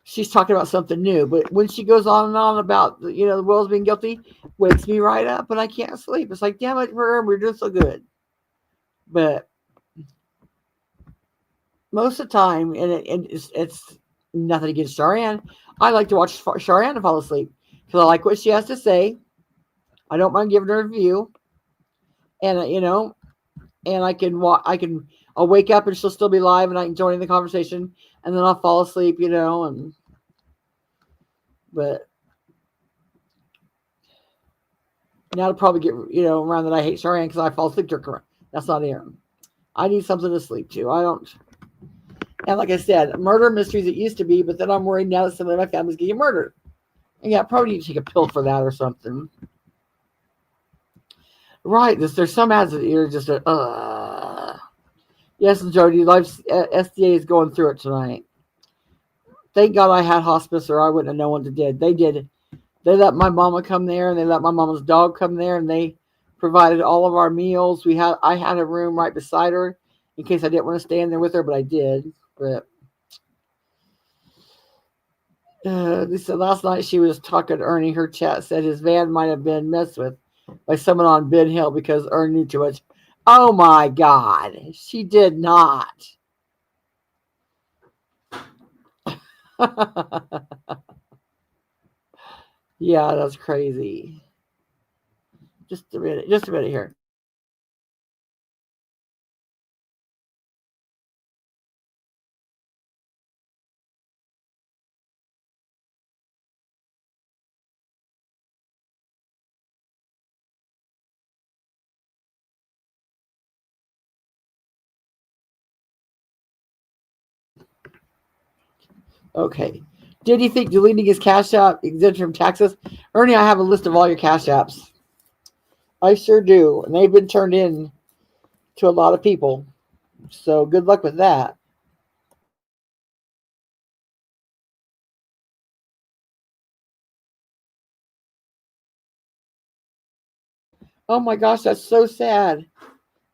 she's talking about something new. But when she goes on and on about the world's being guilty, wakes me right up, and I can't sleep. It's like, damn it, we're doing so good. But most of the time, and it's nothing against Charianne. I like to watch Charianne and fall asleep because I like what she has to say. I don't mind giving her a review, and and I'll wake up and she'll still be live, and I can join in the conversation, and then I'll fall asleep, but now to probably get around that I hate Charianne because I fall asleep to her. That's not here. I need something to sleep to. I don't. And like I said, murder mysteries it used to be, but then I'm worried now that somebody in my family's getting murdered. And yeah, I probably need to take a pill for that or something. Right, there's some ads that you're just Yes, and Jody, Life SDA is going through it tonight. Thank God I had hospice, or I wouldn't have known what to did. They did. They let my mama come there, and they let my mama's dog come there, and they provided all of our meals. I had a room right beside her in case I didn't want to stay in there with her, but I did. But they said last night she was talking to Ernie. Her chat said his van might have been messed with by someone on Ben Hill because Ernie knew too much. Oh my God, she did not. Yeah, that's crazy. Just a minute here. Okay. Did you think deleting his Cash App exempt from taxes? Ernie, I have a list of all your Cash Apps. I sure do. And they've been turned in to a lot of people. So good luck with that. Oh my gosh, that's so sad.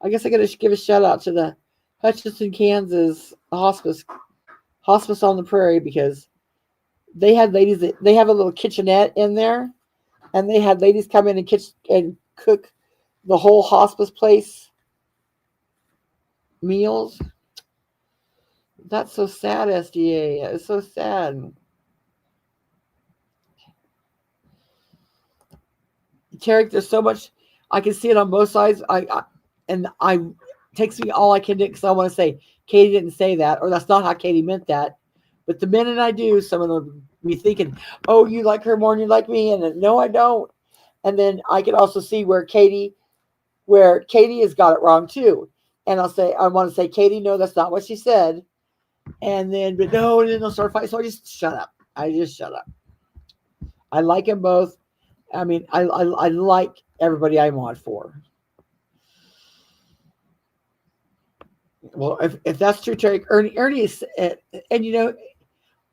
I guess I got to give a shout out to the Hutchinson, Kansas hospice on the prairie, because they had ladies they have a little kitchenette in there, and they had ladies come in and cook the whole hospice place meals. That's so sad, SDA. It's so sad. Tarek, there's so much. I can see it on both sides. I takes me all I can do because I want to say Katie didn't say that, or that's not how Katie meant that. But the minute I do, some of them be thinking, "Oh, you like her more than you like me," and then, no, I don't. And then I can also see where Katie has got it wrong too. And I want to say, Katie, no, that's not what she said. And then, but no, and then they'll start fighting. So I just shut up. I like them both. I mean, I like everybody I'm on for. Well, if that's true, Terry, Ernie is, and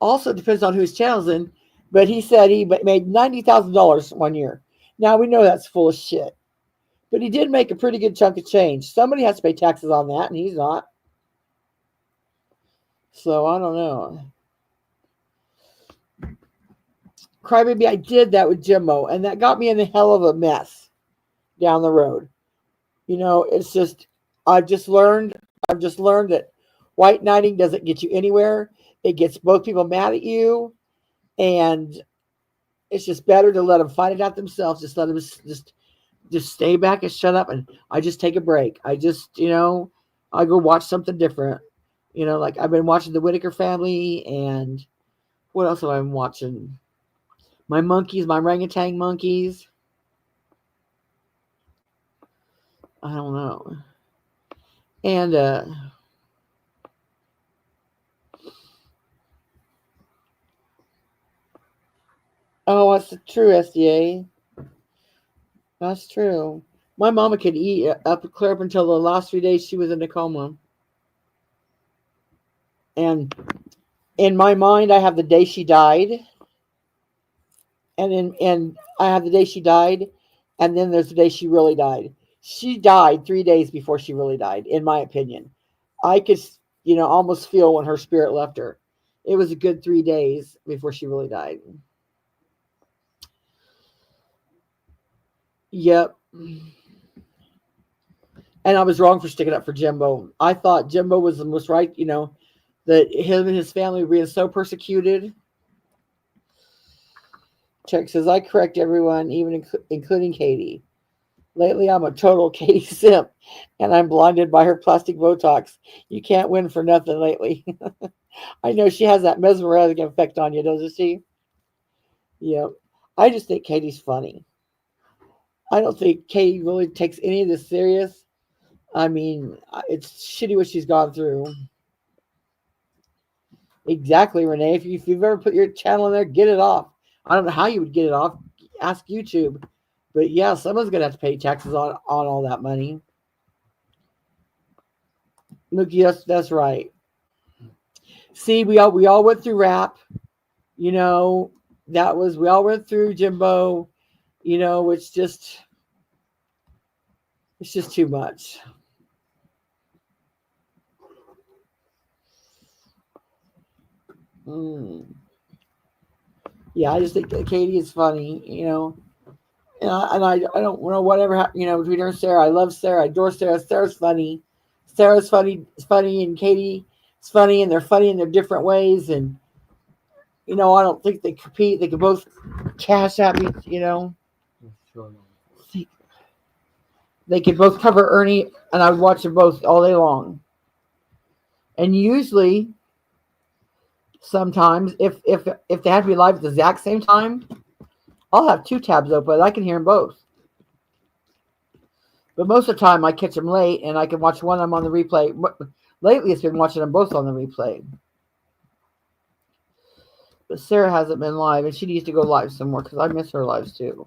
also depends on whose channel's in. But he said he made $90,000 one year. Now we know that's full of shit, but he did make a pretty good chunk of change. Somebody has to pay taxes on that, and he's not. So I don't know. Crybaby, I did that with Jimbo, and that got me in a hell of a mess down the road. It's just I've just learned that white knighting doesn't get you anywhere. It gets both people mad at you, and it's just better to let them fight it out themselves. Just let them just stay back and shut up, and I just take a break. I just I go watch something different. Like I've been watching the Whitaker Family, and what else have I been watching? My orangutan monkeys. I don't know. And oh, that's true, SDA. That's true. My mama could eat clear up until the last 3 days she was in a coma. And in my mind, I have the day she died, and I have the day she died, and then there's the day she really died. She died 3 days before she really died, in my opinion. I could, almost feel when her spirit left her. It was a good 3 days before she really died. Yep. And I was wrong for sticking up for Jimbo. I thought Jimbo was the most right, that him and his family were being so persecuted. Chuck says, I correct everyone, even including Katie. Lately, I'm a total Katie simp, and I'm blinded by her plastic Botox. You can't win for nothing lately. I know she has that mesmerizing effect on you, doesn't she? Yeah. I just think Katie's funny. I don't think Katie really takes any of this serious. I mean, it's shitty what she's gone through. Exactly, Renee. If you've ever put your channel in there, get it off. I don't know how you would get it off. Ask YouTube. But yeah, someone's gonna have to pay taxes on all that money. Look, yes, that's right. See, we all went through rap. We all went through Jimbo. It's just too much. Yeah, I just think that Katie is funny, and I don't know whatever happened, between her and Sarah. I love Sarah, I adore Sarah. Sarah's funny, and Katie is funny, and they're funny in their different ways. And I don't think they compete. They can both cash at me, They could both cover Ernie, and I would watch them both all day long. And usually, sometimes, if they have to be live at the exact same time, I'll have 2 tabs open. I can hear them both. But most of the time, I catch them late, and I can watch one of them on the replay. Lately, it's been watching them both on the replay. But Sarah hasn't been live, and she needs to go live some more because I miss her lives too.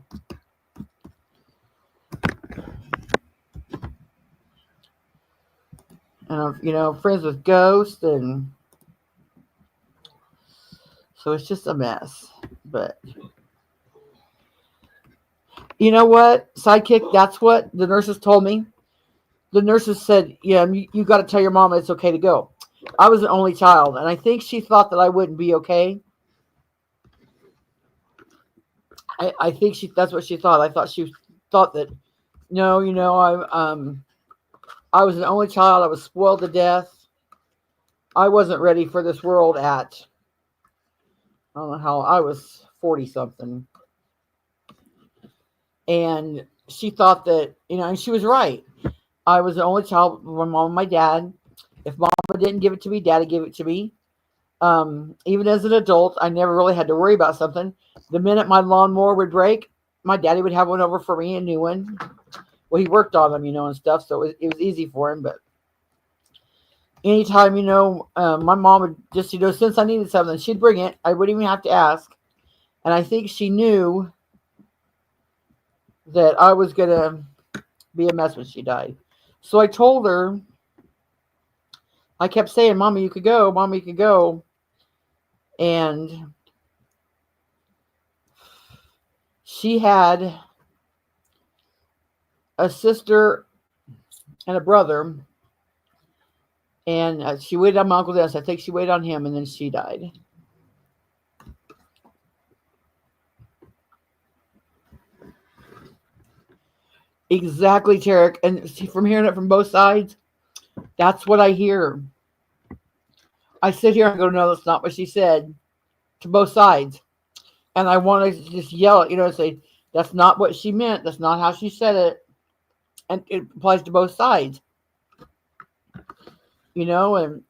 And I'm, friends with Ghost, and so it's just a mess. But you know what, Sidekick? That's what the nurses told me. The nurses said, "Yeah, you got to tell your mama it's okay to go." I was an only child, and I think she thought that I wouldn't be okay. I think that's what she thought. I thought she thought that no, I was an only child. I was spoiled to death. I wasn't ready for this world at, I don't know how, I was 40 something. And she thought that, and she was right. I was the only child with my mom and my dad. If mama didn't give it to me, daddy gave it to me. Even as an adult, I never really had to worry about something. The minute my lawnmower would break, my daddy would have one over for me, a new one. Well, he worked on them, and stuff, so it was easy for him. But anytime, my mom would just, since I needed something, she'd bring it. I wouldn't even have to ask. And I think she knew that I was going to be a mess when she died. So I told her, I kept saying, Mama, you could go. Mama, you could go. And she had a sister and a brother. And she waited on my Uncle Dennis. I think she waited on him, and then she died. Exactly, Tarek. And from hearing it from both sides, that's what I hear. I sit here and go, no, that's not what she said, to both sides. And I want to just yell it, and say, that's not what she meant. That's not how she said it. And it applies to both sides. And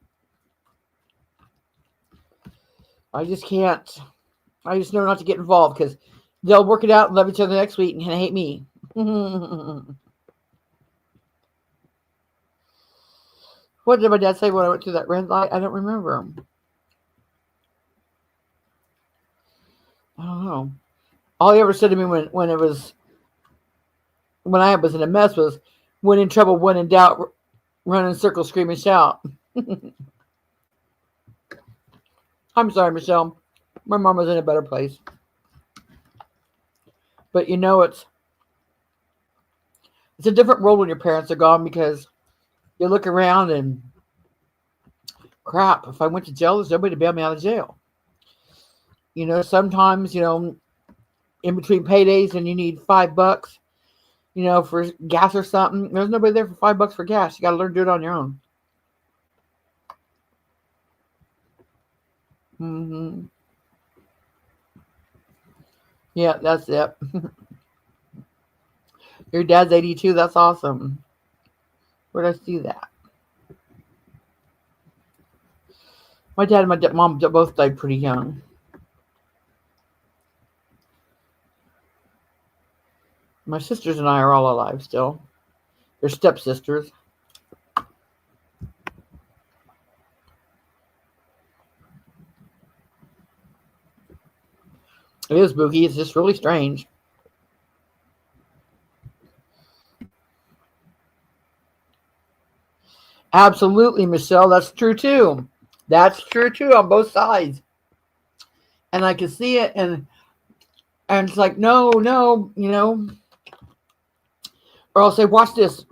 I just can't. I just know not to get involved because they'll work it out and love each other next week and hate me. What did my dad say when I went through that red light? I don't remember. I don't know. All he ever said to me when I was in a mess was, when in trouble, when in doubt, run in circles, scream and shout. I'm sorry, Michelle. My mom was in a better place. But you know, it's a different world when your parents are gone, because you look around and, crap, if I went to jail, there's nobody to bail me out of jail. You know, sometimes, in between paydays and you need $5, for gas or something, there's nobody there for $5 for gas. You got to learn to do it on your own. Mm-hmm. Yeah, that's it. Your dad's 82. That's awesome. Where'd I see that? My dad and my mom both died pretty young. My sisters and I are all alive still. They're stepsisters. It is spooky. It's just really strange. Absolutely, Michelle. That's true too. That's true too on both sides. And I can see it, and it's like, no, or I'll say, watch this,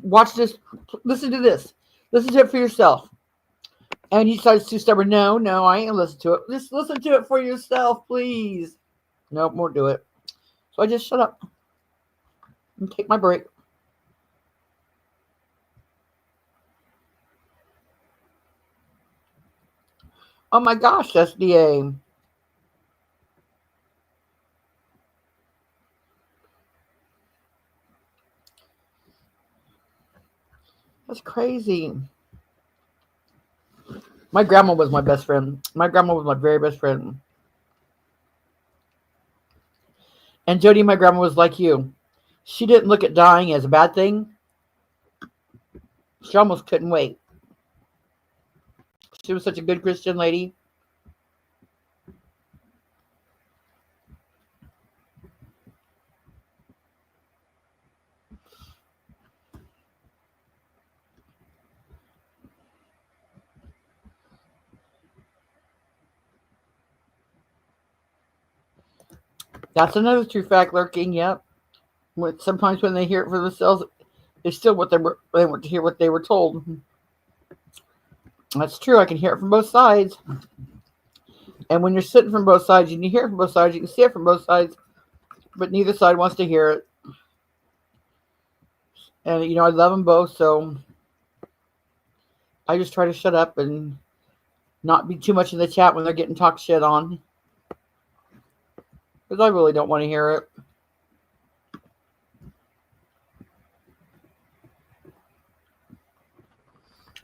listen to this, listen to it for yourself. And he decides to stubborn, no, I ain't listen to it. Just listen to it for yourself, please. Nope, won't do it. So I just shut up and take my break. Oh my gosh, SDA. That's crazy. My grandma was my best friend. My grandma was my very best friend. And Jody, my grandma, was like you. She didn't look at dying as a bad thing. She almost couldn't wait. She was such a good Christian lady. That's another true fact lurking. Yep. Sometimes when they hear it for themselves, it's still they want to hear what they were told. That's true. I can hear it from both sides. And when you're sitting from both sides, and you hear it from both sides, you can see it from both sides, but neither side wants to hear it. And I love them both, so I just try to shut up and not be too much in the chat when they're getting talked shit on, because I really don't want to hear it.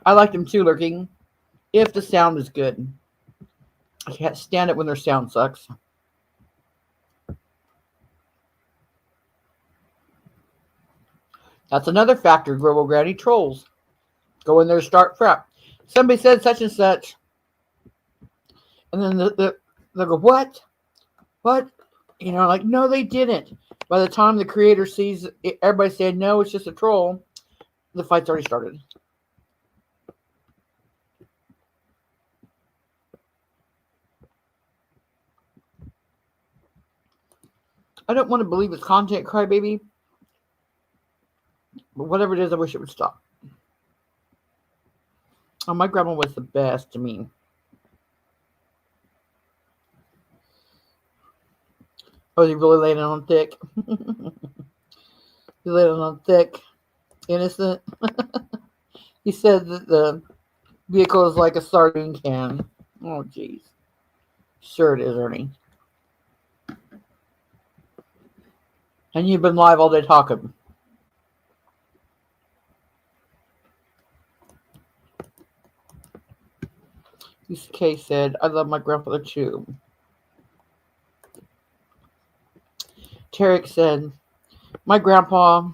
I like them too, lurking, if the sound is good. I can't stand it when their sound sucks. That's another factor. Global Granny trolls. Go in there, start prep. Somebody said such and such. And then they'll go, what? What? Like, no, they didn't. By the time the creator sees everybody saying, no, it's just a troll, the fight's already started. I don't want to believe it's content, crybaby. But whatever it is, I wish it would stop. Oh, my grandma was the best to me. Oh, he really laid it on thick. He laid it on thick. Innocent. He said that the vehicle is like a sardine can. Oh, jeez. Sure it is, Ernie. And you've been live all day talking. Lisa K said, I love my grandfather too. Tarek said, my grandpa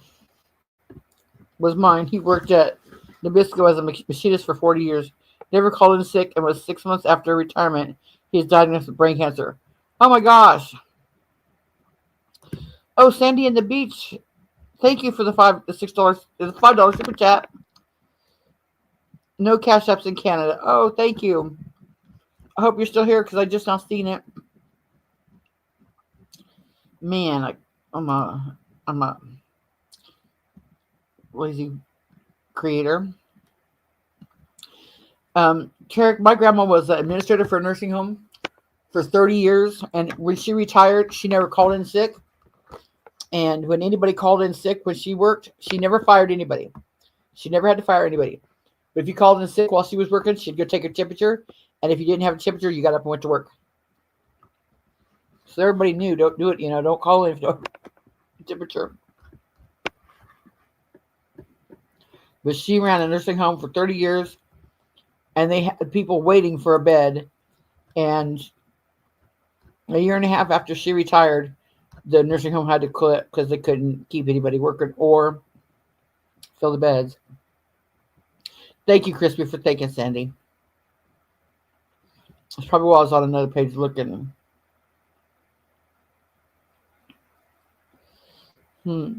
was mine. He worked at Nabisco was a machinist for 40 years. Never called in sick and was 6 months after retirement. He was diagnosed with brain cancer. Oh my gosh. Oh, Sandy and the Beach. Thank you for the $6, the $5 super chat. No cash apps in Canada. Oh, thank you. I hope you're still here because I just now seen it. Man, I'm a lazy creator. Tarek, my grandma was an administrator for a nursing home for 30 years, and when she retired, she never called in sick. And when anybody called in sick when she worked, she never fired anybody. She never had to fire anybody. But if you called in sick while she was working, she'd go take your temperature, and if you didn't have a temperature, you got up and went to work. So everybody knew, don't do it. Don't call in if you don't have a temperature. But she ran a nursing home for 30 years, and they had people waiting for a bed. And a year and a half after she retired, the nursing home had to quit because they couldn't keep anybody working or fill the beds. Thank you, Crispy, for thanking Sandy. That's probably why I was on another page looking. Yeah,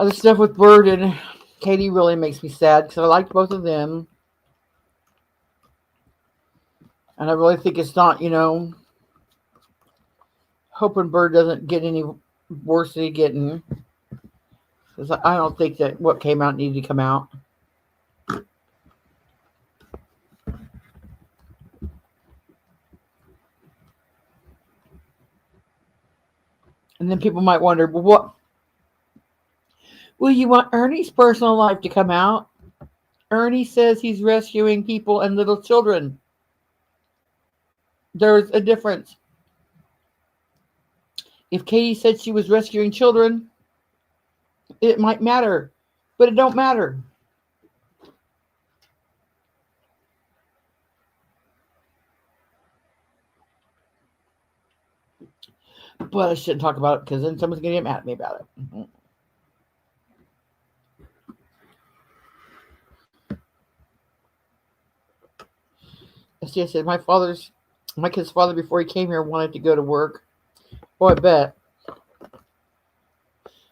the stuff with Bird and Katie really makes me sad because I liked both of them. And I really think it's not, hoping Bird doesn't get any worse than he's getting. Because I don't think that what came out needed to come out. And then people might wonder, well, what? Well, you want Ernie's personal life to come out? Ernie says he's rescuing people and little children. There's a difference. If Katie said she was rescuing children, it might matter, but it don't matter. But I shouldn't talk about it because then someone's going to get mad at me about it. Mm-hmm. See, I said my kid's father before he came here wanted to go to work. Oh, I bet.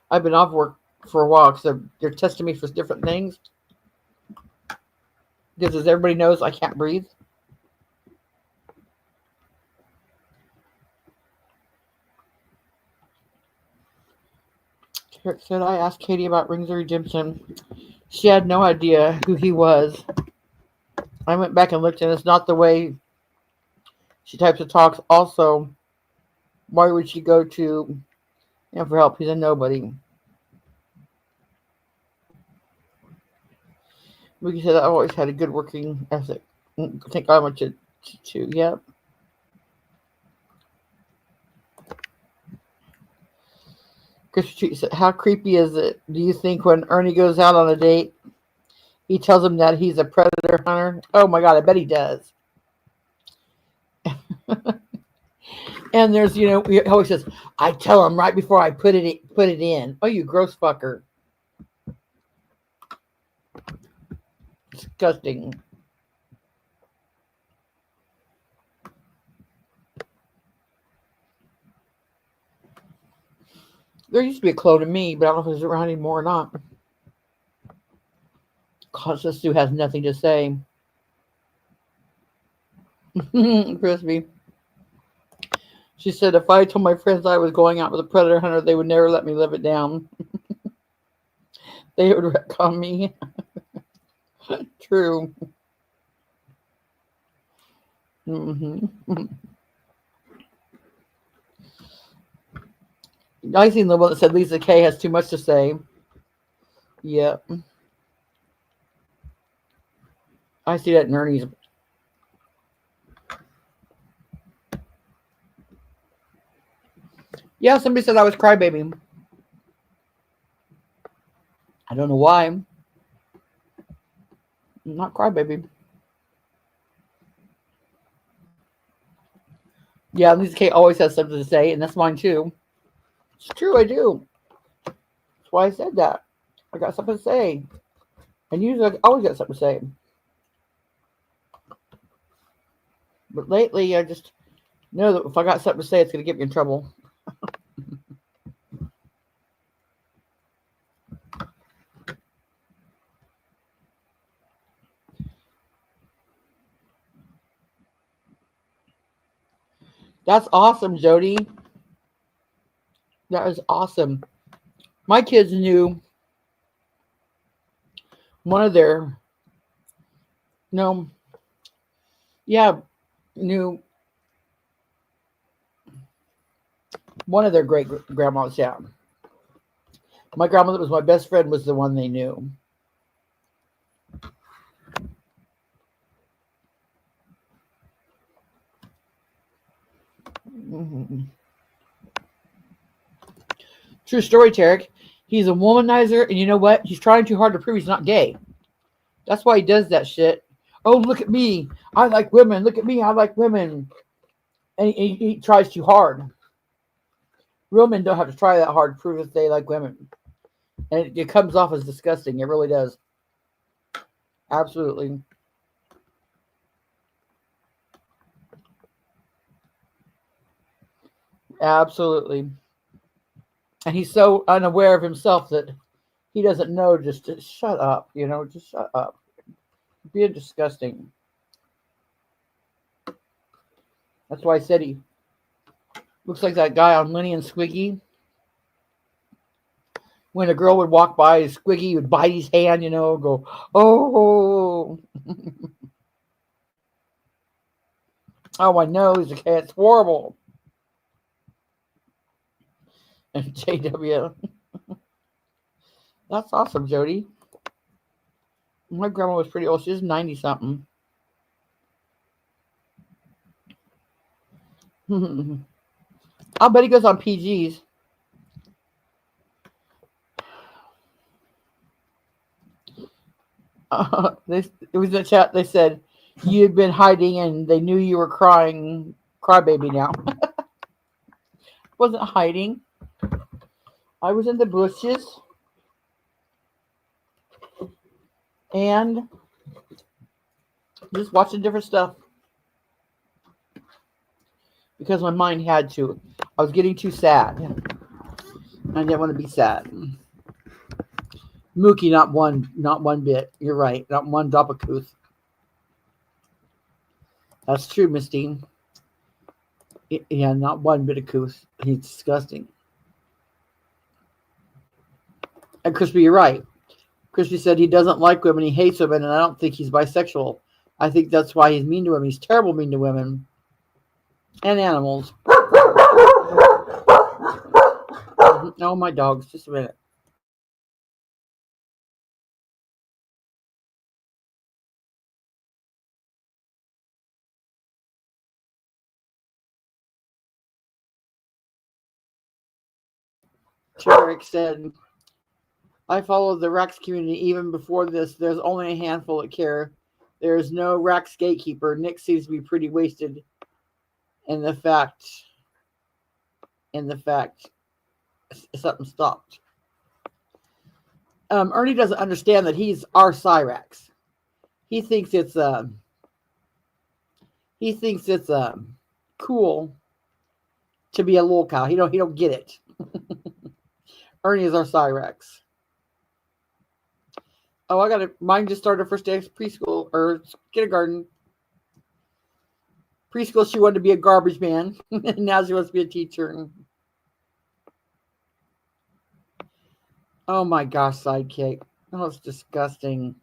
I've been off work for a while because they're testing me for different things. Because as everybody knows, I can't breathe. Eric said, I asked Katie about Rings of Redemption. She had no idea who he was. I went back and looked, and it's not the way she types and talks. Also, why would she go to him for help? He's a nobody. We said I always had a good working ethic. I think I went to yep. Chris said, how creepy is it? Do you think when Ernie goes out on a date, he tells him that he's a predator hunter? Oh my God, I bet he does. And there's, he always says, I tell him right before I put it in. Oh, you gross fucker. Disgusting. There used to be a clone of me, but I don't know if it's around anymore or not. Because this dude has nothing to say. Crispy. She said, if I told my friends I was going out with a predator hunter, they would never let me live it down. They would wreck on me. True. Mm-hmm. I seen the one that said Lisa Kay has too much to say. Yep. I see that in Ernie's. Yeah, somebody said I was crybaby. I don't know why. I'm not crybaby. Yeah, Lisa Kay always has something to say, and that's mine too. It's true, I do. That's why I said that. I got something to say. And usually I always got something to say. But lately I just know that if I got something to say, it's going to get me in trouble. That's awesome, Jody. That is awesome. My kids knew one of their, no, yeah, knew one of their great grandmas. Yeah. My grandmother was my best friend, was the one they knew. Mm-hmm. True story, Tarek. He's a womanizer, and you know what? He's trying too hard to prove he's not gay. That's why he does that shit. Oh, look at me. I like women. Look at me. I like women. And he tries too hard. Real men don't have to try that hard to prove that they like women. And it comes off as disgusting. It really does. Absolutely. Absolutely. And he's so unaware of himself that he doesn't know just to shut up, just shut up. Being disgusting. That's why I said he looks like that guy on Lenny and Squiggy. When a girl would walk by, Squiggy would bite his hand, go, oh. Oh, I know, he's a cat. It's horrible. And JW. That's awesome, Jody. My grandma was pretty old. She was 90-something. I'll bet he goes on PGs. It was in the chat. They said you had been hiding and they knew you were crying. Crybaby now. Wasn't hiding. I was in the bushes. And just watching different stuff. Because my mind had to. I was getting too sad. I didn't want to be sad. Mookie, not one bit. You're right. Not one drop of couth. That's true, Misty. Yeah, not one bit of couth. He's disgusting. And Crispy, you're right. Crispy said he doesn't like women. He hates women, and I don't think he's bisexual. I think that's why he's mean to women. He's terrible mean to women. And animals. Oh, my dogs. Just a minute. Tarek said, I followed the Rex community even before this. There's only a handful that care. There's no Rex gatekeeper. Nick seems to be pretty wasted in the fact something stopped. Ernie doesn't understand that he's our Cyrex. He thinks it's cool to be a little cow. He don't get it. Ernie is our Cyrex. Oh, mine just started first day of preschool or kindergarten. Preschool, she wanted to be a garbage man. Now she wants to be a teacher. Oh my gosh, sidekick. Oh, it's disgusting.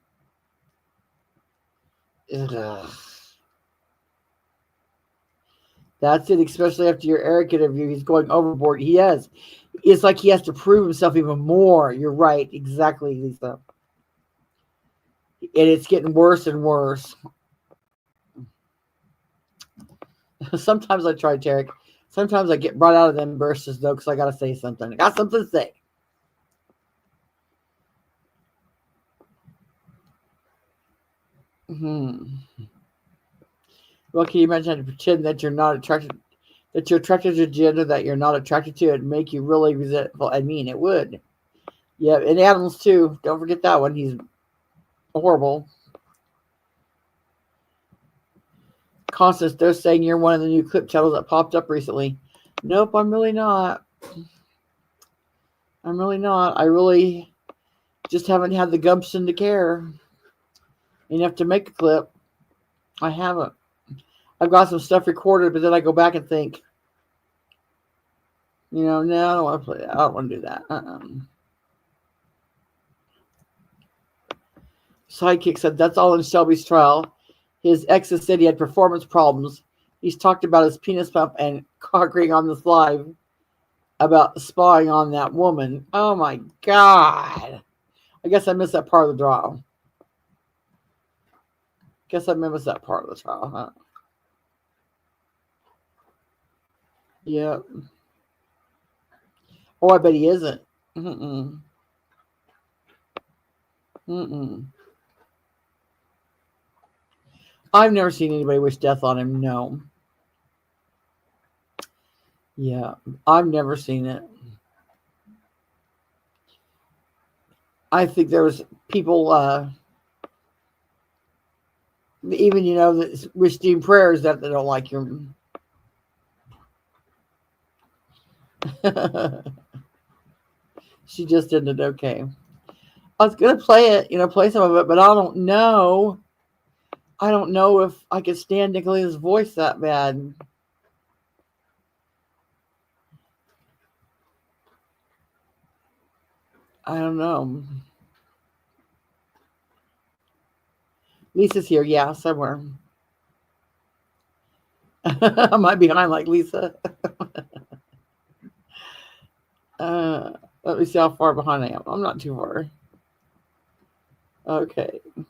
Ugh. That's it, especially after your Eric interview. He's going overboard. He is. It's like he has to prove himself even more. You're right. Exactly, Lisa. And it's getting worse and worse. Sometimes I try, Tarek. Sometimes I get brought out of them bursts, though, because I got to say something. I got something to say. Well, can you imagine how to pretend that you're not attracted, that you're attracted to gender that you're not attracted to? It'd make you really resentful. I mean, it would. Yeah, and Adams too. Don't forget that one. He's horrible. Constance, they're saying you're one of the new clip channels that popped up recently. Nope, I'm really not. I'm really not. I really just haven't had the gumption to care enough to make a clip. I haven't. I've got some stuff recorded, but then I go back and think, no, I don't want to play that. I don't want to do that. Sidekick said that's all in Shelby's trial. His exes said he had performance problems. He's talked about his penis pump and conquering on this live about spying on that woman. Oh my God. I guess I missed that part of the trial. Guess I missed that part of the trial, huh? Yeah. Oh, I bet he isn't. Mm-mm. Mm-mm. I've never seen anybody wish death on him. No. Yeah, I've never seen it. I think there was people, even that wish Dean prayers that they don't like him. She just ended okay. I was gonna play it, play some of it, but I don't know. I don't know if I could stand Nicolene's voice that bad. I don't know. Lisa's here, yeah, somewhere. Am I behind like Lisa? Let me see how far behind I am. I'm not too far. Okay. Do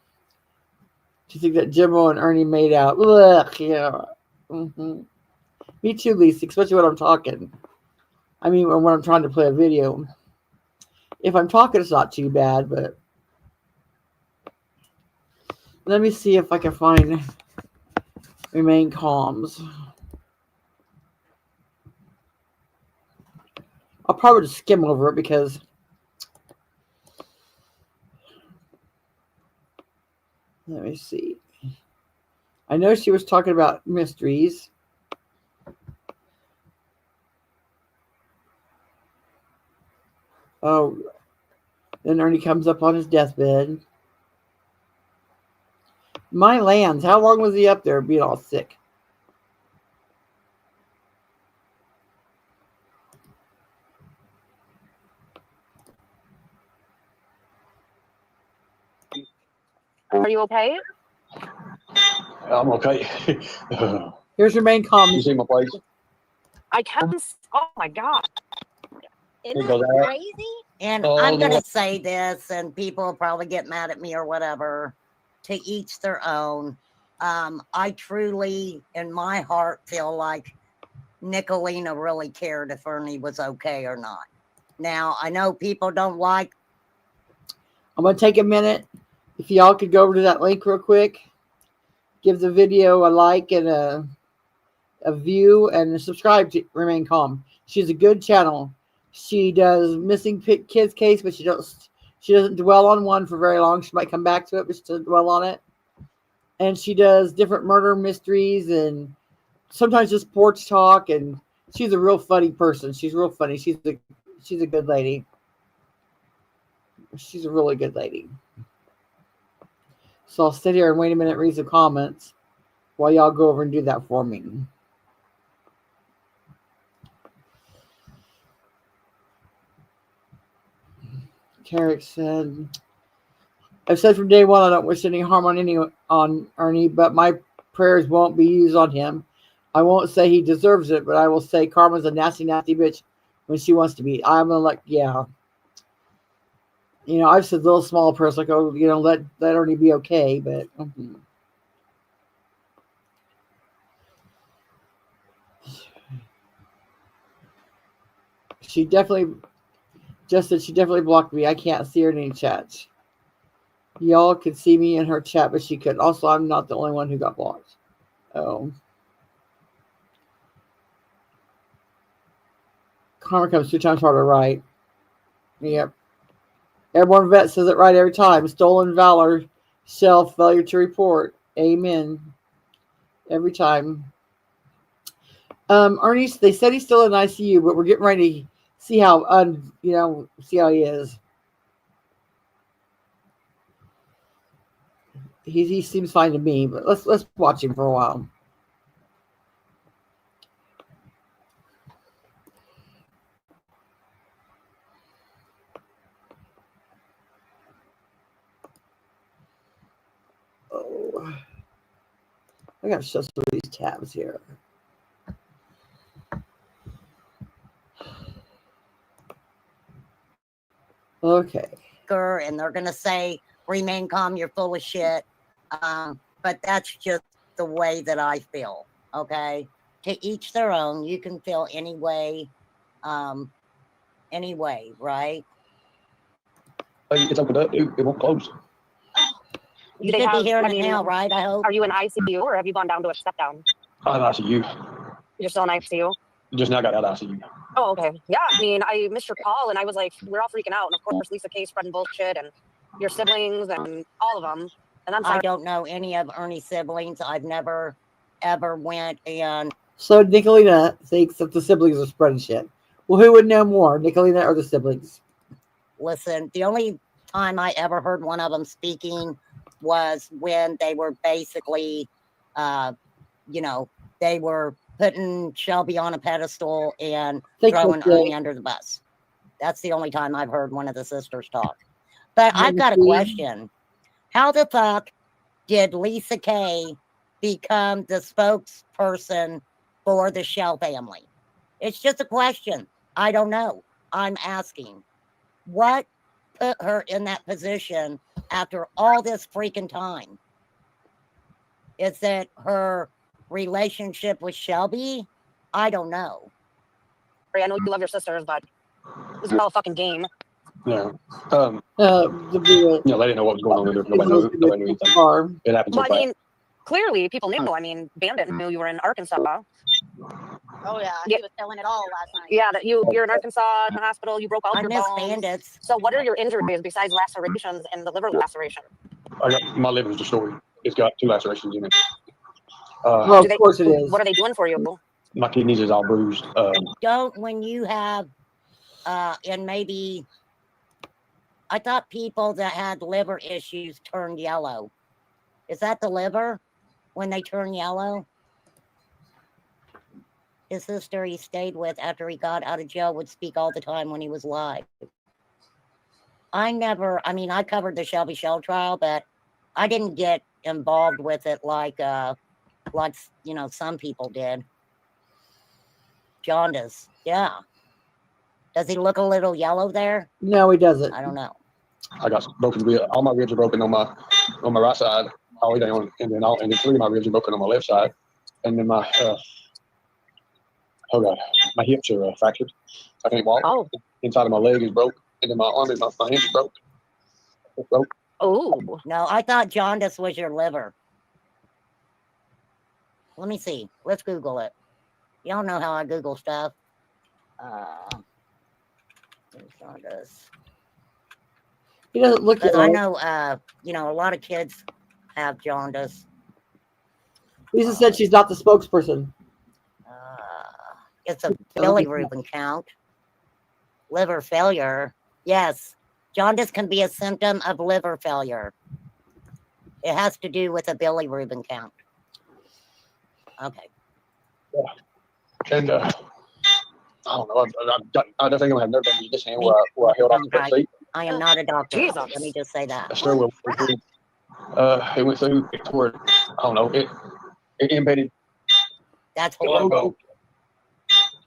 you think that Jimbo and Ernie made out? Ugh, yeah. Mm-hmm. Me too, Lisa, especially when I'm talking. I mean, when I'm trying to play a video. If I'm talking, it's not too bad, but let me see if I can find Remain Calms. I'll probably just skim over it because let me see. I know she was talking about mysteries. Oh, then Ernie comes up on his deathbed. My lands, how long was he up there being all sick? Are you okay? I'm okay. Here's your main You comment. see my place? I can't. Oh my God. Isn't It goes that out. crazy? And Oh, I'm going no. to say this, and people will probably get mad at me or whatever, to each their own. I truly, in my heart, feel like Nicolina really cared if Ernie was okay or not. Now, I know people don't like. I'm going to take a minute. If y'all could go over to that link real quick, give the video a like and a view, and subscribe to Remain Calm. She's a good channel. She does missing kids case, but she doesn't dwell on one for very long. She might come back to it, but she doesn't dwell on it. And she does different murder mysteries and sometimes just porch talk. And she's a real funny person. She's real funny. She's a good lady. She's a really good lady. So I'll sit here and wait a minute, read some comments while y'all go over and do that for me. Tarek said, I've said from day one I don't wish any harm on Ernie, but my prayers won't be used on him. I won't say he deserves it, but I will say Karma's a nasty, nasty bitch when she wants to be. I'm gonna yeah. I've said little small prayers like, oh, let Ernie be okay, but she definitely blocked me. I can't see her in any chats. Y'all could see me in her chat, but she couldn't. Also, I'm not the only one who got blocked. Oh. Karma comes 2 times harder, right? Yep. Airborne vet says it right every time. Stolen valor, self failure to report. Amen. Every time. Ernie, they said he's still in ICU, but we're getting ready to see how see how he is. He seems fine to me, but let's watch him for a while. Oh, I gotta show some of these tabs here. Okay. And they're gonna say, "Remain calm. You're full of shit." But that's just the way that I feel. Okay, to each their own. You can feel any way, right? Hey, it's opened up, dude. It won't close. You Do they should be have- hearing I it mean, now, right? I hope. Are you in ICU or have you gone down to a step down? I'm in ICU. You're still in ICU? Just now got out of ICU. Oh, okay. Yeah, I mean, I missed your call and I was like, we're all freaking out. And of course, Lisa Kay spreading bullshit and your siblings and all of them. And I'm I sorry. don't know any of Ernie's siblings. I've never ever went and So Nicolina thinks that the siblings are spreading shit. Well, who would know more, Nicolina or the siblings? listen. The only time I ever heard one of them speaking was when they were basically, they were putting Shelby on a pedestal and throwing Ernie under the bus. That's the only time I've heard one of the sisters talk. But I've got a question. How the fuck did Lisa Kay become the spokesperson for the Shell family? It's just a question. I don't know. I'm asking. What put her in that position after all this freaking time? Is it her relationship with Shelby? I don't know. I know you love your sisters, but this is all a fucking game. Yeah. The video. Yeah, they didn't know what was going on. Nobody knew anything. Farm. It happened so Well, I fast. mean, clearly people knew. I mean, Bandit knew you were in Arkansas. Oh yeah, he was telling it all last night. Yeah, that you're in Arkansas in the hospital. You broke all I your miss bones. Bandits. So what are your injuries besides lacerations and the liver laceration? I got my liver's destroyed. It's got 2 lacerations in it. Well, of course it is. What are they doing for you? My kidneys is all bruised. Don't when you have and maybe I thought people that had liver issues turned yellow. Is that the liver when they turn yellow? His sister he stayed with after he got out of jail would speak all the time when he was live. I covered the Shelby Shell trial, but I didn't get involved with it like some people did. Jaundice, yeah. Does he look a little yellow there? No, he doesn't. I don't know. I got broken ribs. All my ribs are broken on my right side, all the way down, and then 3 of my ribs are broken on my left side, and then my my hips are fractured. I can't walk. Oh. Inside of my leg is broke, and then my arm and my hand is broke. It's broke. Oh. No, I thought jaundice was your liver. Let me see. Let's Google it. Y'all know how I Google stuff. Jaundice. He doesn't look Because yellow. I know, a lot of kids have jaundice. Lisa said she's not the spokesperson. It's a bilirubin count. Liver failure. Yes. Jaundice can be a symptom of liver failure. It has to do with a bilirubin count. Okay. Yeah. And I don't know. I don't think I'm gonna have nerve damage in this hand where I held off the seat. I am not a doctor. Jesus. Let me just say that. I still will. It went through toward, I don't know. It embedded That's the horrible. logo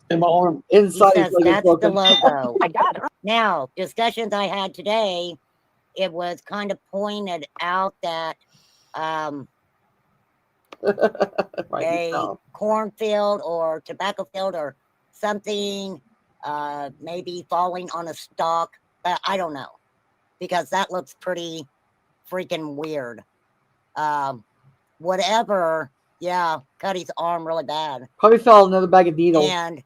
in my arm. He Inside says his leg is that's the broken. logo. My God. Now, discussions I had today, it was kind of pointed out that Right a now. cornfield or tobacco field or something, maybe falling on a stalk, but I don't know, because that looks pretty freaking weird. Whatever, yeah, cut his arm really bad. Probably fell another bag of needles. And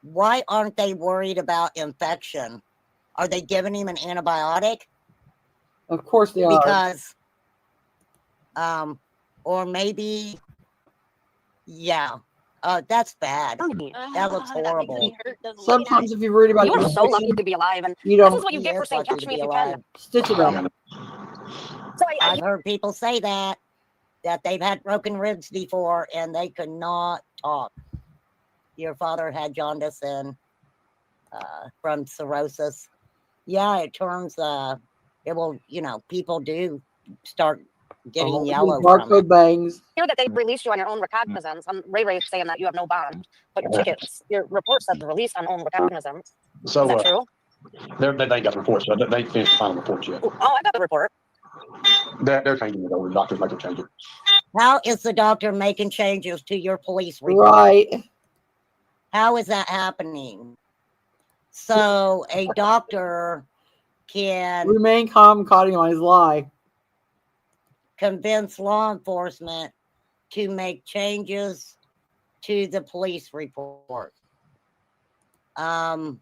why aren't they worried about infection? Are they giving him an antibiotic? Of course they are. Because, or maybe, yeah. That's bad. That looks horrible. Sometimes if you're worried about You are so lucky infection, to be alive, and you this don't is what you He get for is saying, lucky "Catch to me be if you can." alive. stitch it up. So I've heard people say that they've had broken ribs before and they could not talk. Your father had jaundice and from cirrhosis. Yeah, it turns. It will. People do start getting yellow from it. Barcode bangs. hear that they released you on your own recognizance. Ray Ray saying that you have no bond, but your tickets, your report said released on own recognizance. So Is that true? they ain't got the report, so they ain't finished the final report yet. Oh, I got the report. They're changing it over. The doctors make them change it. How is the doctor making changes to your police report? Right. How is that happening? So a doctor can Remain calm, caught him on his lie. convince law enforcement to make changes to the police report. I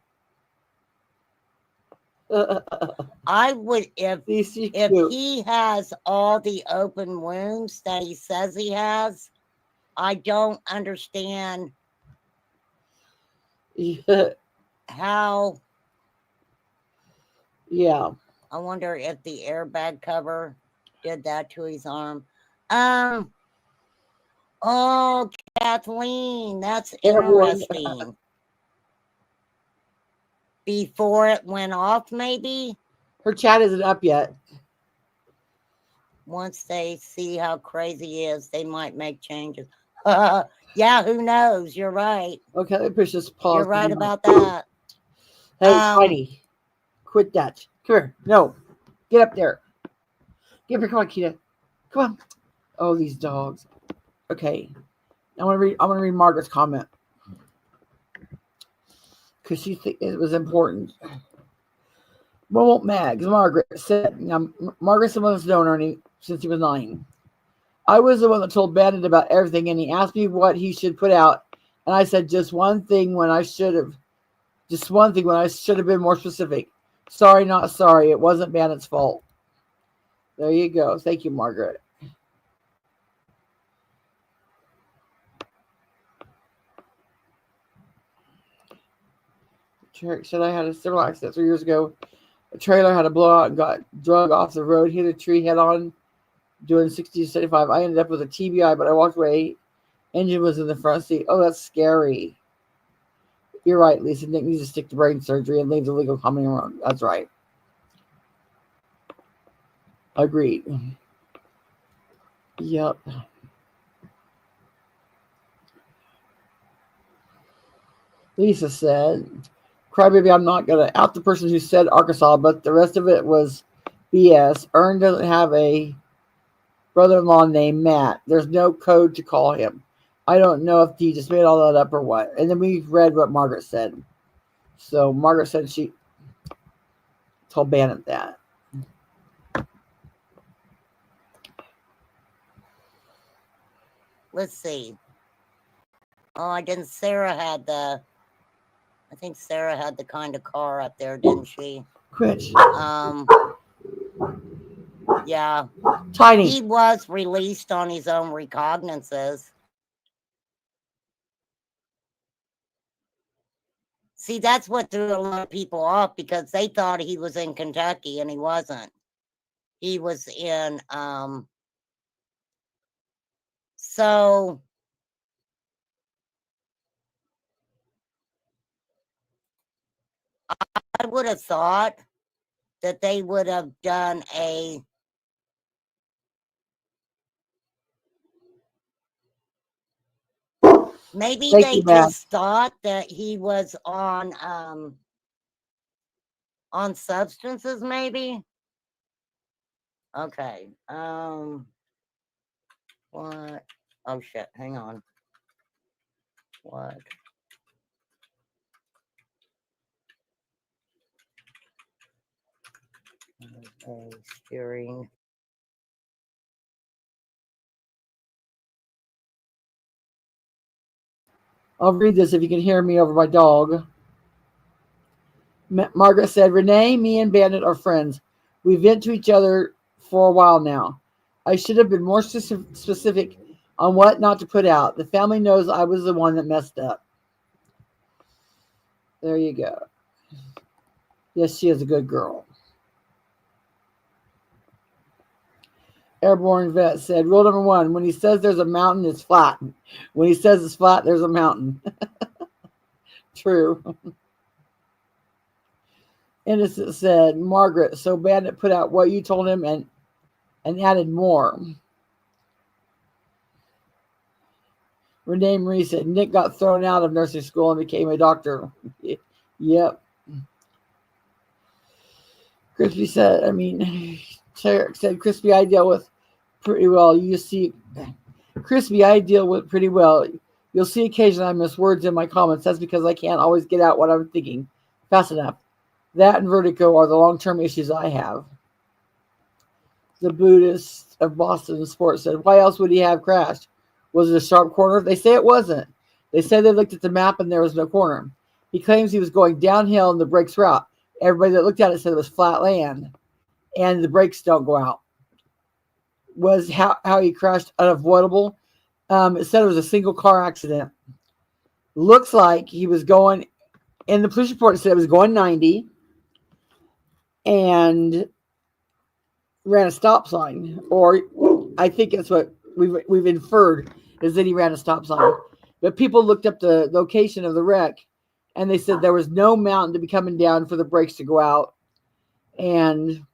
would, if he has all the open wounds that he says he has, I don't understand how. Yeah. I wonder if the airbag cover did that to his arm. Oh, Kathleen, that's interesting. Before it went off, maybe? Her chat isn't up yet. Once they see how crazy he is, they might make changes. Yeah, who knows? You're right. Okay, let me push this pause. You're right about that. Hey, Heidi, quit that. Come here. No, get up there. Get up here. Come on, Kita. Come on. Oh, these dogs. Okay, I'm gonna read Margaret's comment because she think it was important. Won't Mags? Margaret said. Now, Margaret's the one that's known Ernie since he was 9. I was the one that told Bandit about everything, and he asked me what he should put out, and I said just one thing when I should have been more specific. Sorry, not sorry. It wasn't Bandit's fault. There you go. Thank you, Margaret. Derek said I had a similar accident 3 years ago. A trailer had a blowout and got drug off the road, hit a tree head on, doing 60 to 75. I ended up with a TBI, but I walked away. Engine was in the front seat. Oh, that's scary. You're right, Lisa. Nick needs to stick to brain surgery and leave the legal coming around. That's right. Agreed. Yep. Lisa said, Crybaby, I'm not going to out the person who said Arkansas, but the rest of it was BS. Ern doesn't have a brother-in-law named Matt. There's no code to call him. I don't know if he just made all that up or what. And then we read what Margaret said. So Margaret said she told Bannon that. Let's see. Oh, I didn't. I think Sarah had the kind of car up there, didn't she? Quit. Yeah. Tiny. He was released on his own recognizances. See, that's what threw a lot of people off because they thought he was in Kentucky and he wasn't. He was in, so I would have thought that they would have done maybe they just thought that he was on substances, maybe. Okay. What? Oh shit, hang on. What? Steering. I'll read this if you can hear me over my dog. Margaret said, Renee, me and Bandit are friends. We vent to each other for a while now. I should have been more specific on what not to put out. The family knows I was the one that messed up. There you go. Yes, she is a good girl. Airborne Vet said, rule number 1, when he says there's a mountain, it's flat. When he says it's flat, there's a mountain. True. Innocent said, Margaret, so Bandit put out what you told him and added more. Renee Marie said, Nick got thrown out of nursing school and became a doctor. Yep. Crispy said, Tarek said, Crispy, I deal with pretty well. You see, Crispy, I deal with pretty well. You'll see occasionally I miss words in my comments. That's because I can't always get out what I'm thinking fast enough. That and vertigo are the long-term issues I have. The Buddhist of Boston Sports said, why else would he have crashed? Was it a sharp corner? They say it wasn't. They say they looked at the map and there was no corner. He claims he was going downhill in the brakes route. Everybody that looked at it said it was flat land and the brakes don't go out. Was how he crashed unavoidable? It said it was a single car accident. Looks like he was going, in the police report it said it was going 90 and ran a stop sign, or I think that's what we've inferred, is that he ran a stop sign. But people looked up the location of the wreck and they said there was no mountain to be coming down for the brakes to go out, and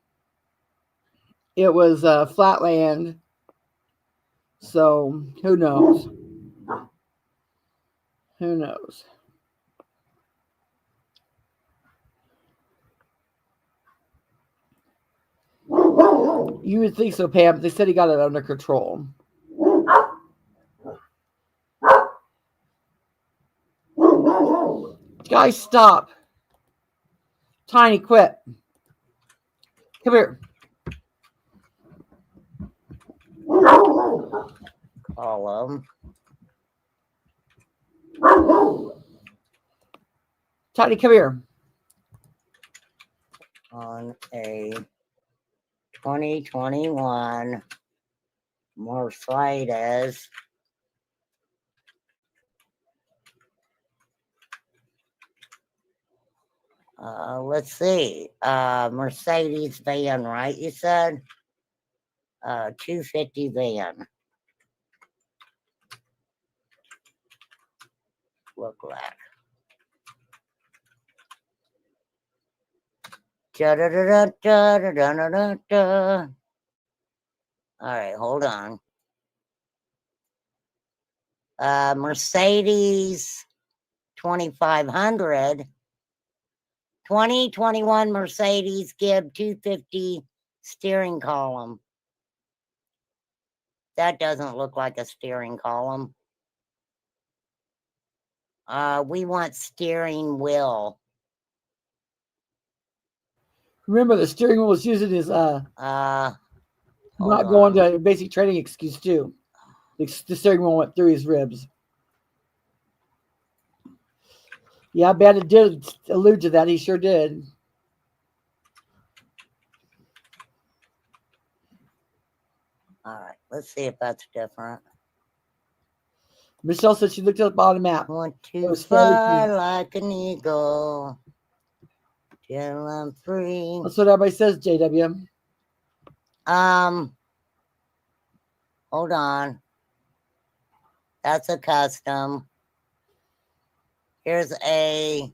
it was flat land. So who knows? Who knows? You would think so, Pam. But they said he got it under control. Guys, stop. Tiny, quit. Come here. Call him. Tiny, come here. On a 2021 Mercedes let's see, Mercedes van, right? You said 250 van. Look like. Da da da da da da da da da. All right, hold on. Mercedes 2500. 2021 Mercedes Gib 250 steering column. That doesn't look like a steering column. We want steering wheel. Remember, the steering wheel was using his not going to basic training excuse too. The steering wheel went through his ribs. Yeah, Bandit did allude to that. He sure did. All right, let's see if that's different. Michelle said she looked up on the map. Want to fly like an eagle till I'm free. That's what everybody says, JW. Hold on. That's a custom. Here's a.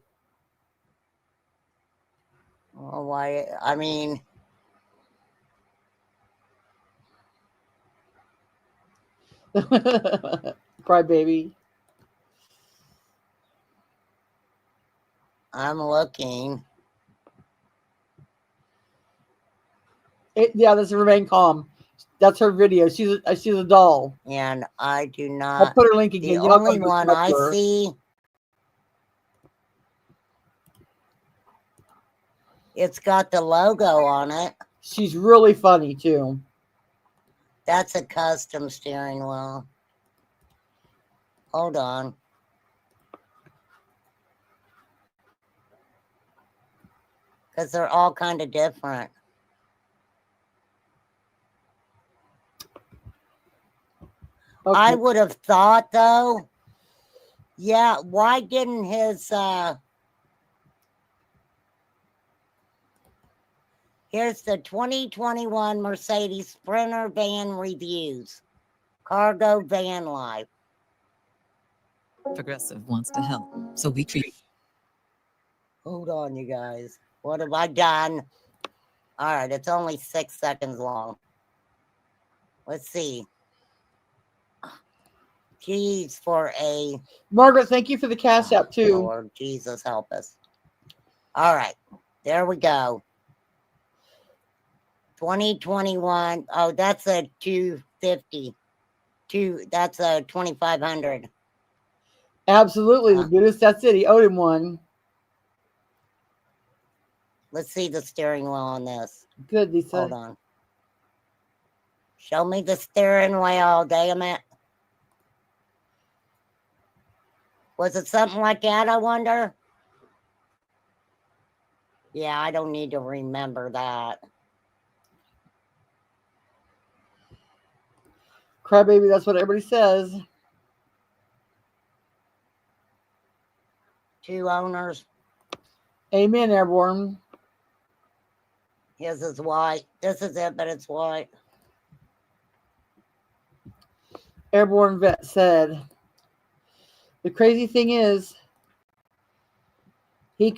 Oh, why? I mean. Cry baby. I'm looking. Yeah, that's Remain Calm. That's her video. She's a doll. And I do not. I'll put her link again. The only one I see. It's got the logo on it. She's really funny too. That's a custom steering wheel. Hold on. because they're all kind of different. Okay. I would have thought, though, yeah, why didn't his, here's the 2021 Mercedes Sprinter van reviews. Cargo van life. Progressive wants to help, so we treat. Hold on, you guys. What have I done? All right, it's only 6 seconds long. Let's see. Geez, for a Margaret, thank you for the cash app too. Lord Jesus help us. All right, there we go. 2021. Oh, that's a 250. That's a 2,500. Absolutely, the Buddhist. That's it. He owed him one. Let's see the steering wheel on this. Good, Lisa. Hold on. Show me the steering wheel, damn it. Was it something like that, I wonder? Yeah, I don't need to remember that. Crybaby, that's what everybody says. 2 owners. Amen, Airborne. His is white. This is it, but it's white. Airborne Vet said, the crazy thing is, the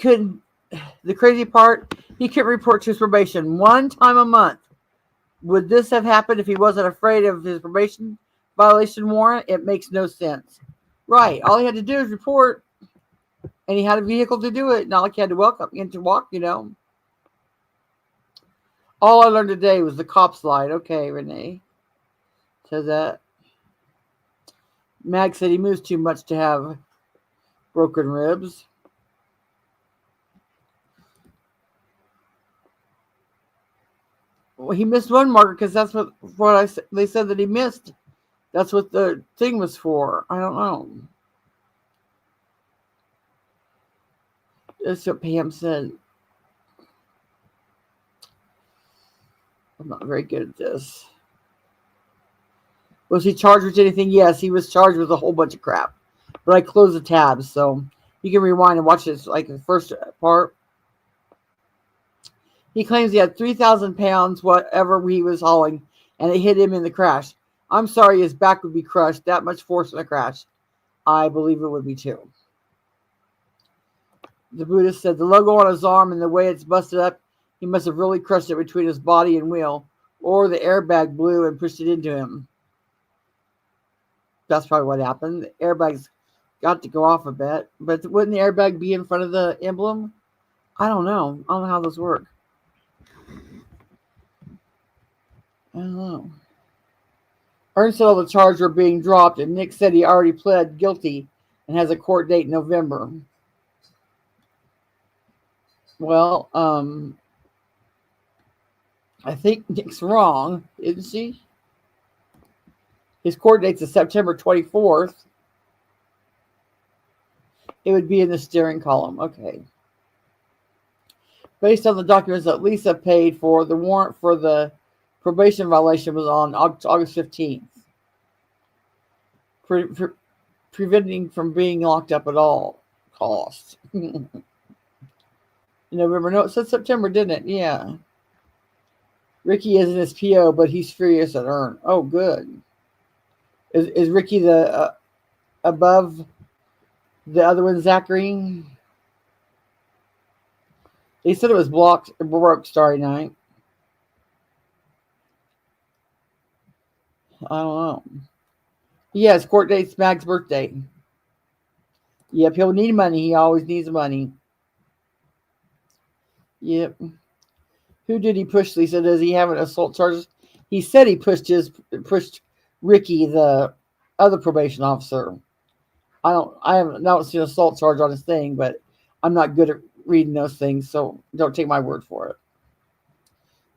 crazy part, he could report to his probation 1 time a month. Would this have happened if he wasn't afraid of his probation violation warrant? It makes no sense. Right. All he had to do is report, and he had a vehicle to do it. Not like he had to walk, you know. All I learned today was the cops lied. Okay, Renee says that. Mag said he moves too much to have broken ribs. Well, he missed one marker because that's what they said that he missed. That's what the thing was for. I don't know. That's what Pam said. I'm not very good at this. Was he charged with anything? Yes, he was charged with a whole bunch of crap. But I closed the tabs, so you can rewind and watch this, like the first part. He claims he had 3,000 pounds, whatever he was hauling, and it hit him in the crash. I'm sorry his back would be crushed. That much force in a crash. I believe it would be too. The Buddhist said the logo on his arm and the way it's busted up, he must have really crushed it between his body and wheel, or the airbag blew and pushed it into him. That's probably what happened. The airbag's got to go off a bit, but wouldn't the airbag be in front of the emblem? I don't know. I don't know how those work. I don't know. Ernie said all the charges were being dropped, and Nick said he already pled guilty and has a court date in November. Well, I think Nick's wrong, isn't she? His court date's is September 24th. It would be in the steering column. Okay. Based on the documents that Lisa paid for, the warrant for the probation violation was on August 15th. Preventing from being locked up at all costs. November. No, it said September, didn't it? Yeah. Ricky isn't his PO, but he's furious at Ern. Oh, good. Is Ricky the above the other one, Zachary? They said it was broke Starry Night. I don't know. Yes, court date's Mag's birthday. Yep, he'll need money. He always needs money. Yep. Who did he push, Lisa? Does he have an assault charges? He said he pushed Ricky, the other probation officer. I haven't seen an assault charge on his thing, but I'm not good at reading those things, so don't take my word for it.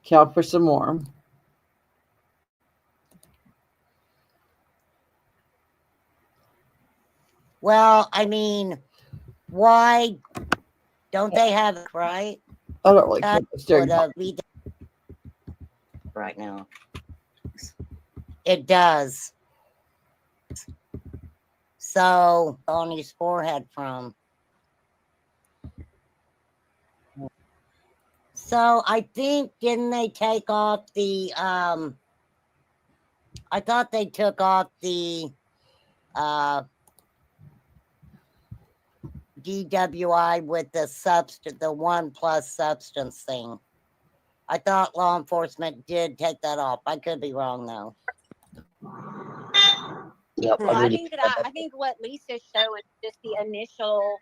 Okay, I'll push some more. Well, I mean, why don't they have it, right? I don't really care That about steering would be right now. It does. So on his forehead from. So I think didn't they take off the I thought they took off the DWI with the substance, the 1+ substance thing. I thought law enforcement did take that off. I could be wrong though. Yeah, Well, I really. think I think what Lisa's showing is just the initial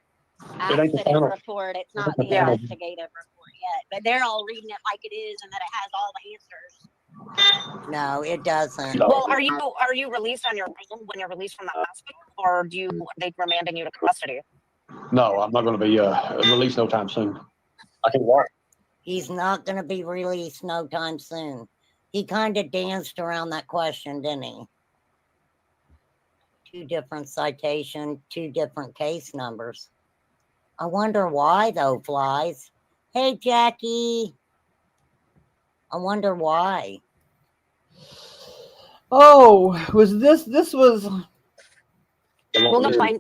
It ain't the accident final. report. It's not the Yeah. investigative report yet, but they're all reading it like it is and that it has all the answers. No, it doesn't. No. Well, are you released on your own when you're released from the hospital, or are they remanding you to custody? No, I'm not going to be released no time soon. I can walk. He's not going to be released no time soon. He kind of danced around that question, didn't he? 2 different citation, 2 different case numbers. I wonder why though, Flies. Hey, Jackie. I wonder why. Oh, was this was They won't Well, no, listen.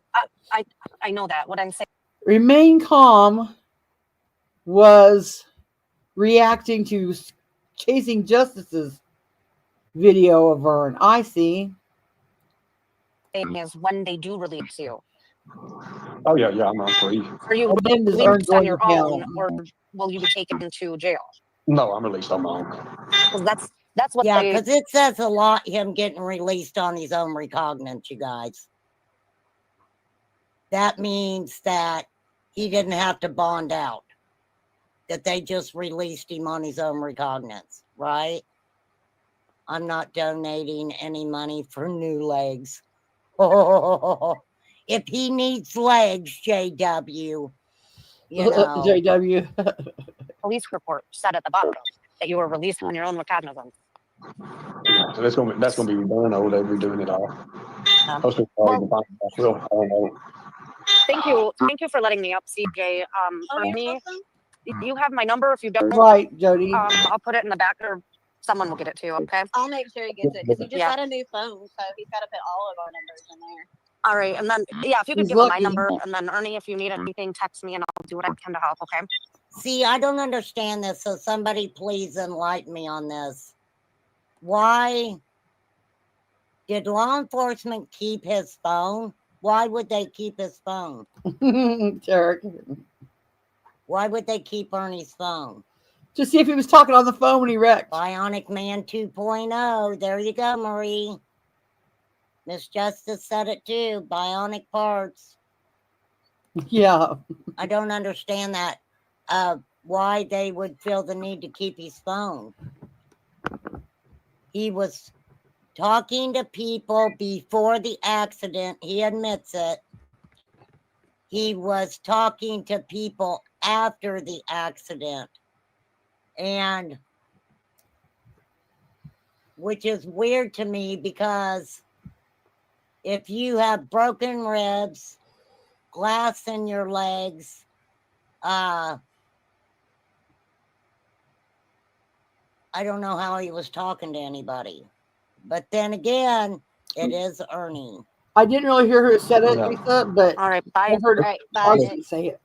I know that. What I'm saying. Remain Calm was reacting to Chasing Justice's video of Vern. I see. Is when they do release you, Oh yeah, I'm free. are you When does Vern released go on into your jail? own, or will you be taken to jail? No, I'm released on my own. Because that's what Yeah, they. because it says a lot him getting released on his own recognizance, you guys. That means that he didn't have to bond out. That they just released him on his own recognizance, right? I'm not donating any money for new legs. If he needs legs, JW, you know. JW. Police report said at the bottom that you were released on your own recognizance. Yeah, so that's gonna be done. Oh, they're redoing it all. Hopefully, Well, I don't know. thank you for letting me up, CJ. For me, you have my number. If you don't, Right, Jody. I'll put it in the back, or someone will get it to you. Okay. I'll make sure he gets it because he just Yeah. got a new phone, so he's got to put all of our numbers in there. All right, and then if you could He's give him my lucky. number, and then Ernie, if you need anything, text me, and I'll do what I can to help. Okay. See, I don't understand this, so somebody please enlighten me on this. Why did law enforcement keep his phone? Why would they keep his phone? Derek. Why would they keep Ernie's phone? To see if he was talking on the phone when he wrecked. Bionic Man 2.0. There you go, Marie. Miss Justice said it too. Bionic parts. Yeah. I don't understand that. Why they would feel the need to keep his phone. He was talking to people before the accident. He admits it. He was talking to people after the accident. And which is weird to me because if you have broken ribs, glass in your legs, I don't know how he was talking to anybody. But then again, it is Ernie. I didn't really hear who said it, Yeah. Lisa, but All right. Bye. I heard All right, bye. Archie say it.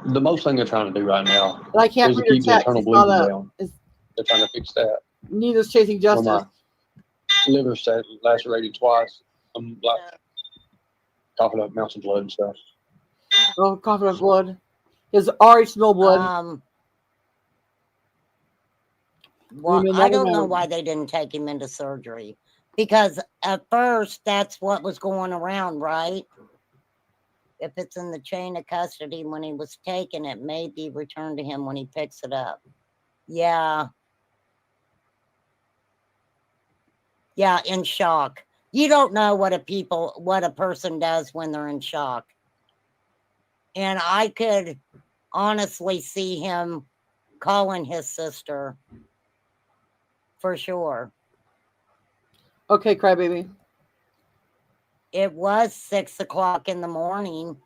The most thing they're trying to do right now But I can't is to read her keep the text. internal It's not bleeding up. down. It's, They're trying to fix that. neither's Chasing Well, Justice. my liver lacerated twice. I'm like coughing up amounts of blood and stuff. Oh, coughing up blood. His RH smell blood. Well, may I never don't know know. why they didn't take him into surgery. Because at first, that's what was going around, right? If it's in the chain of custody when he was taken, it may be returned to him when he picks it up. Yeah. Yeah, in shock. You don't know what a person does when they're in shock. And I could honestly see him calling his sister for sure. Okay, crybaby. It was 6 o'clock in the morning.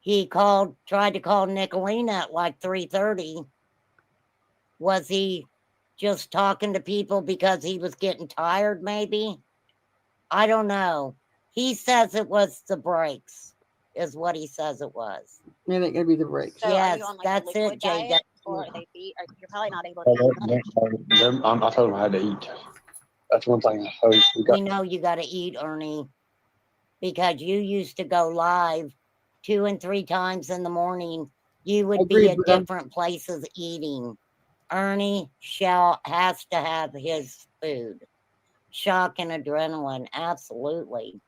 He tried to call Nicolina at like 3:30. Was he just talking to people because he was getting tired, maybe? I don't know. He says it was the brakes, is what he says it was. It ain't gonna be the brakes. So are Yes, you on like that's a liquid it, Jay. diet, or are they feed? You're probably not able Oh, to have much. I told them I had to eat. That's one thing. We know you got to eat, Ernie, because you used to go live 2 and 3 times in the morning. You would be Agreed at with them. different places eating. Ernie has to have his food. Shock and adrenaline, absolutely.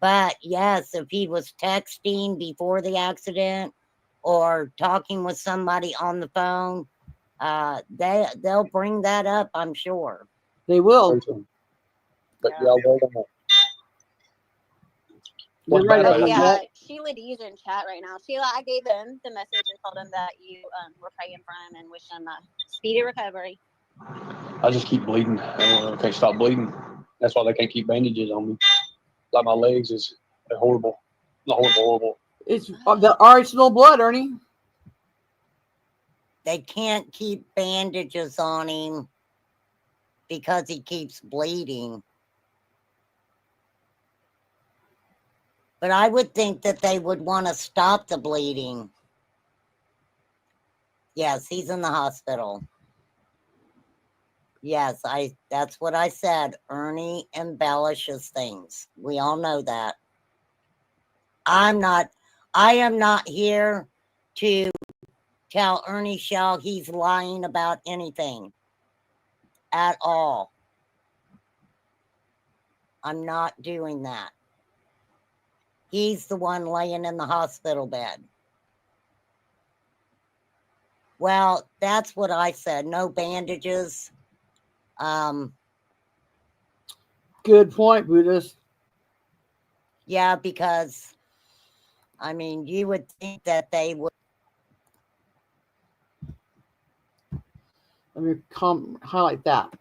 But yes, if he was texting before the accident or talking with somebody on the phone, they'll bring that up, I'm sure. They will. But y'all wait on that. You're What's right bad So about about yeah, that. Sheila D's in chat right now. Sheila, I gave them the message and told them that you were praying for him and wish him a speedy recovery. I just keep bleeding. I can't stop bleeding. That's why they can't keep bandages on me. Like my legs they're horrible. Horrible. It's the original blood, Ernie. They can't keep bandages on him because he keeps bleeding. But I would think that they would want to stop the bleeding. Yes, he's in the hospital. Yes, that's what I said. Ernie embellishes things. We all know that. I am not here to tell Ernie Shell he's lying about anything at all. I'm not doing that. He's the one laying in the hospital bed. Well, that's what I said. No bandages. Good point, Buddhist. Yeah, because I mean, you would think that they would. Let me highlight that.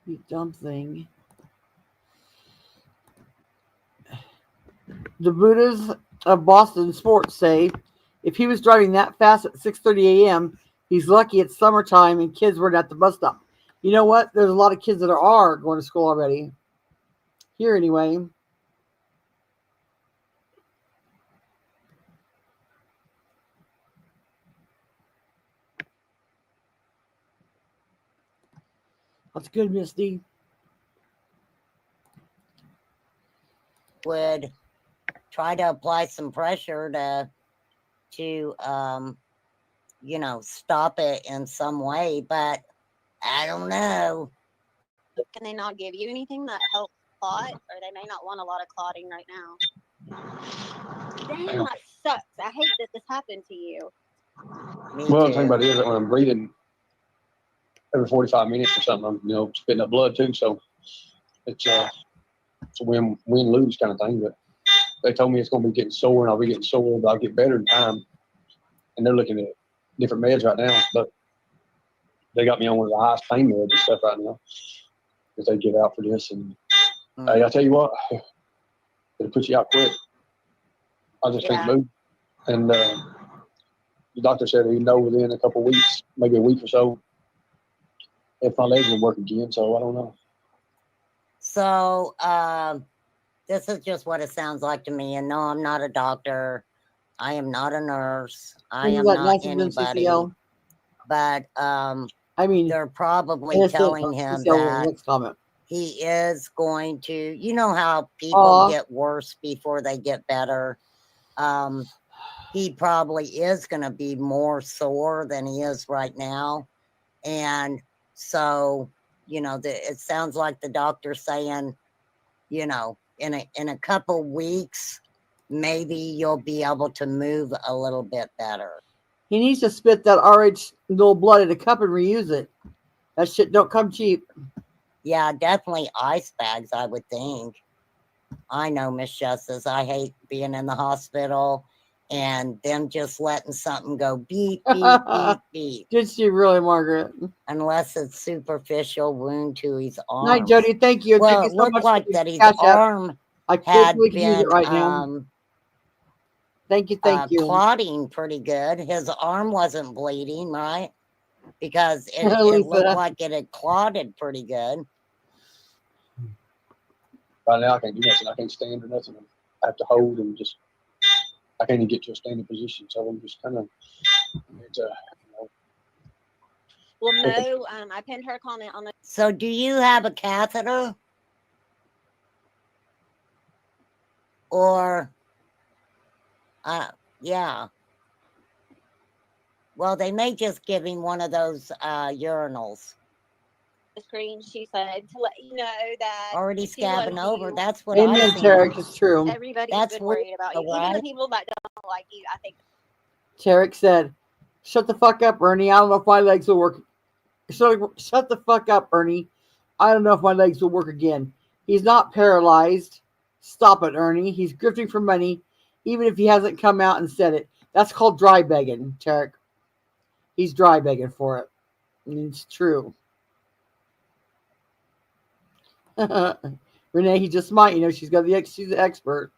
You dumb thing. The Buddhas of Boston sports say if he was driving that fast at 6:30 a.m., he's lucky it's summertime and kids weren't at the bus stop. You know what? There's a lot of kids that are going to school already. Here anyway. That's good, Misty. Would try to apply some pressure to stop it in some way, but I don't know. Can they not give you anything that helps clot, or they may not want a lot of clotting right now? Dang, that sucks. I hate that this happened to you. Me Well, too. the thing about it is that when I'm breathing every 45 minutes or something, I'm spitting up blood too. So it's a win lose kind of thing. But they told me it's going to be getting sore, and I'll be getting sore, but I'll get better in time. And they're looking at different meds right now, but they got me on one of the highest pain meds and stuff right now because they get out for this. And hey, I tell you what, it'll put you out quick. I just can't move. And the doctor said he'd know within a couple of weeks, maybe a week or so, if my legs will work again. So I don't know. So this is just what it sounds like to me. And no, I'm not a doctor. I am not a nurse. I am not anybody. But I mean, they're probably telling him that he is going to, you know how people get worse before they get better. He probably is going to be more sore than he is right now. And so, it sounds like the doctor's saying, in a couple weeks, maybe you'll be able to move a little bit better. He needs to spit that RH little blood in a cup and reuse it. That shit don't come cheap. Yeah, definitely ice bags, I would think. I know, Miss Justice. I hate being in the hospital and them just letting something go beep, beep, beep, beep. Did she really, Margaret? Unless it's superficial wound to his arm. Night, Jody. Thank you. Well, Thank you it so looked much like for that his catch up. arm I could had really use it been right now. Thank you, thank you. clotting pretty good. His arm wasn't bleeding, right? Because it Lisa. looked like it had clotted pretty good. Right now, I can't do nothing. I can't stand or nothing. I have to hold and just. I can't even get to a standing position, so I'm just kind of. It's Well, Mo, I pinned her comment on the. So do you have a catheter? Or, yeah. Well, they may just give him one of those urinals. Screen. She said to let you know that Already she loves scabbing over. you. That's what Amen, I've seen. Tarek. It's true. Everybody's That's been worried about you. Even right? the people that don't like you, I think. Tarek said, "Shut the fuck up, Ernie. I don't know if my legs will work." Shut the fuck up, Ernie. I don't know if my legs will work again. He's not paralyzed. Stop it, Ernie. He's grifting for money, even if he hasn't come out and said it. That's called dry begging, Tarek. He's dry begging for it. And it's true. Renee, he just might. She's got she's the expert.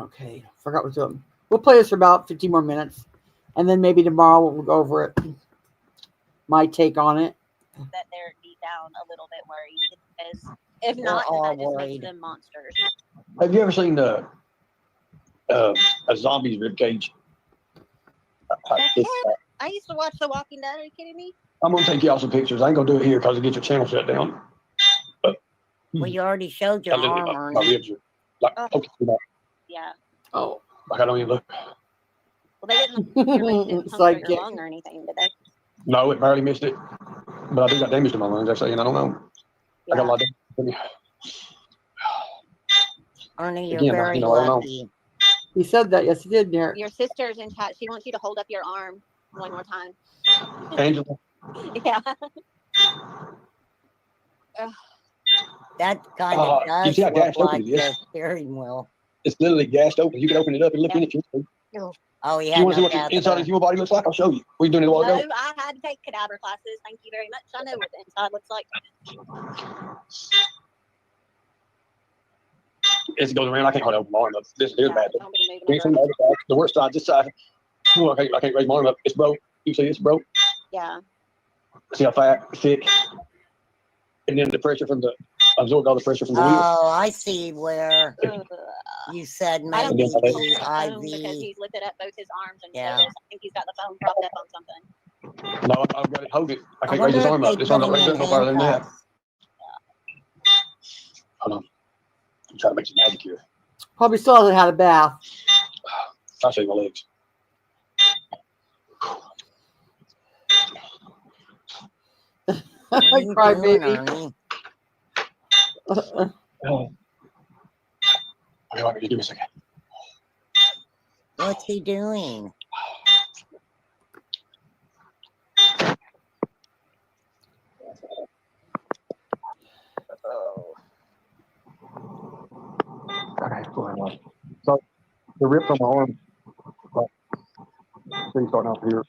Okay, forgot what to do. We'll play this for about 15 more minutes, and then maybe tomorrow we'll go over it. My take on it. That they're deep down a little bit worried, because if not, all then that just worried. makes them monsters. Have you ever seen a zombie's rib cage? I used to watch The Walking Dead. Are you kidding me? I'm gonna take y'all some pictures. I ain't gonna do it here because it gets your channel shut down. Well, you already showed your arm, My Ernie. ribs are like poking through my. Yeah. Oh, Like I don't even look. Well, they didn't. Your ribs didn't It's puncture like your lung or anything, did they? No, it barely missed it. But I do got damage to my lungs, actually, and I don't know. Yeah. I got a lot of damage. Ernie, you're Again, very I don't know. lucky. he said that. Yes, he did, Derek. Your sister's in chat. She wants you to hold up your arm one more time. Angela, Yeah. That kind you of does see how look gassed open like it is? the steering wheel. It's literally gassed open. You can open it up and look in it. Oh, he You had want to see no what the inside catheter. of your body looks like? I'll show you. We doing it a while No, ago. I had to take cadaver classes. Thank you very much. I know what the inside looks like. It goes around. I can't hardly open my arm up. This is bad. Don't be moving You ain't seen the over. other side. The worst side, this side. Oh, I can't raise my arm up. It's broke. You see it's broke. Yeah. See how fat, thick, and then the pressure from the absorbed all the pressure from the wheel. Oh, I see where you said I don't maybe think the he's on the phone because IV. he's lifted up both his arms and Yeah. shoulders. I think he's got the phone propped up on something. No, I've got to hold it. I I can't raise wonder this if arm they up. This put arm's him not in raising no farther than that. handcuffs. Hold on. I'm trying to make some magic here. Probably still hasn't had a bath. I'll show you my legs. What are you Cry doing, baby. Ernie? Oh. Okay, let me give me a second. What's he doing? Okay, so the rip on my arm. See, starting off here.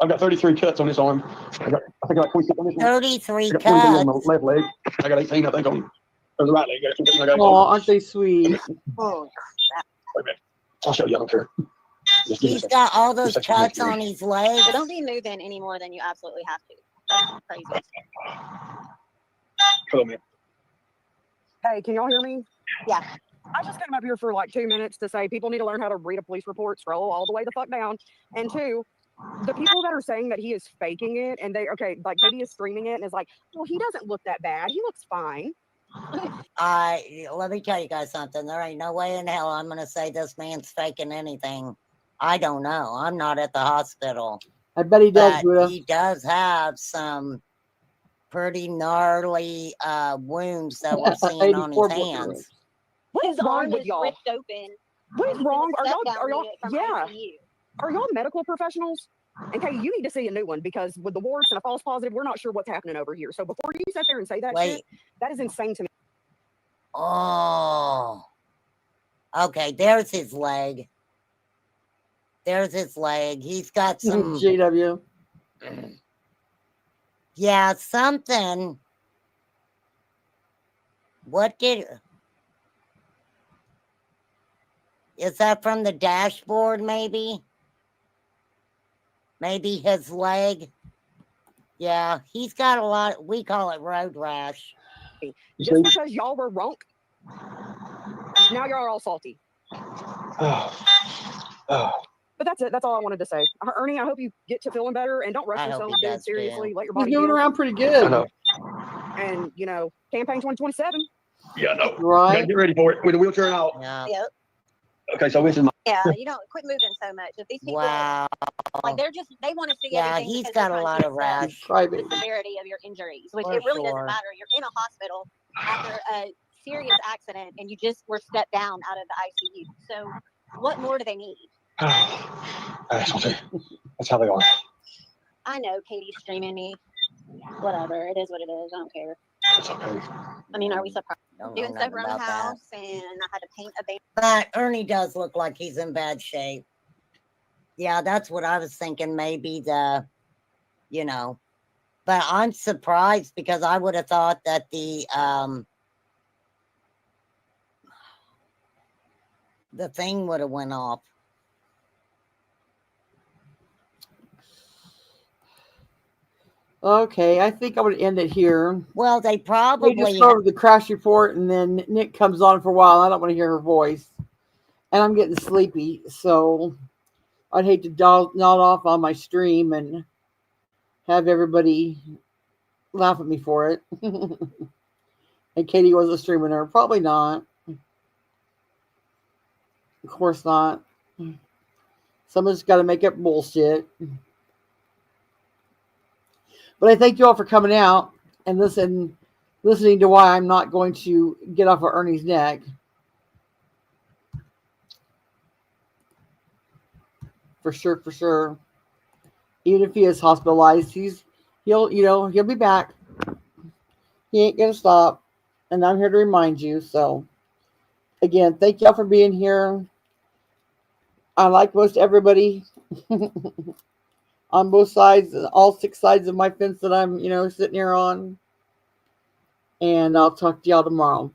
I've got 33 cuts on this arm. I think I got 26 on this one. 33 I got 23 on my cuts. left leg. I got 18, I think, on the right leg. I got 18. Oh, aren't they sweet? Oh, Wait a minute. I'll show you. I don't care. Just give me a he's second. got all those Just a second. cuts on his legs. So don't be moving any more than you absolutely have to. That's crazy. Hold on, man. Hey, can y'all hear me? Yeah. I just came up here for like 2 minutes to say people need to learn how to read a police report, scroll all the way the fuck down. And two, the people that are saying that he is faking it and like Katie is streaming it and is like, well, he doesn't look that bad. He looks fine. Let me tell you guys something. There ain't no way in hell I'm gonna say this man's faking anything. I don't know. I'm not at the hospital. I bet he does, But Buddha. he does have some pretty gnarly wounds that we're seeing on his 84 blood hands. ribs. What His is wrong arm with is y'all? ripped open. What is He's in a wrong? Are step-down y'all? unit from Yeah. ICU. Are y'all medical professionals? Okay, you need to see a new one because with the warts and a false positive, we're not sure what's happening over here. So before you sit there and say that Wait. shit, that is insane to me. Oh. Okay, there's his leg. There's his leg. He's got some, JW. yeah, something. What did, is that from the dashboard maybe? Maybe his leg? Yeah, he's got a lot, we call it road rash. You Just see? because y'all were wrong, now y'all are all salty. Oh, oh. But that's it. That's all I wanted to say. Ernie, I hope you get to feeling better and don't rush I hope yourself, he dude. does, Seriously, let your He's body moving heal. around pretty I good. know. And, campaign 2027. Yeah, I know. Right? Gotta get ready for it with the wheelchair out. Yeah. Yep. Okay, so this is my. Yeah, quit moving so much. If these people, Wow. like, they want to see Yeah, everything he's because got they're a trying lot to of assess rash. the Crybaby. severity of your injuries, which For it really sure. doesn't matter. You're in a hospital after a serious accident and you just were stepped down out of the ICU. So what more do they need? That's okay. That's how they are. I know Katie's streaming me. Whatever. It is what it is. I don't care. It's okay. I mean, are we surprised? Don't know Doing stuff nothing around the about that. house and I had to paint a band. But Ernie does look like he's in bad shape. Yeah, that's what I was thinking. Maybe but I'm surprised because I would have thought that the thing would have went off. Okay, I think I'm going to end it here. Well, they We probably just go over the crash report, and then Nick comes on for a while. I don't want to hear her voice, and I'm getting sleepy, so I'd hate to nod off on my stream and have everybody laugh at me for it. And Katie wasn't streaming her. Probably not. Of course not. Someone's got to make up bullshit. But I thank you all for coming out and listening to why I'm not going to get off of Ernie's neck. For sure. Even if he is hospitalized, he'll be back. He ain't gonna stop. And I'm here to remind you. So again, thank y'all for being here. I like most everybody on both sides, all 6 sides of my fence that I'm, sitting here on. And I'll talk to y'all tomorrow.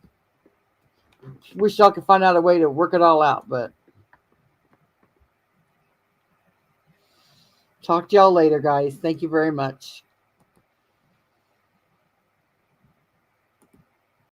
Wish y'all could find out a way to work it all out, but talk to y'all later, guys. Thank you very much.